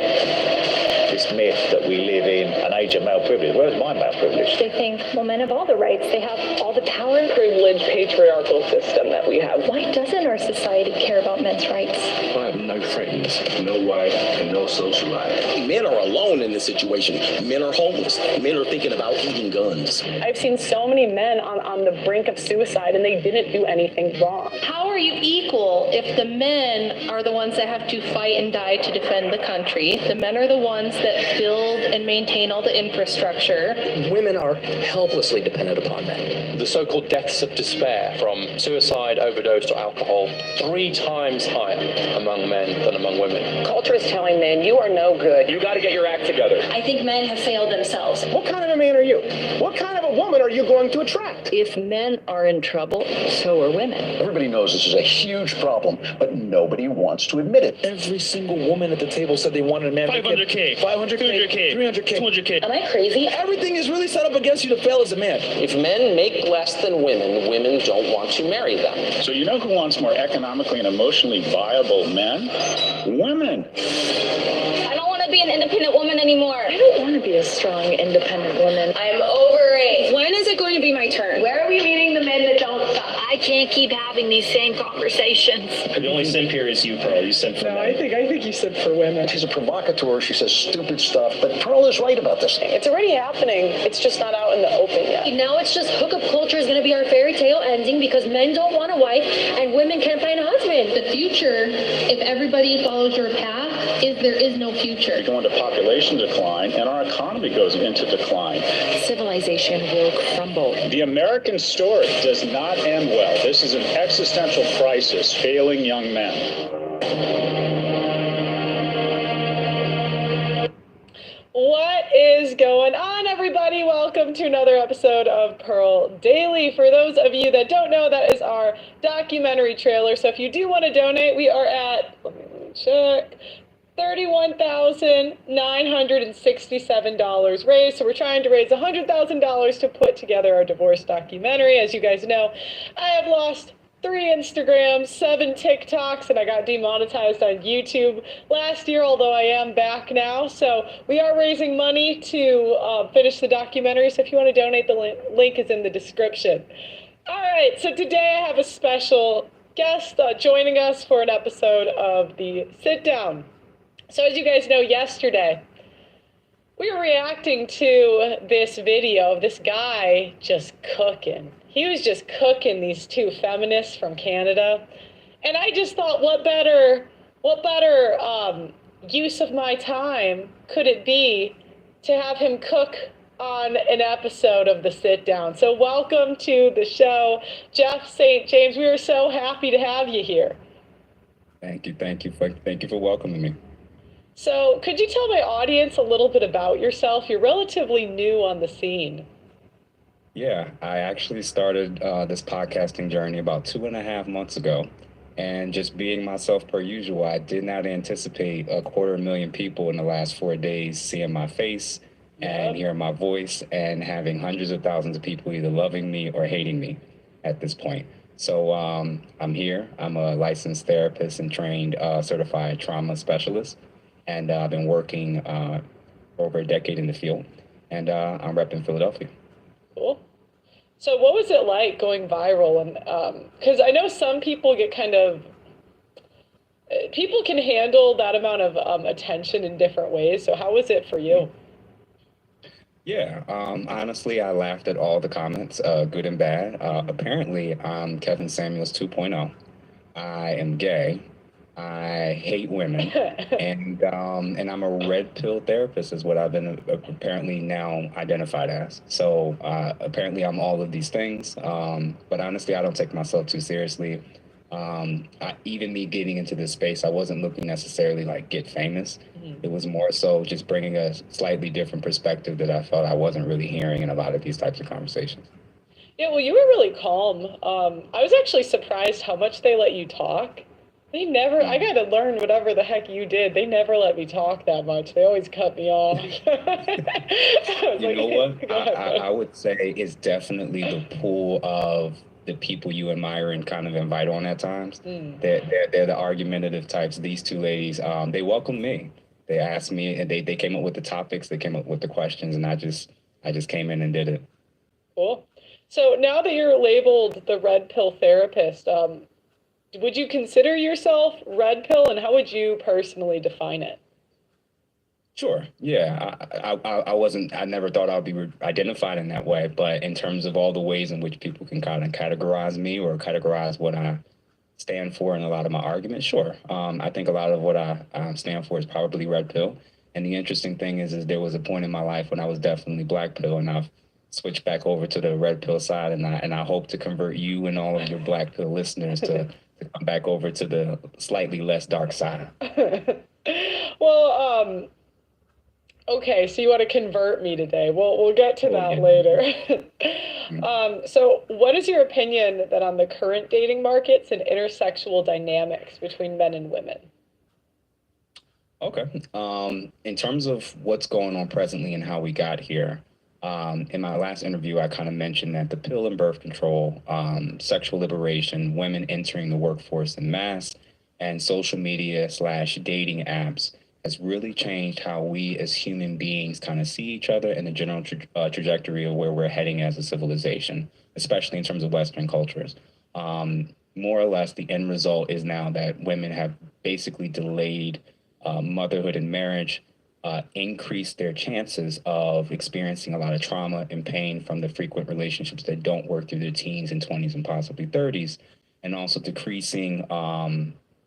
This myth that we live in an age of male privilege. Where's my male privilege? They think, well, men have all the rights. They have all the power. Privileged patriarchal system that we have. Why doesn't our society care about men's rights? I have no friends, no wife, and no social life. Men are alone in this situation. Men are homeless. Men are thinking about eating guns. I've seen so many men on the brink of suicide, and they didn't do anything wrong. How are you equal if the men are the ones that have to fight and die to defend the country? The men are the ones that build and maintain all the infrastructure. Women are helplessly dependent upon men. The so-called deaths of despair from suicide, overdose, or alcohol, 3 times higher among men than among women. Culture is telling men, you are no good. You got to get your act together. I think men have failed themselves. What kind of a man are you? What kind of a woman are you going to attract? If men are in trouble, so are women. Everybody knows this is a huge problem, but nobody wants to admit it. Every single woman at the table said they wanted a man. 500K, 500K, 300K, 200K. Am I crazy? Everything is really set up against you to fail as a man. If men make less than women, women don't want to marry them. So you know who wants more economically and emotionally viable men? Women. I don't want to be an independent woman anymore. I don't want to be a strong, independent woman. I'm over it. When is it going to be my turn? Where are we meeting the men that don't suck? I can't keep having these same conversations. The only simp here is you, Pearl. You simp for No, men. I think you said for women. She's a provocateur. She says stupid stuff, but Pearl is right about this. It's already happening. It's just not out in the open yet. Now it's just hookup culture is going to be our fairy tale ending because men don't want a wife and women can't find a husband. The future, if everybody follows your path, is there is no future. We go into population decline, and our economy goes into decline. Civilization will crumble. The American story does not end well. This is an existential crisis, failing young men. What is going on, everybody? Welcome to another episode of Pearl Daily. For those of you that don't know, that is our documentary trailer. So if you do want to donate, we are at, let me check, $31,967 raised. So we're trying to raise $100,000 to put together our divorce documentary. As you guys know, I have lost 3 Instagrams, 7 TikToks, and I got demonetized on YouTube last year, although I am back now. So we are raising money to finish the documentary. So if you want to donate, the link is in the description. All right, so today I have a special guest joining us for an episode of the Sit Down. So as you guys know, yesterday, we were reacting to this video of this guy just cooking. He was just cooking these 2 feminists from Canada. And I just thought, what better use of my time could it be to have him cook on an episode of The Sit Down. So welcome to the show, Jeff St. James. We are so happy to have you here. Thank you for welcoming me. So could you tell my audience a little bit about yourself? You're relatively new on the scene. Yeah, I actually started this podcasting journey about 2.5 months ago. And just being myself per usual, I did not anticipate 250,000 people in the last 4 days seeing my face and hearing my voice and having hundreds of thousands of people either loving me or hating me at this point. So I'm here. I'm a licensed therapist and trained certified trauma specialist. And I've been working over a decade in the field. And I'm repping Philadelphia. Cool. So what was it like going viral? And because I know some people get kind of, people can handle that amount of attention in different ways. So how was it for you? Yeah, honestly, I laughed at all the comments, good and bad. Apparently, I'm Kevin Samuels 2.0. I am gay. I hate women, and I'm a red pill therapist, is what I've been apparently now identified as. So apparently, I'm all of these things. But honestly, I don't take myself too seriously. Even me getting into this space, I wasn't looking necessarily like get famous. It was more so just bringing a slightly different perspective that I felt I wasn't really hearing in a lot of these types of conversations. Yeah, well, you were really calm. I was actually surprised how much they let you talk. They never, I got to learn whatever the heck you did. They never let me talk that much. They always cut me off. You know what? I would say it's definitely the pool of the people you admire and kind of invite on at times. They're the argumentative types. These two ladies, they welcomed me. They asked me, and they came up with the topics, they came up with the questions, and I just came in and did it. Cool. So now that you're labeled the red pill therapist, would you consider yourself red pill, and how would you personally define it? Sure. Yeah. I never thought I'd be identified in that way, but in terms of all the ways in which people can kind of categorize me or categorize what I stand for in a lot of my arguments, sure. I think a lot of what I stand for is probably red pill. And the interesting thing is there was a point in my life when I was definitely black pill, and I've switched back over to the red pill side, and I hope to convert you and all of your black pill listeners to come back over to the slightly less dark side. Well, okay, so you want to convert me today. We'll get to that later. So what is your opinion then on the current dating markets and intersexual dynamics between men and women? Okay. In terms of what's going on presently and how we got here, in my last interview, I kind of mentioned that the pill and birth control, sexual liberation, women entering the workforce en masse, and social media / dating apps has really changed how we as human beings kind of see each other and the general trajectory of where we're heading as a civilization, especially in terms of Western cultures. More or less, the end result is now that women have basically delayed motherhood and marriage, increased their chances of experiencing a lot of trauma and pain from the frequent relationships that don't work through their teens and 20s and possibly 30s, and also decreasing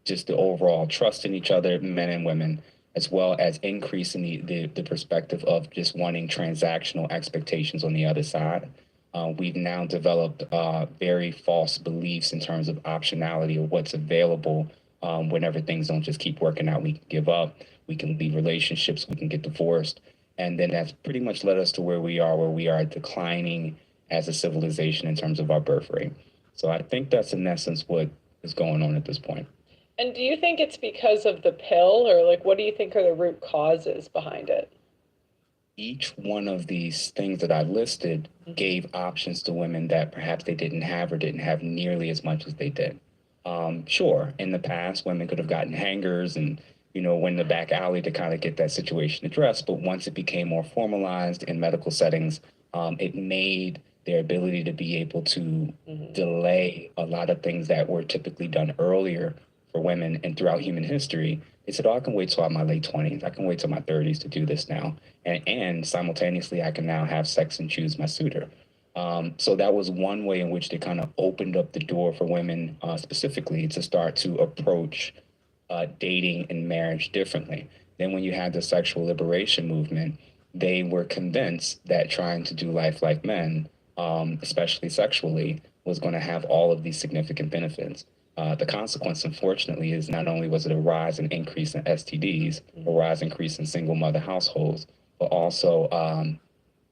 just the overall trust in each other, men and women, as well as increasing the perspective of just wanting transactional expectations on the other side. We've now developed very false beliefs in terms of optionality of what's available whenever things don't just keep working out. We can give up, we can leave relationships, we can get divorced. And then that's pretty much led us to where we are declining as a civilization in terms of our birth rate. So I think that's in essence what is going on at this point. And do you think it's because of the pill, or like what do you think are the root causes behind it? Each one of these things that I listed gave options to women that perhaps they didn't have or didn't have nearly as much as they did. Sure, in the past, women could have gotten hangers and, went in the back alley to kind of get that situation addressed. But once it became more formalized in medical settings, it made their ability to be able to delay a lot of things that were typically done earlier for women and throughout human history. They said, I can wait till I'm in my late 20s. I can wait till my 30s to do this now. And simultaneously, I can now have sex and choose my suitor. So that was one way in which they kind of opened up the door for women specifically to start to approach dating and marriage differently. Then when you had the sexual liberation movement, they were convinced that trying to do life like men, especially sexually, was going to have all of these significant benefits. The consequence, unfortunately, is not only was it a rise and increase in STDs, a rise and increase in single mother households, but also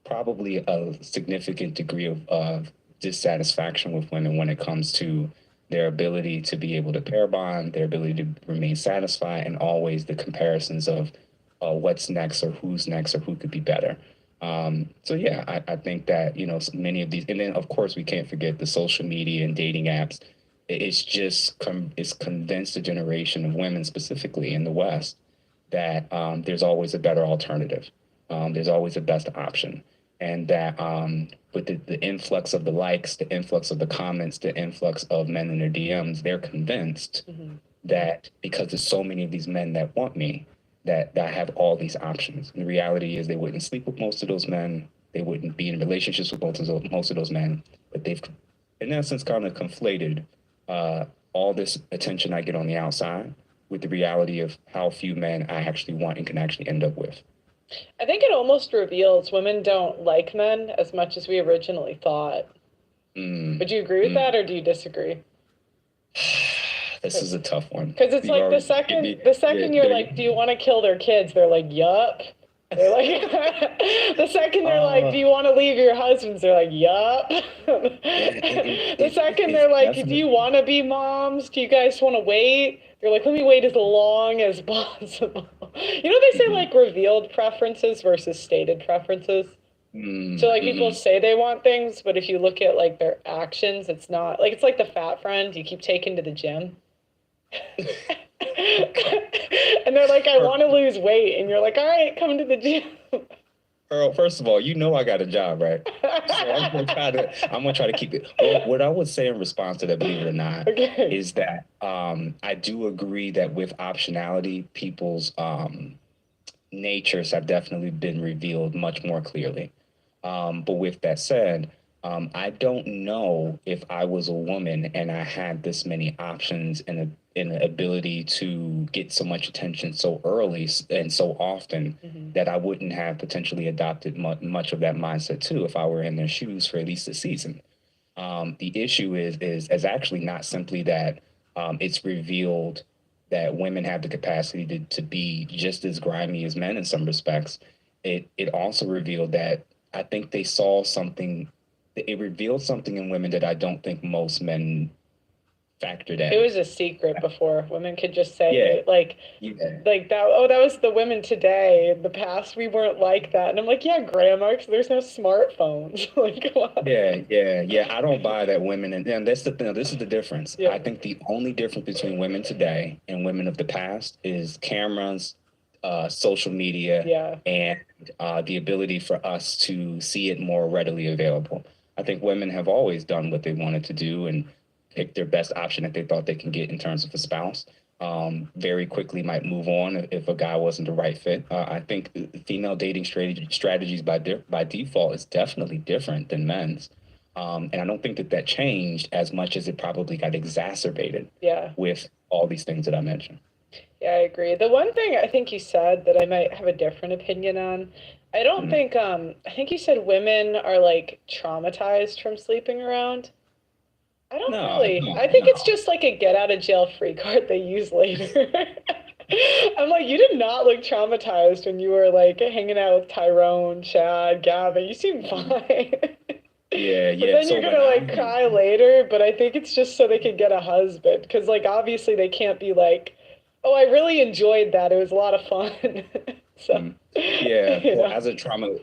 probably a significant degree of dissatisfaction with women when it comes to their ability to be able to pair bond, their ability to remain satisfied, and always the comparisons of what's next or who's next or who could be better. So yeah, I think that, you know, many of these, and then of course we can't forget the social media and dating apps. It's just it's convinced a generation of women, specifically in the West, that there's always a better alternative. There's always a best option. And that with the influx of the likes, the influx of the comments, the influx of men in their DMs, they're convinced that because there's so many of these men that want me, that I have all these options. And the reality is they wouldn't sleep with most of those men. They wouldn't be in relationships with most of those men. But they've, in essence, kind of conflated all this attention I get on the outside with the reality of how few men I actually want and can actually end up with. I think it almost reveals women don't like men as much as we originally thought. Would you agree with that, or do you disagree? This is a tough one. Because it's like the second you're like, do you want to kill their kids? They're like, yup. They're like, the second they're like, do you want to leave your husbands? They're like, yup. The second they're like, do you want to be moms? Do you guys want to wait? They're like, let me wait as long as possible. You know, they say like revealed preferences versus stated preferences. So like people say they want things, but if you look at like their actions, it's not like, it's like the fat friend you keep taking to the gym. And they're like, I want to lose weight. And you're like, all right, come to the gym. Earl, first of all, you know I got a job, right? So I'm gonna try to keep it. Well, what I would say in response to that, believe it or not, is that I do agree that with optionality, people's natures have definitely been revealed much more clearly. But with that said, I don't know if I was a woman and I had this many options and an ability to get so much attention so early and so often that I wouldn't have potentially adopted much of that mindset too if I were in their shoes for at least a season. The issue is actually not simply that it's revealed that women have the capacity to be just as grimy as men in some respects. It also revealed that I think they saw something. It revealed something in women that I don't think most men factored in. It was a secret before. Women could just say like that, oh, that was the women today. In the past, we weren't like that. And I'm like, yeah, grandma, 'cause there's no smartphones. Like, come on. Yeah. I don't buy that women, and that's the thing. This is the difference. I think the only difference between women today and women of the past is cameras, social media, and the ability for us to see it more readily available. I think women have always done what they wanted to do and picked their best option that they thought they can get in terms of a spouse. Very quickly might move on if a guy wasn't the right fit. I think female dating strategies by default is definitely different than men's. And I don't think that changed as much as it probably got exacerbated with all these things that I mentioned. Yeah, I agree. The one thing I think you said that I might have a different opinion on, I don't think, I think you said women are like traumatized from sleeping around. I don't really. I think it's just like a get out of jail free card they use later. I'm like, you did not look traumatized when you were like hanging out with Tyrone, Chad, Gavin. You seem fine. Yeah. But then you're gonna like cry later. But I think it's just so they can get a husband, because like obviously they can't be like, oh, I really enjoyed that. It was a lot of fun. So. Well, as a trauma,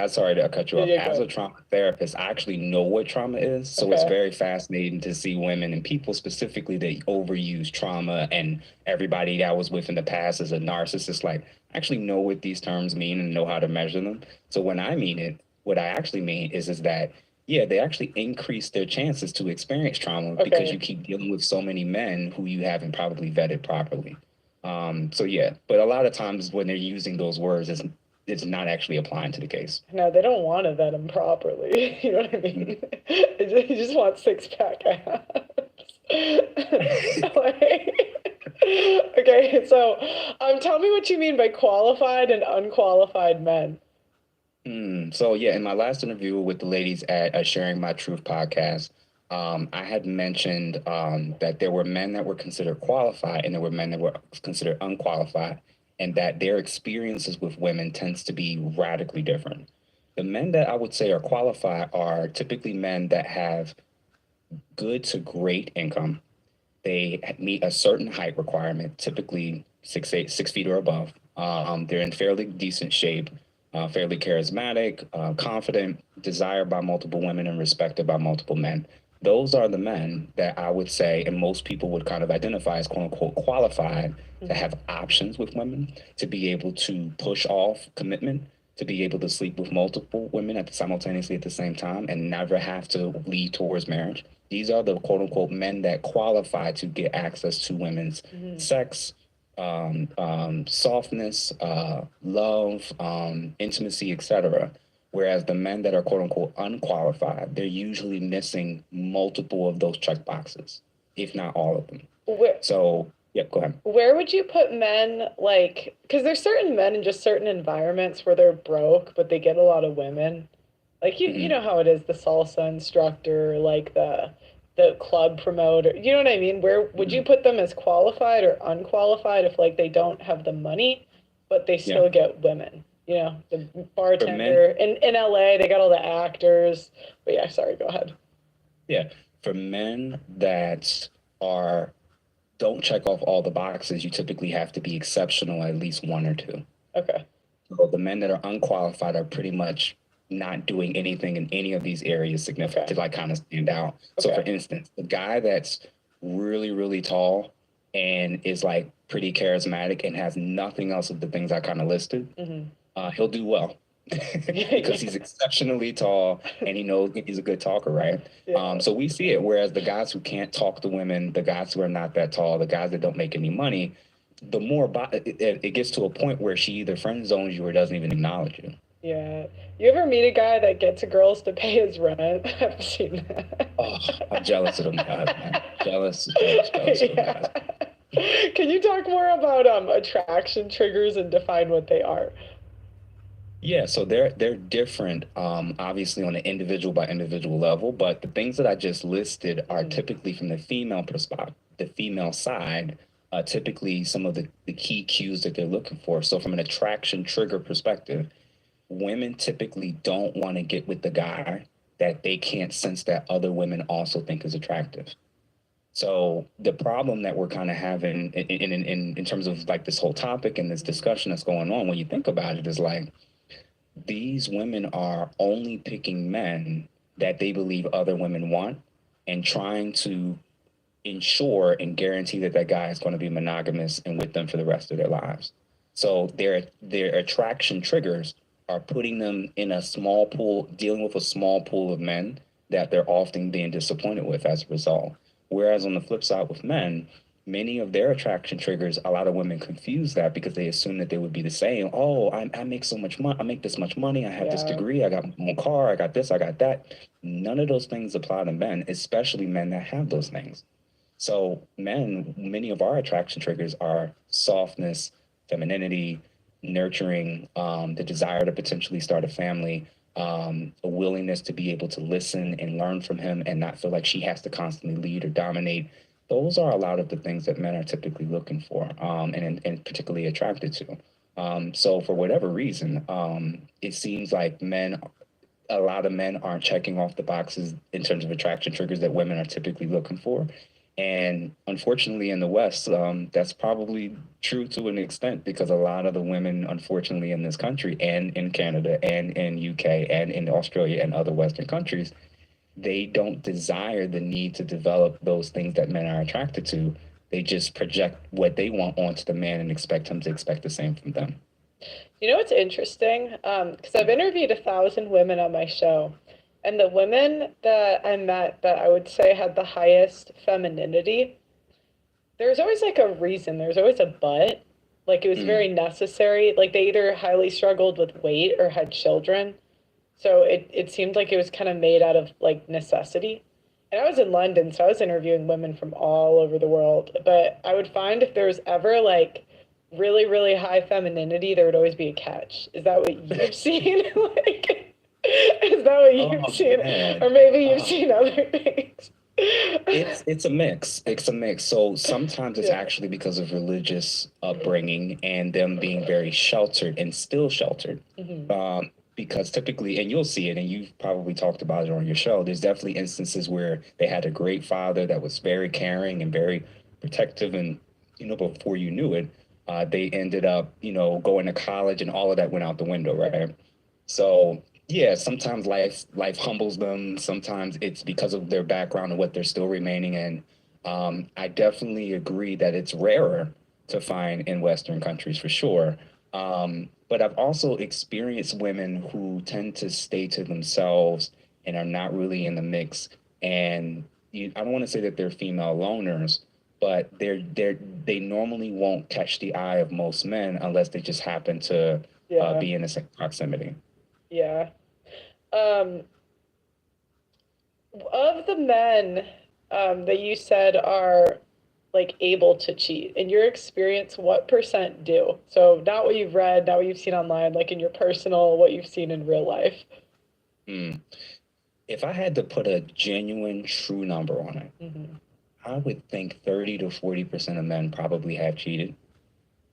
sorry to cut you off. As a trauma therapist, I actually know what trauma is. So it's very fascinating to see women and people specifically that overuse trauma, and everybody that I was with in the past as a narcissist, like actually know what these terms mean and know how to measure them. So when I mean it, what I actually mean is that, they actually increase their chances to experience trauma because you keep dealing with so many men who you haven't probably vetted properly. But a lot of times when they're using those words, it's not actually applying to the case. No, they don't want to vet them properly. You know what I mean? You just want six-pack abs. Okay, so tell me what you mean by qualified and unqualified men. So in my last interview with the ladies at Sharing My Truth podcast, I had mentioned that there were men that were considered qualified and there were men that were considered unqualified, and that their experiences with women tends to be radically different. The men that I would say are qualified are typically men that have good to great income. They meet a certain height requirement, typically 6 feet or above. They're in fairly decent shape. fairly charismatic, confident, desired by multiple women, and respected by multiple men. Those are the men that I would say, and most people would kind of identify as quote unquote qualified to have options with women, to be able to push off commitment, to be able to sleep with multiple women simultaneously at the same time and never have to lead towards marriage. These are the quote unquote men that qualify to get access to women's sex, softness, love, intimacy, etc. Whereas the men that are quote unquote unqualified, they're usually missing multiple of those check boxes, if not all of them. So, yeah, go ahead. Where would you put men, like, because there's certain men in just certain environments where they're broke, but they get a lot of women. Like, you know how it is, the salsa instructor, like the club promoter, you know what I mean? Where would you put them as qualified or unqualified if, like, they don't have the money, but they still get women? You know, the bartender in LA, they got all the actors. But yeah, sorry, go ahead. Yeah, for men that don't check off all the boxes, you typically have to be exceptional at least one or two. Okay. So the men that are unqualified are pretty much not doing anything in any of these areas significant to like kind of stand out. So for instance, the guy that's really, really tall and is like pretty charismatic and has nothing else of the things I kind of listed, he'll do well because he's exceptionally tall and he knows he's a good talker, right? So we see it. Whereas the guys who can't talk to women, the guys who are not that tall, the guys that don't make any money, the more it gets to a point where she either friend zones you or doesn't even acknowledge you. Yeah. You ever meet a guy that gets girls to pay his rent? I've seen that. Oh, I'm jealous of them guys, man. Jealous of them guys. Can you talk more about attraction triggers and define what they are? Yeah, so they're different, obviously on an individual by individual level, but the things that I just listed are typically from the female perspective, the female side, typically some of the key cues that they're looking for. So from an attraction trigger perspective, women typically don't want to get with the guy that they can't sense that other women also think is attractive. So the problem that we're kind of having in terms of like this whole topic and this discussion that's going on, when you think about it, is like, these women are only picking men that they believe other women want and trying to ensure and guarantee that that guy is going to be monogamous and with them for the rest of their lives. So their attraction triggers are putting them in a small pool, dealing with a small pool of men that they're often being disappointed with as a result. Whereas on the flip side with men, many of their attraction triggers, a lot of women confuse that because they assume that they would be the same. Oh, I make so much money. I make this much money. I have this degree. I got my car. I got this. I got that. None of those things apply to men, especially men that have those things. So men, many of our attraction triggers are softness, femininity, nurturing, the desire to potentially start a family, a willingness to be able to listen and learn from him and not feel like she has to constantly lead or dominate. Those are a lot of the things that men are typically looking for, and particularly attracted to. So for whatever reason, it seems like a lot of men aren't checking off the boxes in terms of attraction triggers that women are typically looking for. And unfortunately in the West, that's probably true to an extent because a lot of the women, unfortunately, in this country and in Canada and in UK and in Australia and other Western countries, they don't desire the need to develop those things that men are attracted to. They just project what they want onto the man and expect him to expect the same from them. You know what's interesting? Because I've interviewed 1,000 women on my show, and the women that I met that I would say had the highest femininity, there's always like a reason. There's always a but. Like it was very necessary. Like they either highly struggled with weight or had children. So it seemed like it was kind of made out of like necessity. And I was in London, so I was interviewing women from all over the world. But I would find if there was ever like really, really high femininity, there would always be a catch. Is that what you've seen? Is that what you've seen? Man. Or maybe you've seen other things. It's a mix. It's a mix. So sometimes it's actually because of religious upbringing and them being very sheltered and still sheltered. Because typically, and you'll see it, and you've probably talked about it on your show, there's definitely instances where they had a great father that was very caring and very protective and, before you knew it, They ended up, going to college, and all of that went out the window, right? So yeah, sometimes life humbles them. Sometimes it's because of their background and what they're still remaining in. I definitely agree that it's rarer to find in Western countries for sure. But I've also experienced women who tend to stay to themselves and are not really in the mix. And I don't want to say that they're female loners, but they normally won't catch the eye of most men unless they just happen to be in the same proximity. Yeah. Of the men that you said are like able to cheat, in your experience, what percent do? So not what you've read, not what you've seen online, like in your personal, what you've seen in real life. If I had to put a genuine, true number on it, I would think 30 to 40% of men probably have cheated.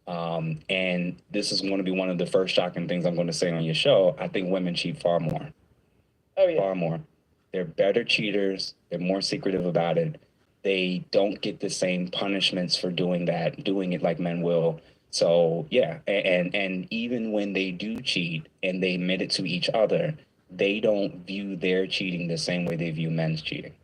And this is going to be one of the first shocking things I'm going to say on your show. I think women cheat far more. Oh, yeah. Far more. They're better cheaters. They're more secretive about it. They don't get the same punishments for doing it like men will. So, yeah. And even when they do cheat and they admit it to each other, they don't view their cheating the same way they view men's cheating.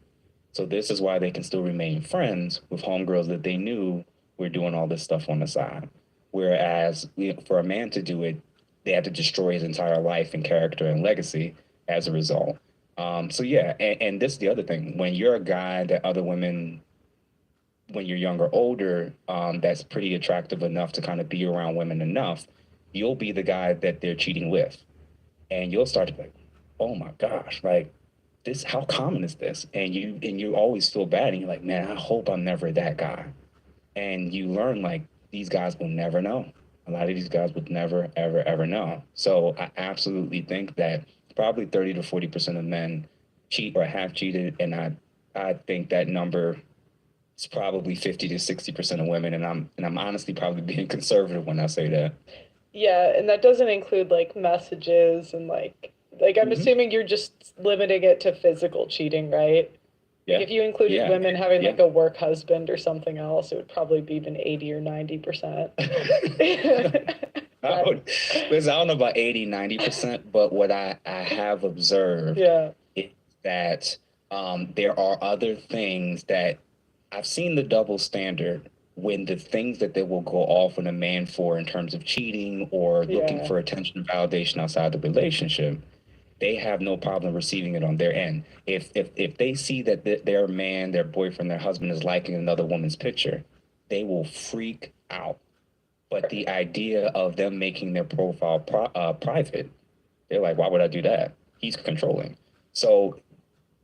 So this is why they can still remain friends with homegirls that they knew were doing all this stuff on the side. Whereas for a man to do it, they had to destroy his entire life and character and legacy as a result. So yeah, and this is the other thing. When you're a guy that other women, when you're younger, older, that's pretty attractive enough to kind of be around women enough, you'll be the guy that they're cheating with. And you'll start to be like, oh my gosh, like this, how common is this? And you always feel bad, and you're like, man, I hope I'm never that guy. And you learn like these guys will never know. A lot of these guys would never, ever, ever know. So I absolutely think that probably 30 to 40% of men cheat or have cheated. And I think that number is probably 50 to 60% of women. And I'm honestly probably being conservative when I say that. Yeah, and that doesn't include like messages and like I'm assuming you're just limiting it to physical cheating, right? Yeah. Like if you included women having like a work husband or something else, it would probably be even 80 or 90%. Listen, I don't know about 80, 90%, but what I have observed is that there are other things that I've seen the double standard when the things that they will go off on a man for in terms of cheating or looking for attention and validation outside the relationship, they have no problem receiving it on their end. If they see that their man, their boyfriend, their husband is liking another woman's picture, they will freak out. But the idea of them making their profile private, they're like, why would I do that? He's controlling. So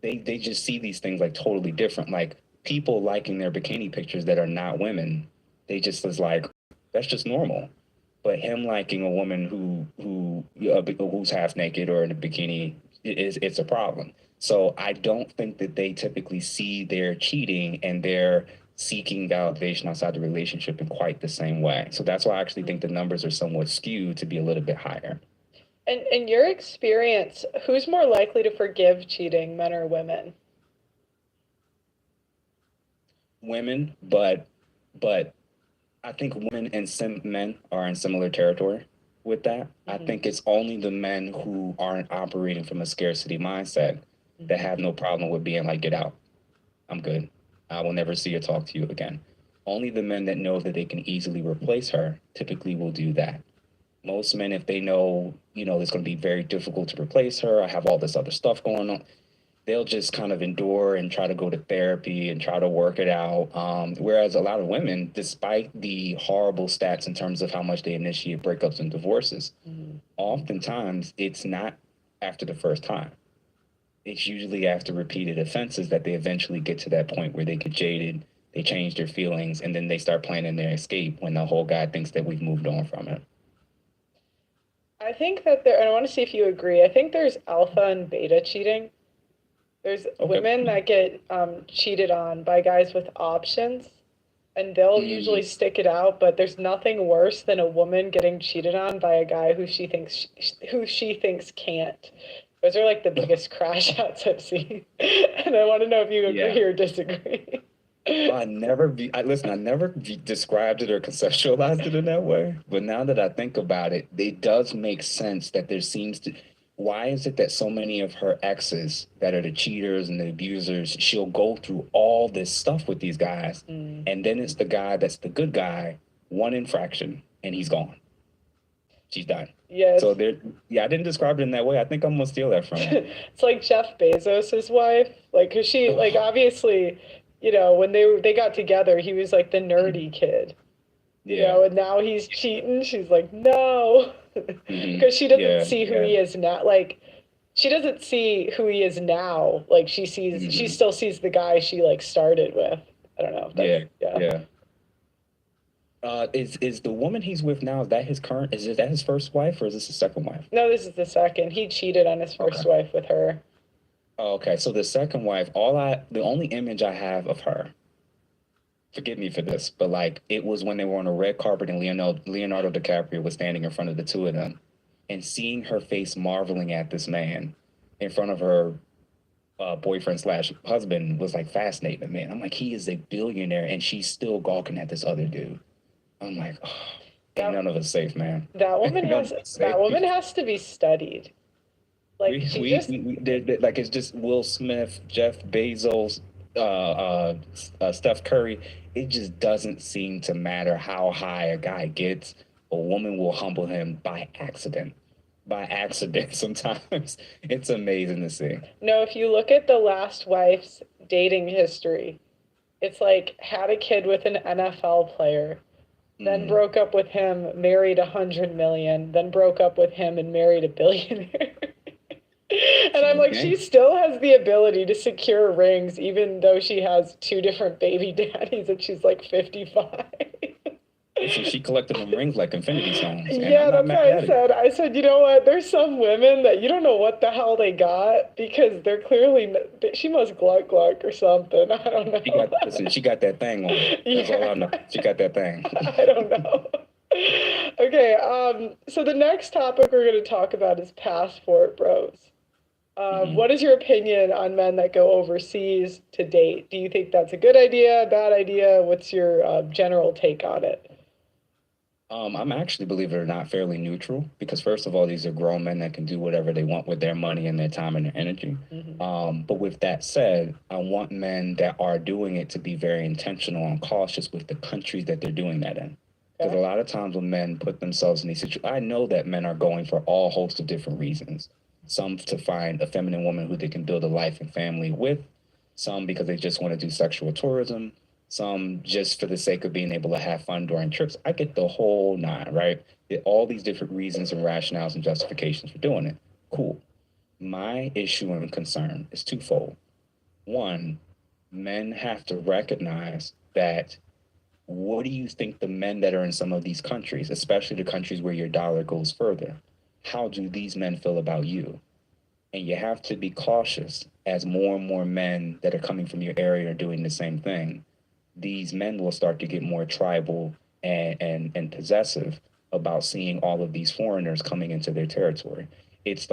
they just see these things like totally different. Like people liking their bikini pictures that are not women, they just was like, that's just normal. But him liking a woman who's half naked or in a bikini it's a problem. So I don't think that they typically see their cheating and their seeking validation outside the relationship in quite the same way. So that's why I actually think the numbers are somewhat skewed to be a little bit higher. And in your experience, who's more likely to forgive cheating, men or women? Women, but I think women and men are in similar territory with that. I think it's only the men who aren't operating from a scarcity mindset that have no problem with being like, get out. I'm good. I will never see or talk to you again. Only the men that know that they can easily replace her typically will do that. Most men, if they know, it's going to be very difficult to replace her, I have all this other stuff going on, they'll just kind of endure and try to go to therapy and try to work it out. Whereas a lot of women, despite the horrible stats in terms of how much they initiate breakups and divorces, oftentimes it's not after the first time. It's usually after repeated offenses that they eventually get to that point where they get jaded, they change their feelings, and then they start planning their escape when the whole guy thinks that we've moved on from it. I think that and I want to see if you agree, I think there's alpha and beta cheating. There's women that get cheated on by guys with options, and they'll usually stick it out, but there's nothing worse than a woman getting cheated on by a guy who she thinks can't. Those are like the biggest crash outs I've seen. And I want to know if you agree or disagree. I never described it or conceptualized it in that way. But now that I think about it, it does make sense that there seems to. Why is it that so many of her exes that are the cheaters and the abusers, she'll go through all this stuff with these guys, and then it's the guy that's the good guy, one infraction, and he's gone. She's done. Yes. So there, yeah, I didn't describe it in that way. I think I'm gonna steal that from her. It's like Jeff Bezos' wife, like, cause she, like, obviously, you know, when they got together, he was like the nerdy kid, you know, and now he's cheating. She's like, no, because she doesn't see who he is now. Like, she doesn't see who he is now. Like, she sees, she still sees the guy she like started with. I don't know. If that's, Is the woman he's with now, is that his current, is that his first wife or is this his second wife? No, this is the second. He cheated on his first wife with her. Oh, okay, so the second wife, the only image I have of her, forgive me for this, but like it was when they were on a red carpet and Leonardo DiCaprio was standing in front of the two of them, and seeing her face marveling at this man in front of her boyfriend / husband was like fascinating to me. I'm like, he is a billionaire and she's still gawking at this other dude. I'm like, oh, ain't none of us safe, man. That woman has to be studied. Like like it's just Will Smith, Jeff Bezos, Steph Curry. It just doesn't seem to matter how high a guy gets. A woman will humble him by accident. Sometimes. It's amazing to see. No, if you look at the last wife's dating history, it's like had a kid with an NFL player, then broke up with him, married 100 million, then broke up with him and married a billionaire. And I'm like, she still has the ability to secure rings, even though she has 2 different baby daddies and she's like 55. She collected them rings like Infinity Stones. Yeah, that's what I said. I said, you know what? There's some women that you don't know what the hell they got because they're clearly, she must gluck or something. I don't know. She got that thing on. That's all I know. She got that thing. I don't know. Okay, so the next topic we're going to talk about is passport bros. What is your opinion on men that go overseas to date? Do you think that's a good idea, bad idea? What's your general take on it? I'm actually, believe it or not, fairly neutral because first of all, these are grown men that can do whatever they want with their money and their time and their energy. But with that said, I want men that are doing it to be very intentional and cautious with the countries that they're doing that in. Because a lot of times when men put themselves in these situations, I know that men are going for all hosts of different reasons. Some to find a feminine woman who they can build a life and family with. Some because they just want to do sexual tourism. Some just for the sake of being able to have fun during trips. I get the whole 9, right? All these different reasons and rationales and justifications for doing it. Cool. My issue and concern is twofold. One, men have to recognize that what do you think the men that are in some of these countries, especially the countries where your dollar goes further, how do these men feel about you? And you have to be cautious as more and more men that are coming from your area are doing the same thing. These men will start to get more tribal and possessive about seeing all of these foreigners coming into their territory. It's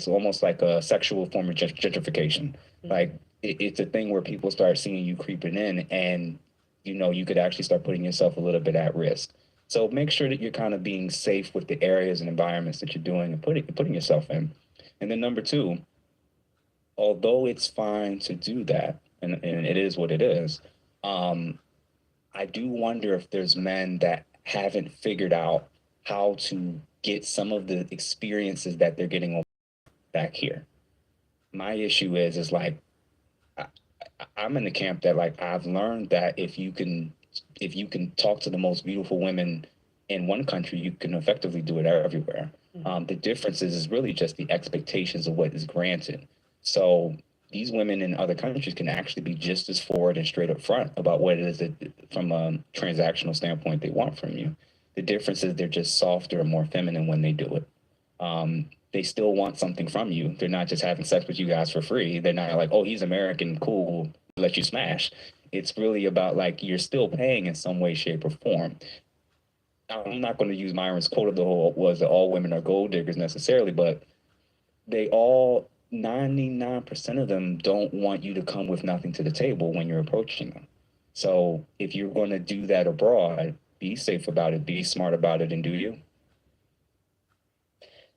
almost like a sexual form of gentrification. Like it's a thing where people start seeing you creeping in and, you know, you could actually start putting yourself a little bit at risk. So make sure that you're kind of being safe with the areas and environments that you're doing and putting yourself in. And then number 2, although it's fine to do that, and it is what it is, I do wonder if there's men that haven't figured out how to get some of the experiences that they're getting back here. My issue is like, I'm in the camp that like, I've learned that if you can talk to the most beautiful women in one country, you can effectively do it everywhere. The difference is really just the expectations of what is granted. So these women in other countries can actually be just as forward and straight up front about what it is that from a transactional standpoint they want from you. The difference is they're just softer and more feminine when they do it. They still want something from you. They're not just having sex with you guys for free. They're not like, oh, he's American, cool, let you smash. It's really about like, you're still paying in some way, shape, or form. I'm not going to use Myron's quote of the whole was that all women are gold diggers necessarily, but 99% of them don't want you to come with nothing to the table when you're approaching them. So if you're going to do that abroad, be safe about it, be smart about it, and do you.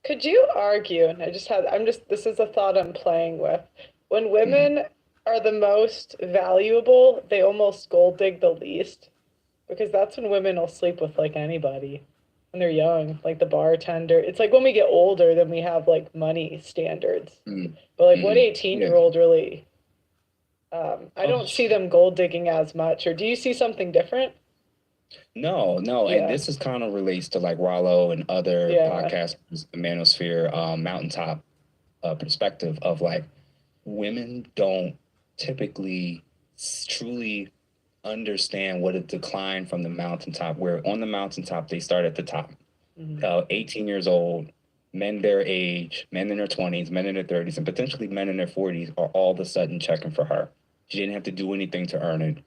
Could you argue, and this is a thought I'm playing with, when women are the most valuable, they almost gold dig the least? Because that's when women will sleep with like anybody when they're young, like the bartender. It's like when we get older, then we have like money standards. But like what 18-year-old really, I don't see them gold digging as much. Or do you see something different? No. And this is kind of relates to like Rollo and other podcasts, the Manosphere, Mountaintop perspective of like women don't typically truly understand what a decline from the mountaintop, where on the mountaintop they start at the top. 18 years old, men their age, men in their 20s, men in their 30s, and potentially men in their 40s are all of a sudden checking for her. She didn't have to do anything to earn it.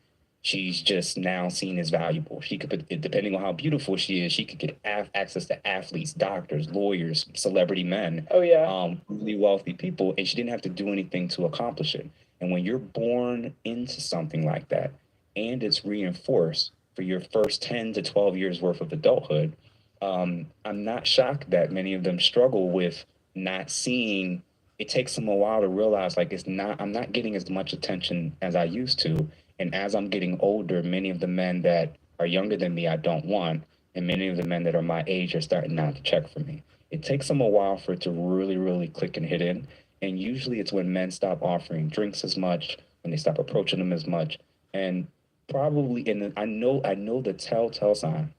She's just now seen as valuable. She could, depending on how beautiful she is, she could get access to athletes, doctors, lawyers, celebrity men. Really wealthy people, and she didn't have to do anything to accomplish it. And when you're born into something like that, and it's reinforced for your first 10 to 12 years worth of adulthood, I'm not shocked that many of them struggle with not seeing. It takes them a while to realize like I'm not getting as much attention as I used to. And as I'm getting older, many of the men that are younger than me, I don't want. And many of the men that are my age are starting not to check for me. It takes them a while for it to really, really click and hit in. And usually it's when men stop offering drinks as much, when they stop approaching them as much. And probably, I know the telltale sign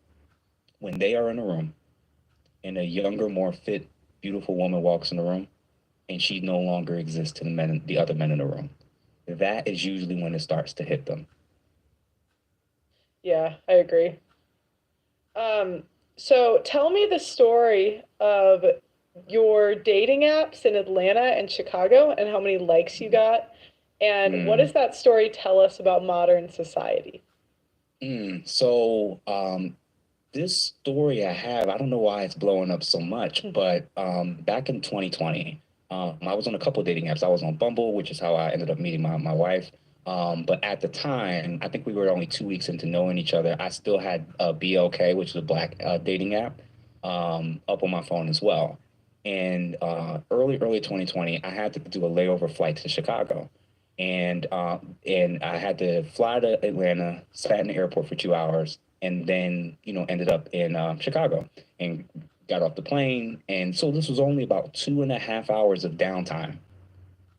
when they are in a room and a younger, more fit, beautiful woman walks in the room and she no longer exists to the other men in the room. That is usually when it starts to hit them. Yeah, I agree. So tell me the story of your dating apps in Atlanta and Chicago and how many likes you got. And what does that story tell us about modern society? So this story I have, I don't know why it's blowing up so much, but back in 2020, I was on a couple of dating apps. I was on Bumble, which is how I ended up meeting my wife. But at the time, I think we were only 2 weeks into knowing each other. I still had BLK, which is a black dating app, up on my phone as well. And early 2020, I had to do a layover flight to Chicago. And I had to fly to Atlanta, sat in the airport for 2 hours, and then, ended up in Chicago and got off the plane. And so this was only about 2.5 hours of downtime.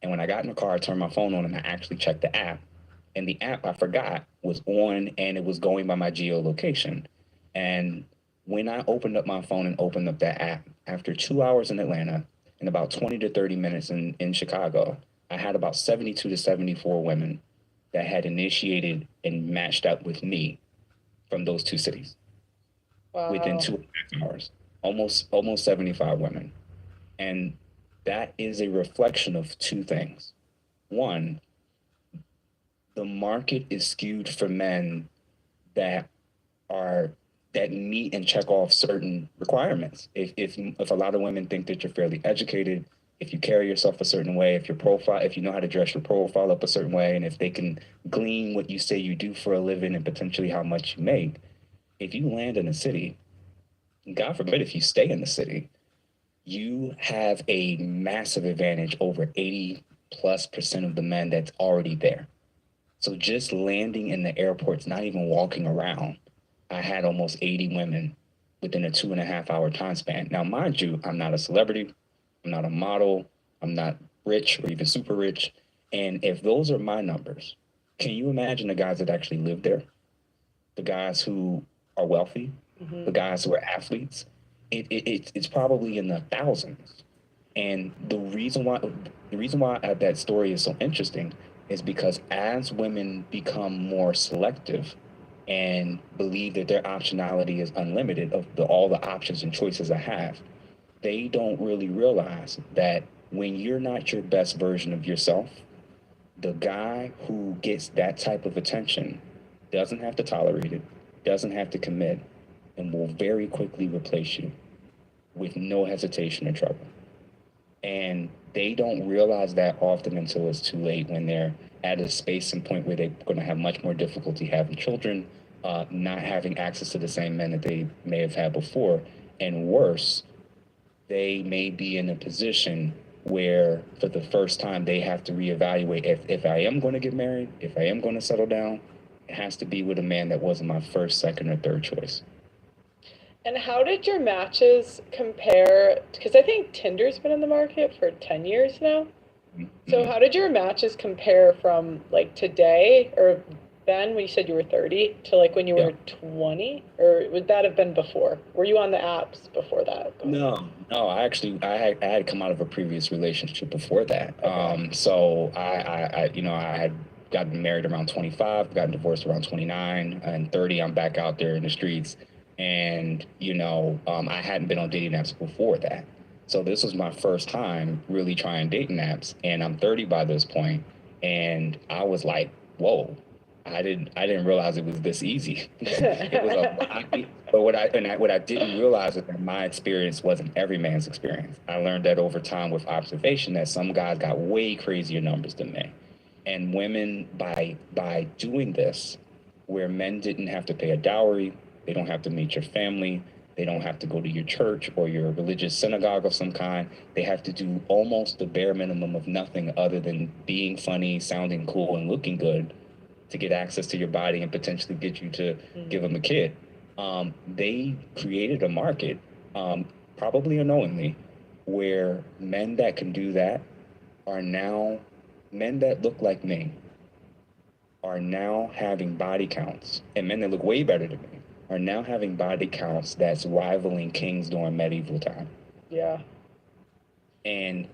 And when I got in the car, I turned my phone on and I actually checked the app. And the app, I forgot, was on and it was going by my geolocation. And when I opened up my phone and opened up that app, after 2 hours in Atlanta and about 20 to 30 minutes in Chicago, I had about 72 to 74 women that had initiated and matched up with me from those two cities. Wow. Within 2.5 hours, almost 75 women. And that is a reflection of two things. One, the market is skewed for men that meet and check off certain requirements. If a lot of women think that you're fairly educated, if you carry yourself a certain way, if you know how to dress your profile up a certain way, and if they can glean what you say you do for a living and potentially how much you make, if you land in a city, God forbid if you stay in the city, you have a massive advantage over 80+% of the men that's already there. So just landing in the airports, not even walking around, I had almost 80 women within a 2.5 hour time span. Now, mind you, I'm not a celebrity. I'm not a model. I'm not rich or even super rich. And if those are my numbers, can you imagine the guys that actually live there? The guys who are wealthy, the guys who are athletes? It's probably in the thousands. And the reason why that story is so interesting is because as women become more selective and believe that their optionality is unlimited of all the options and choices I have, they don't really realize that when you're not your best version of yourself, the guy who gets that type of attention doesn't have to tolerate it, doesn't have to commit, and will very quickly replace you with no hesitation or trouble. And they don't realize that often until it's too late, when they're at a space and point where they're going to have much more difficulty having children, not having access to the same men that they may have had before. And worse, they may be in a position where for the first time they have to reevaluate, if I am going to get married, if I am going to settle down, it has to be with a man that wasn't my first, second, or third choice. And how did your matches compare? Because I think Tinder's been in the market for 10 years now. So how did your matches compare from like today, or then when you said you were 30, to like when you were 20? Or would that have been before? Were you on the apps before that? No, I had come out of a previous relationship before that. So I had gotten married around 25, gotten divorced around 29, and 30, I'm back out there in the streets. And, I hadn't been on dating apps before that. So this was my first time really trying dating apps, and I'm 30 by this point, and I was like, whoa, I didn't realize it was this easy. It was a lot. But what I didn't realize is that my experience wasn't every man's experience. I learned that over time with observation, that some guys got way crazier numbers than me. And women, by doing this, where men didn't have to pay a dowry, they don't have to meet your family, they don't have to go to your church or your religious synagogue of some kind. They have to do almost the bare minimum of nothing other than being funny, sounding cool, and looking good to get access to your body and potentially get you to give them a kid. They created a market, probably unknowingly, where men that can do that are now, men that look like me, are now having body counts, and men that look way better than me are now having body counts that's rivaling kings during medieval time. Yeah. And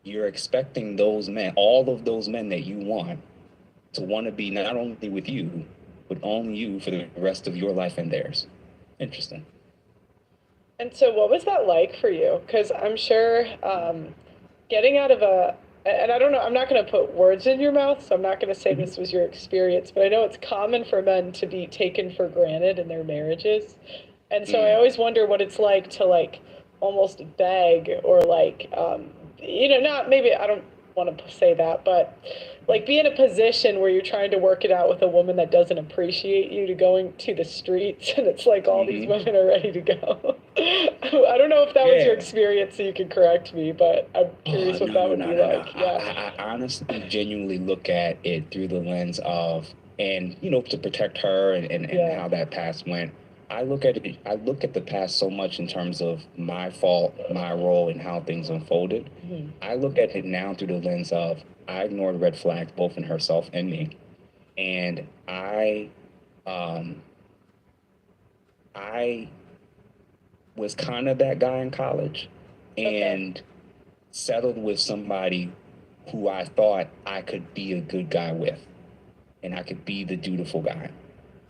you're expecting those men, all of those men that you want, to want to be not only with you, but only you for the rest of your life and theirs. Interesting. And so what was that like for you? Because I'm sure getting out of and I don't know, I'm not going to put words in your mouth, so I'm not going to say this was your experience, but I know it's common for men to be taken for granted in their marriages. And so I always wonder what it's like to like almost beg, or like, not, maybe I don't want to say that, but like be in a position where you're trying to work it out with a woman that doesn't appreciate you, to going to the streets and it's like all these women are ready to go. I don't know if that was your experience, so you can correct me, but I'm curious what that would be like. Yeah. I honestly genuinely look at it through the lens of, and to protect her and how that past went. I look at the past so much in terms of my fault, my role, and how things unfolded. I look at it now through the lens of, I ignored red flags both in herself and me, and I was kind of that guy in college, and settled with somebody who I thought I could be a good guy with, and I could be the dutiful guy.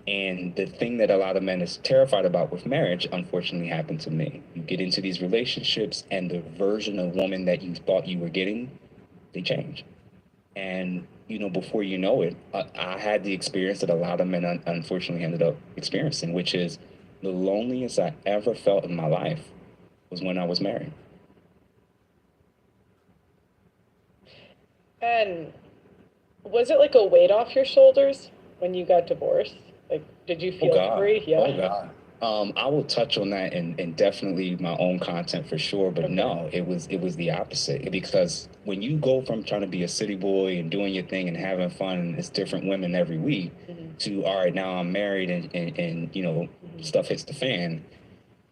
And the thing that a lot of men is terrified about with marriage, unfortunately, happened to me. You get into these relationships, and the version of woman that you thought you were getting, they change. And, before you know it, I had the experience that a lot of men unfortunately ended up experiencing, which is the loneliest I ever felt in my life was when I was married. And was it like a weight off your shoulders when you got divorced? Like, did you feel free? Yeah. Oh, God. I will touch on that in definitely my own content for sure, but no, it was the opposite. Because when you go from trying to be a city boy and doing your thing and having fun, and it's different women every week, to, all right, now I'm married and stuff hits the fan,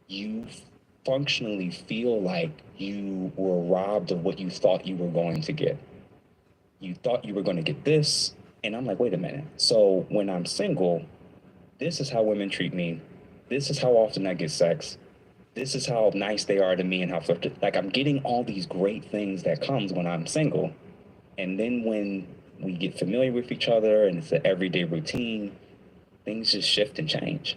you functionally feel like you were robbed of what you thought you were going to get. You thought you were going to get this, and I'm like, wait a minute. So when I'm single, this is how women treat me. This is how often I get sex. This is how nice they are to me and how flirty. Like, I'm getting all these great things that comes when I'm single. And then when we get familiar with each other and it's an everyday routine, things just shift and change.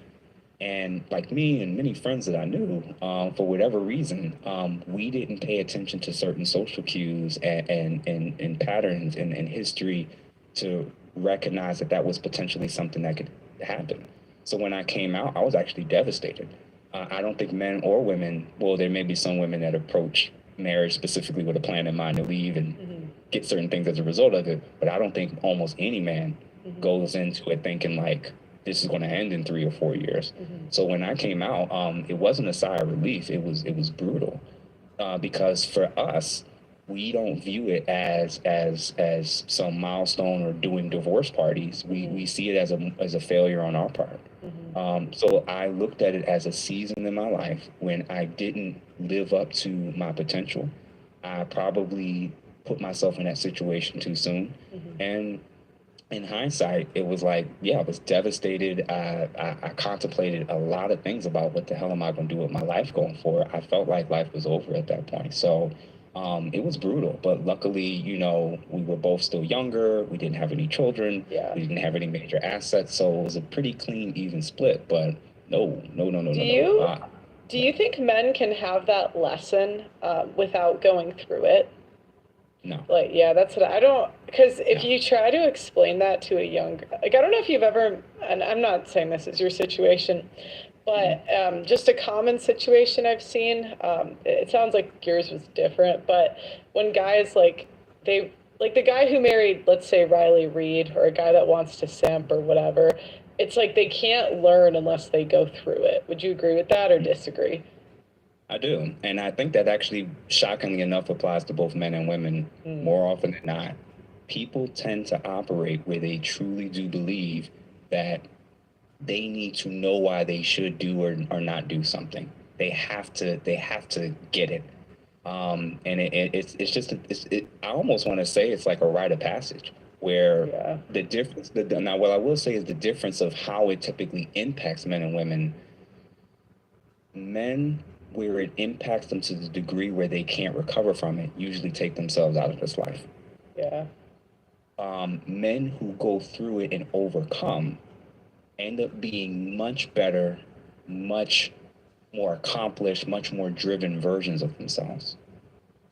And like me and many friends that I knew, for whatever reason, we didn't pay attention to certain social cues and patterns in history to recognize that was potentially something that could happen. So when I came out, I was actually devastated. I don't think men or women, well, there may be some women that approach marriage specifically with a plan in mind to leave and get certain things as a result of it. But I don't think almost any man goes into it thinking like this is going to end in 3 or 4 years. So when I came out, it wasn't a sigh of relief. It was brutal because for us, we don't view it as some milestone or doing divorce parties. We see it as a failure on our part. So I looked at it as a season in my life when I didn't live up to my potential. I probably put myself in that situation too soon. And in hindsight, it was like, yeah, I was devastated. I contemplated a lot of things about what the hell am I going to do with my life going forward. I felt like life was over at that point. So it was brutal, but luckily, you know, we were both still younger. We didn't have any children. We didn't have any major assets. So it was a pretty clean, even split, but no. Do you think men can have that lesson without going through it? No. Like, yeah, that's what I don't, because if you try to explain that to a younger, like, I don't know if you've ever, and I'm not saying this is your situation, but just a common situation I've seen, it sounds like yours was different, but when guys like the guy who married, let's say Riley Reid, or a guy that wants to simp or whatever, it's like they can't learn unless they go through it. Would you agree with that or disagree? I do. And I think that actually, shockingly enough, applies to both men and women more often than not. People tend to operate where they truly do believe that they need to know why they should do or not do something. They have to get it. And it's just, I almost want to say it's like a rite of passage where the difference, now what I will say is the difference of how it typically impacts men and women. Men, where it impacts them to the degree where they can't recover from it, usually take themselves out of this life. Yeah. Men who go through it and overcome end up being much better, much more accomplished, much more driven versions of themselves.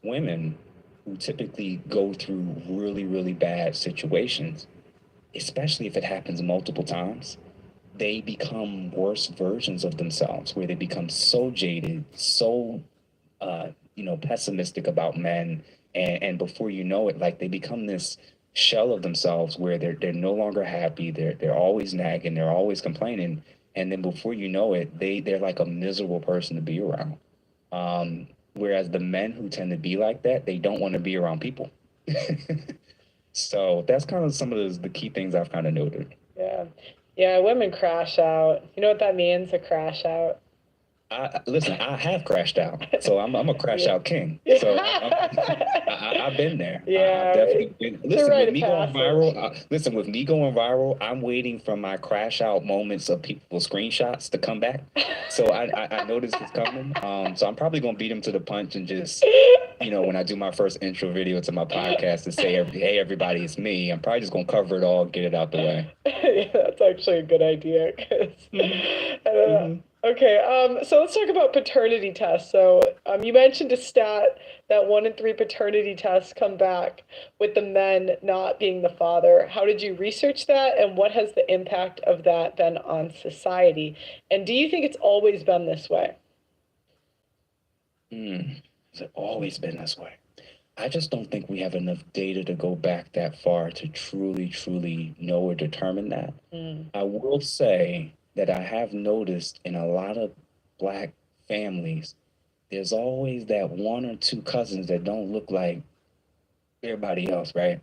Women who typically go through really, really bad situations, especially if it happens multiple times, they become worse versions of themselves, where they become so jaded, so pessimistic about men, and before you know it, like they become this shell of themselves where they're no longer happy, they're always nagging, they're always complaining, and then before you know it, they're like a miserable person to be around. Whereas the men who tend to be like that, they don't want to be around people. So that's kind of some of the key things I've kind of noted. Yeah, women crash out. You know what that means, a crash out? Listen, I have crashed out, so I'm a crash out king. So I've been there. Yeah, I've definitely been. Listen, with me going viral. With me going viral, I'm waiting for my crash out moments of people's screenshots to come back. So I know this is coming. So I'm probably gonna beat them to the punch and just, when I do my first intro video to my podcast to say, "Hey, everybody, it's me." I'm probably just gonna cover it all, get it out the way. Yeah, that's actually a good idea. I don't know. Okay, so let's talk about paternity tests. So you mentioned a stat that 1 in 3 paternity tests come back with the men not being the father. How did you research that, and what has the impact of that been on society? And do you think it's always been this way? Has it always been this way? I just don't think we have enough data to go back that far to truly know or determine that. I will say that I have noticed in a lot of Black families, there's always that 1 or 2 cousins that don't look like everybody else, right?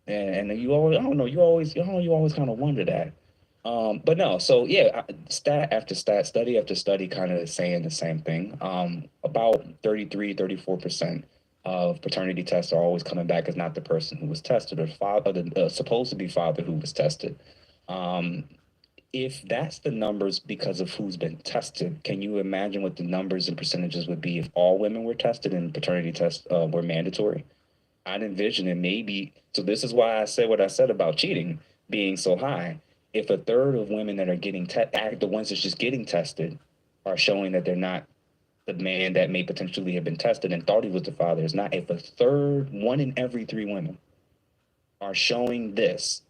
And you always, I don't know, you always kind of wonder that. But no, so yeah, stat after stat, study after study kind of saying the same thing. About 34% of paternity tests are always coming back as not the person who was tested, or the supposed to be father who was tested. If that's the numbers because of who's been tested, can you imagine what the numbers and percentages would be if all women were tested and paternity tests were mandatory? I'd envision it maybe. So this is why I said what I said about cheating being so high. If a third of women that are getting the ones that's just getting tested are showing that they're not the man that may potentially have been tested and thought he was the father is not. If a third, 1 in every 3 women are showing this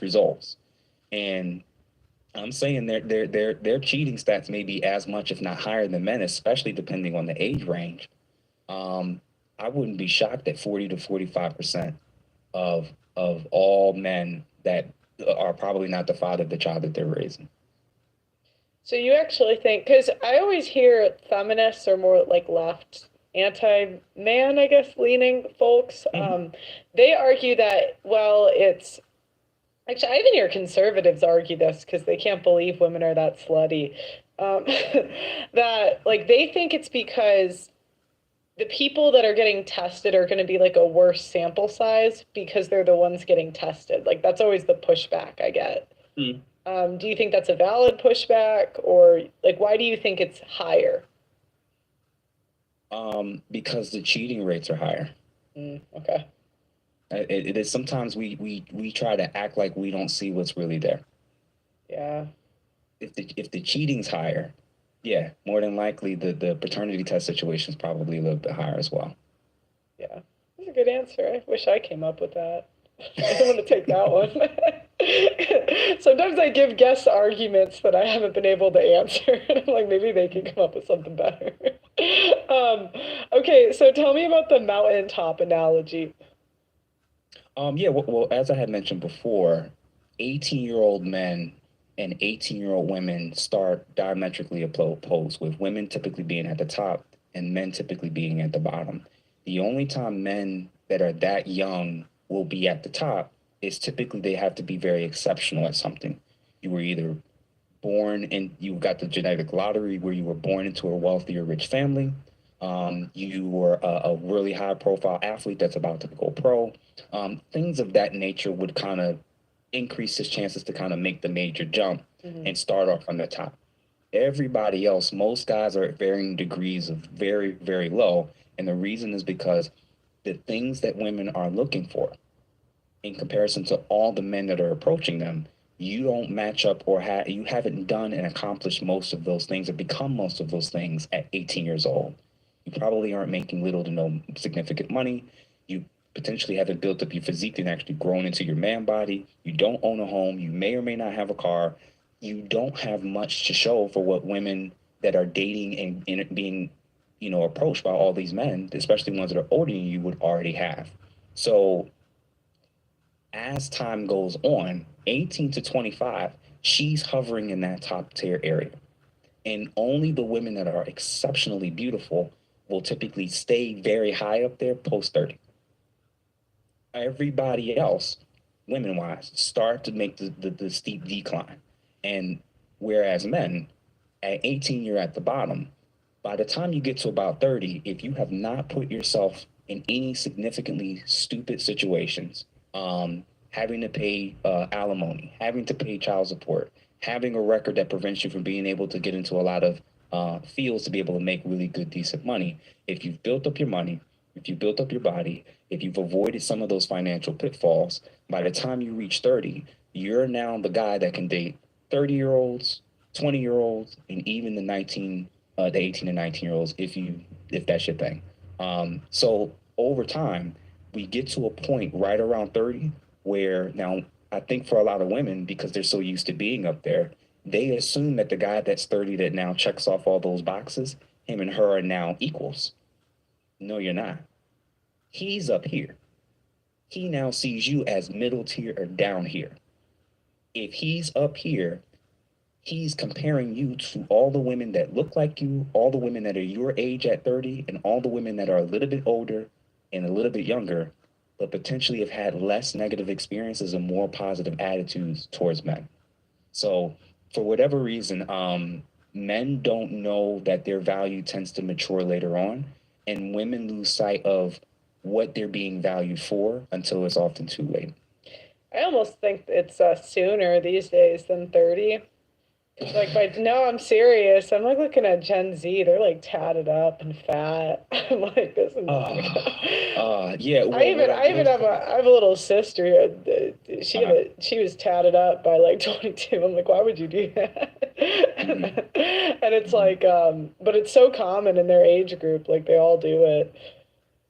results. And I'm saying their cheating stats may be as much, if not higher than men, especially depending on the age range. I wouldn't be shocked that 40 to 45% of all men that are probably not the father of the child that they're raising. So you actually think, because I always hear feminists are more like left, anti-man, I guess, leaning folks. They argue that, well, it's, actually, I even hear conservatives argue this because they can't believe women are that slutty. That, like, they think it's because the people that are getting tested are going to be like a worse sample size because they're the ones getting tested. Like, that's always the pushback I get. Do you think that's a valid pushback, or like, why do you think it's higher? Because the cheating rates are higher. Okay. It is sometimes we try to act like we don't see what's really there. Yeah. If the cheating's higher, yeah, more than likely the paternity test situation is probably a little bit higher as well. Yeah, that's a good answer. I wish I came up with that. I don't want to take that one. Sometimes I give guests arguments that I haven't been able to answer, and I'm like, maybe they can come up with something better. Okay, so tell me about the mountaintop analogy. Yeah, well, as I had mentioned before, 18-year-old men and 18-year-old women start diametrically opposed, with women typically being at the top and men typically being at the bottom. The only time men that are that young will be at the top is typically they have to be very exceptional at something. You were either born and you got the genetic lottery where you were born into a wealthy or rich family. You were a really high profile athlete that's about to go pro. Things of that nature would kind of increase his chances to kind of make the major jump and start off from the top. Everybody else, most guys are at varying degrees of very, very low. And the reason is because the things that women are looking for in comparison to all the men that are approaching them, you don't match up or you haven't done and accomplished most of those things or become most of those things at 18 years old. You probably aren't making little to no significant money. You potentially haven't built up your physique and actually grown into your man body. You don't own a home. You may or may not have a car. You don't have much to show for what women that are dating and being, approached by all these men, especially ones that are older than you, would already have. So as time goes on, 18 to 25, she's hovering in that top tier area. And only the women that are exceptionally beautiful will typically stay very high up there post 30. Everybody else, women-wise, start to make the steep decline. And whereas men, at 18, you're at the bottom. By the time you get to about 30, if you have not put yourself in any significantly stupid situations, having to pay alimony, having to pay child support, having a record that prevents you from being able to get into a lot of fields to be able to make really good, decent money. If you've built up your money, if you built up your body, if you've avoided some of those financial pitfalls, by the time you reach 30, you're now the guy that can date 30-year-olds, 20-year-olds, and even the 18 and 19-year-olds if that's your thing. So over time, we get to a point right around 30 where now I think for a lot of women, because they're so used to being up there, they assume that the guy that's 30 that now checks off all those boxes, him and her are now equals. No, you're not. He's up here. He now sees you as middle tier or down here. If he's up here, he's comparing you to all the women that look like you, all the women that are your age at 30, and all the women that are a little bit older and a little bit younger, but potentially have had less negative experiences and more positive attitudes towards men. So for whatever reason, men don't know that their value tends to mature later on, and women lose sight of what they're being valued for until it's often too late. I almost think it's sooner these days than 30. Like, no, I'm serious. I'm like looking at Gen Z. They're like tatted up and fat. I'm like, this is. Yeah. Well, I have a little sister. She was tatted up by like 22. I'm like, why would you do that? And it's like, but it's so common in their age group. Like, they all do it.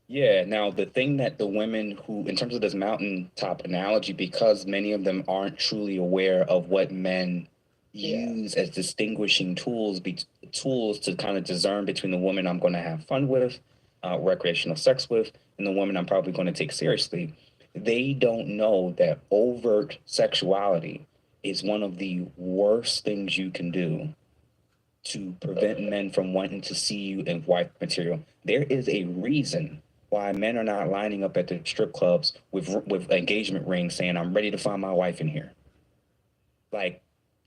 Yeah. Now, the thing that the women who, in terms of this mountaintop analogy, because many of them aren't truly aware of what men use as distinguishing tools to kind of discern between the woman I'm going to have fun with, recreational sex with and the woman I'm probably going to take seriously, they don't know that overt sexuality is one of the worst things you can do to prevent men from wanting to see you in wife material. There is a reason why men are not lining up at the strip clubs with engagement rings saying, I'm ready to find my wife in here. Like,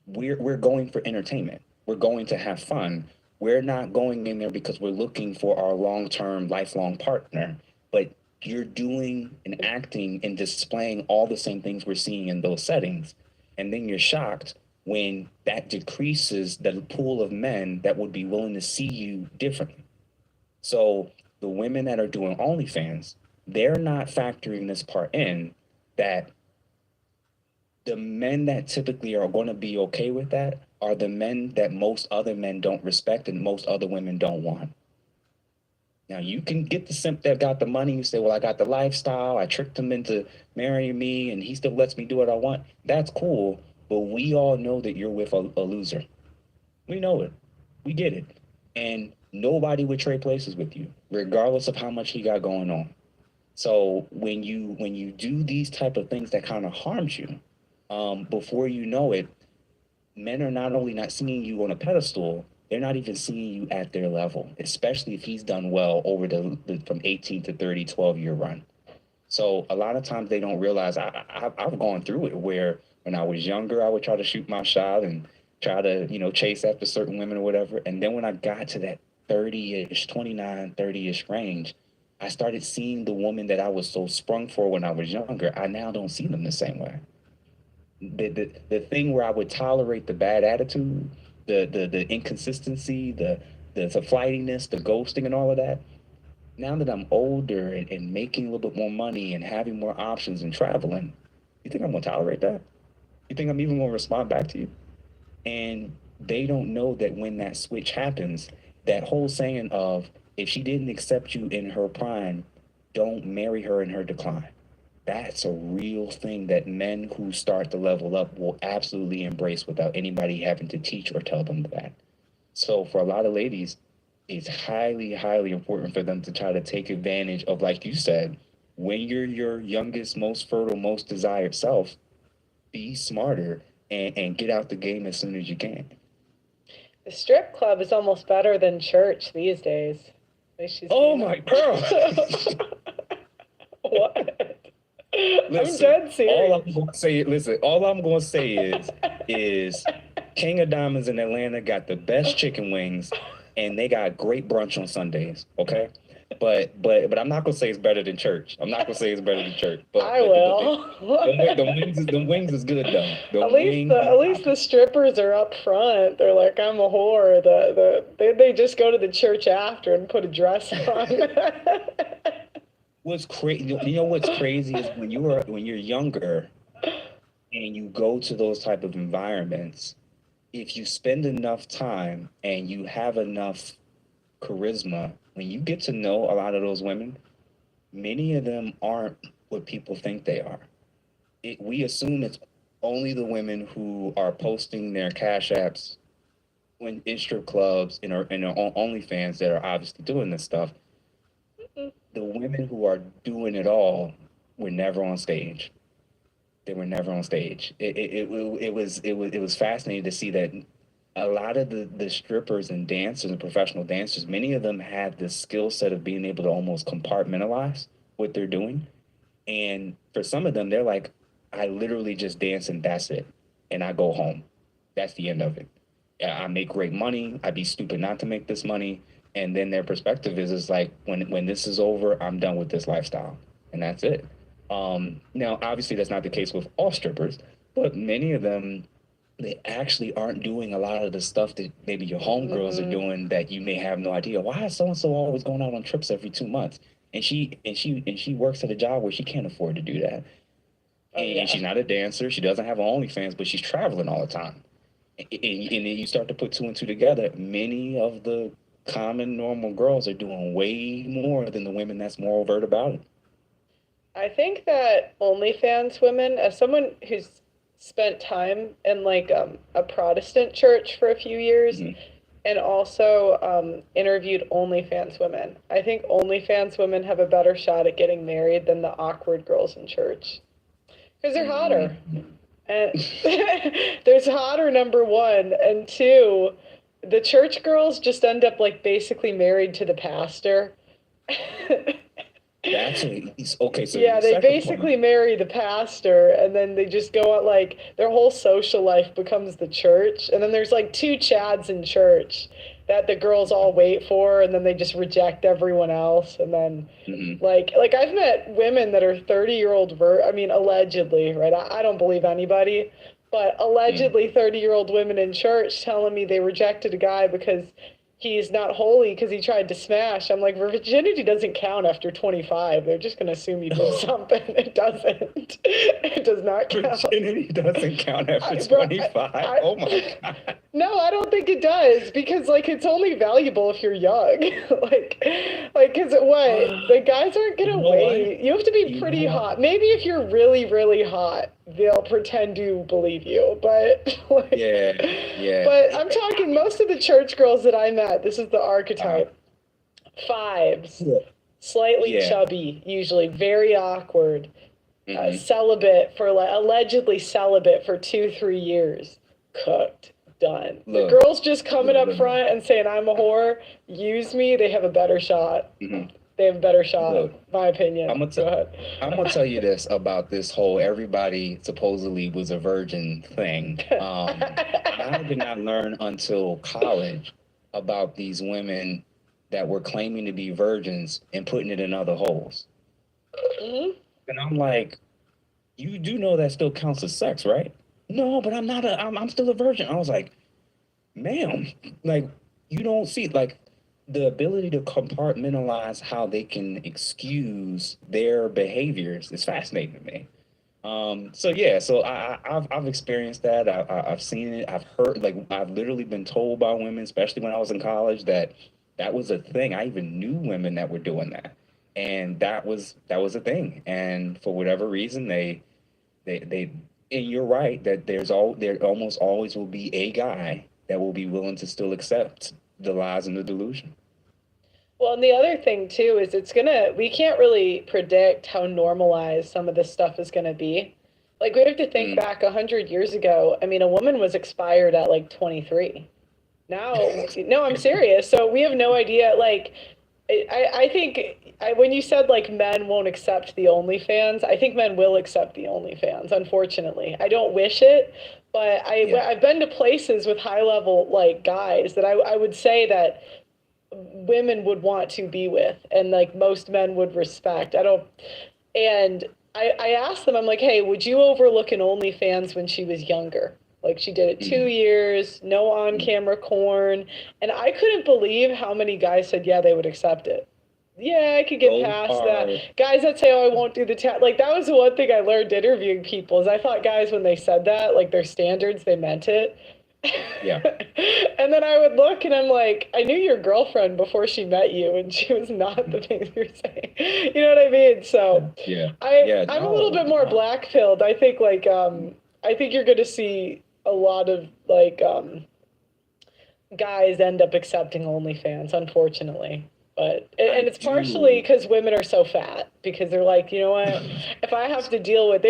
we're going for entertainment. We're going to have fun. We're not going in there because we're looking for our long-term, lifelong partner. But you're doing and acting and displaying all the same things we're seeing in those settings. And then you're shocked when that decreases the pool of men that would be willing to see you differently. So the women that are doing OnlyFans, they're not factoring this part in, that the men that typically are going to be okay with that are the men that most other men don't respect and most other women don't want. Now, you can get the simp that got the money. You say, well, I got the lifestyle. I tricked him into marrying me and he still lets me do what I want. That's cool. But we all know that you're with a loser. We know it. We get it. And nobody would trade places with you, regardless of how much he got going on. So when you do these type of things that kind of harms you, before you know it, men are not only not seeing you on a pedestal, they're not even seeing you at their level, especially if he's done well over the from 18 to 30, 12-year run. So a lot of times they don't realize, I've gone through it where when I was younger, I would try to shoot my shot and try to, chase after certain women or whatever. And then when I got to that 30-ish, 29, 30-ish range, I started seeing the woman that I was so sprung for when I was younger. I now don't see them the same way. The thing where I would tolerate the bad attitude, the inconsistency, the flightiness, the ghosting and all of that. Now that I'm older and making a little bit more money and having more options and traveling, you think I'm gonna tolerate that? You think I'm even gonna respond back to you? And they don't know that when that switch happens, that whole saying of, if she didn't accept you in her prime, don't marry her in her decline. That's a real thing that men who start to level up will absolutely embrace without anybody having to teach or tell them that. So for a lot of ladies, it's highly, highly important for them to try to take advantage of, like you said, when you're your youngest, most fertile, most desired self, be smarter and get out the game as soon as you can. The strip club is almost better than church these days. Oh my girl! What? Listen, I'm dead serious. All I'm gonna say is King of Diamonds in Atlanta got the best chicken wings and they got great brunch on Sundays, okay? But I'm not gonna say it's better than church. I'm not gonna say it's better than church. But I will. The wings is good though. At least the strippers are up front. They're like, I'm a whore. They just go to the church after and put a dress on. What's crazy? You know what's crazy is when you're younger and you go to those type of environments. If you spend enough time and you have enough charisma, when you get to know a lot of those women, many of them aren't what people think they are. We assume it's only the women who are posting their cash apps in strip clubs and are OnlyFans that are obviously doing this stuff. The women who are doing it all were never on stage. They were never on stage. It was fascinating to see that a lot of the strippers and dancers and professional dancers, many of them had this skill set of being able to almost compartmentalize what they're doing. And for some of them, they're like, I literally just dance and that's it. And I go home. That's the end of it. I make great money. I'd be stupid not to make this money. And then their perspective is like, when this is over, I'm done with this lifestyle. And that's it. Now, obviously, that's not the case with all strippers, but many of them, they actually aren't doing a lot of the stuff that maybe your homegirls are doing that you may have no idea. Why is so-and-so always going out on trips every 2 months? And she works at a job where she can't afford to do that. And she's not a dancer. She doesn't have OnlyFans, but she's traveling all the time. And then you start to put two and two together. Many of the common, normal girls are doing way more than the women that's more overt about it. I think that OnlyFans women, as someone who's spent time in like a Protestant church for a few years, and also interviewed OnlyFans women. I think OnlyFans women have a better shot at getting married than the awkward girls in church. Because they're hotter. And there's hotter, number one. And two, the church girls just end up like basically married to the pastor. Actually, okay. So yeah, they basically marry the pastor, and then they just go out, like their whole social life becomes the church. And then there's like two Chads in church that the girls all wait for, and then they just reject everyone else. And then like I've met women that are 30-year-old allegedly, right? I don't believe anybody, but allegedly 30-year-old women in church telling me they rejected a guy because he's not holy because he tried to smash. I'm like, virginity doesn't count after 25. They're just going to assume you did something. It doesn't. It does not count. Virginity doesn't count after 25. Oh my God. No, I don't think it does, because like it's only valuable if you're young. Cause what? The guys aren't gonna wait. You have to be pretty hot. Maybe if you're really, really hot, they'll pretend to believe you. But yeah. But I'm talking most of the church girls that I met, this is the archetype. Fives. Slightly chubby, usually very awkward. Celibate for allegedly celibate for 2-3 years. Cooked. Done. The girls just coming up front and saying, I'm a whore, use me, they have a better shot. They have a better shot, my opinion. I'm gonna tell you this about this whole everybody supposedly was a virgin thing. I did not learn until college about these women that were claiming to be virgins and putting it in other holes. And I'm like, you do know that still counts as sex, right? No, but I'm still a virgin. I was like, ma'am, like, you don't see, like, the ability to compartmentalize how they can excuse their behaviors is fascinating to me. So I've experienced that. I've seen it. I've heard, like, I've literally been told by women, especially when I was in college, that was a thing. I even knew women that were doing that, and that was a thing. And for whatever reason, they and you're right that there almost always will be a guy that will be willing to still accept the lies and the delusion. Well, and the other thing too is we can't really predict how normalized some of this stuff is going to be. Like, we have to think back 100 years ago. I mean, a woman was expired at like 23. Now, no, I'm serious. So we have no idea. Like, I think when you said like men won't accept the OnlyFans, I think men will accept the OnlyFans, unfortunately. I don't wish it, but I've been to places with high level like guys that I would say that women would want to be with, and like most men would respect. I asked them, I'm like, hey, would you overlook an OnlyFans when she was younger? Like, she did it 2 years, no on-camera corn. And I couldn't believe how many guys said, yeah, they would accept it. Yeah, I could get past that. Guys that say, oh, I won't do the like, that was the one thing I learned interviewing people, is I thought guys, when they said that, like their standards, they meant it. Yeah. And then I would look and I'm like, I knew your girlfriend before she met you, and she was not the things you were saying. You know what I mean? So I'm a little bit more black-pilled. I think like, I think you're going to see a lot of like guys end up accepting OnlyFans, unfortunately. But and it's partially because women are so fat, because they're like, you know what, if I have to deal with it.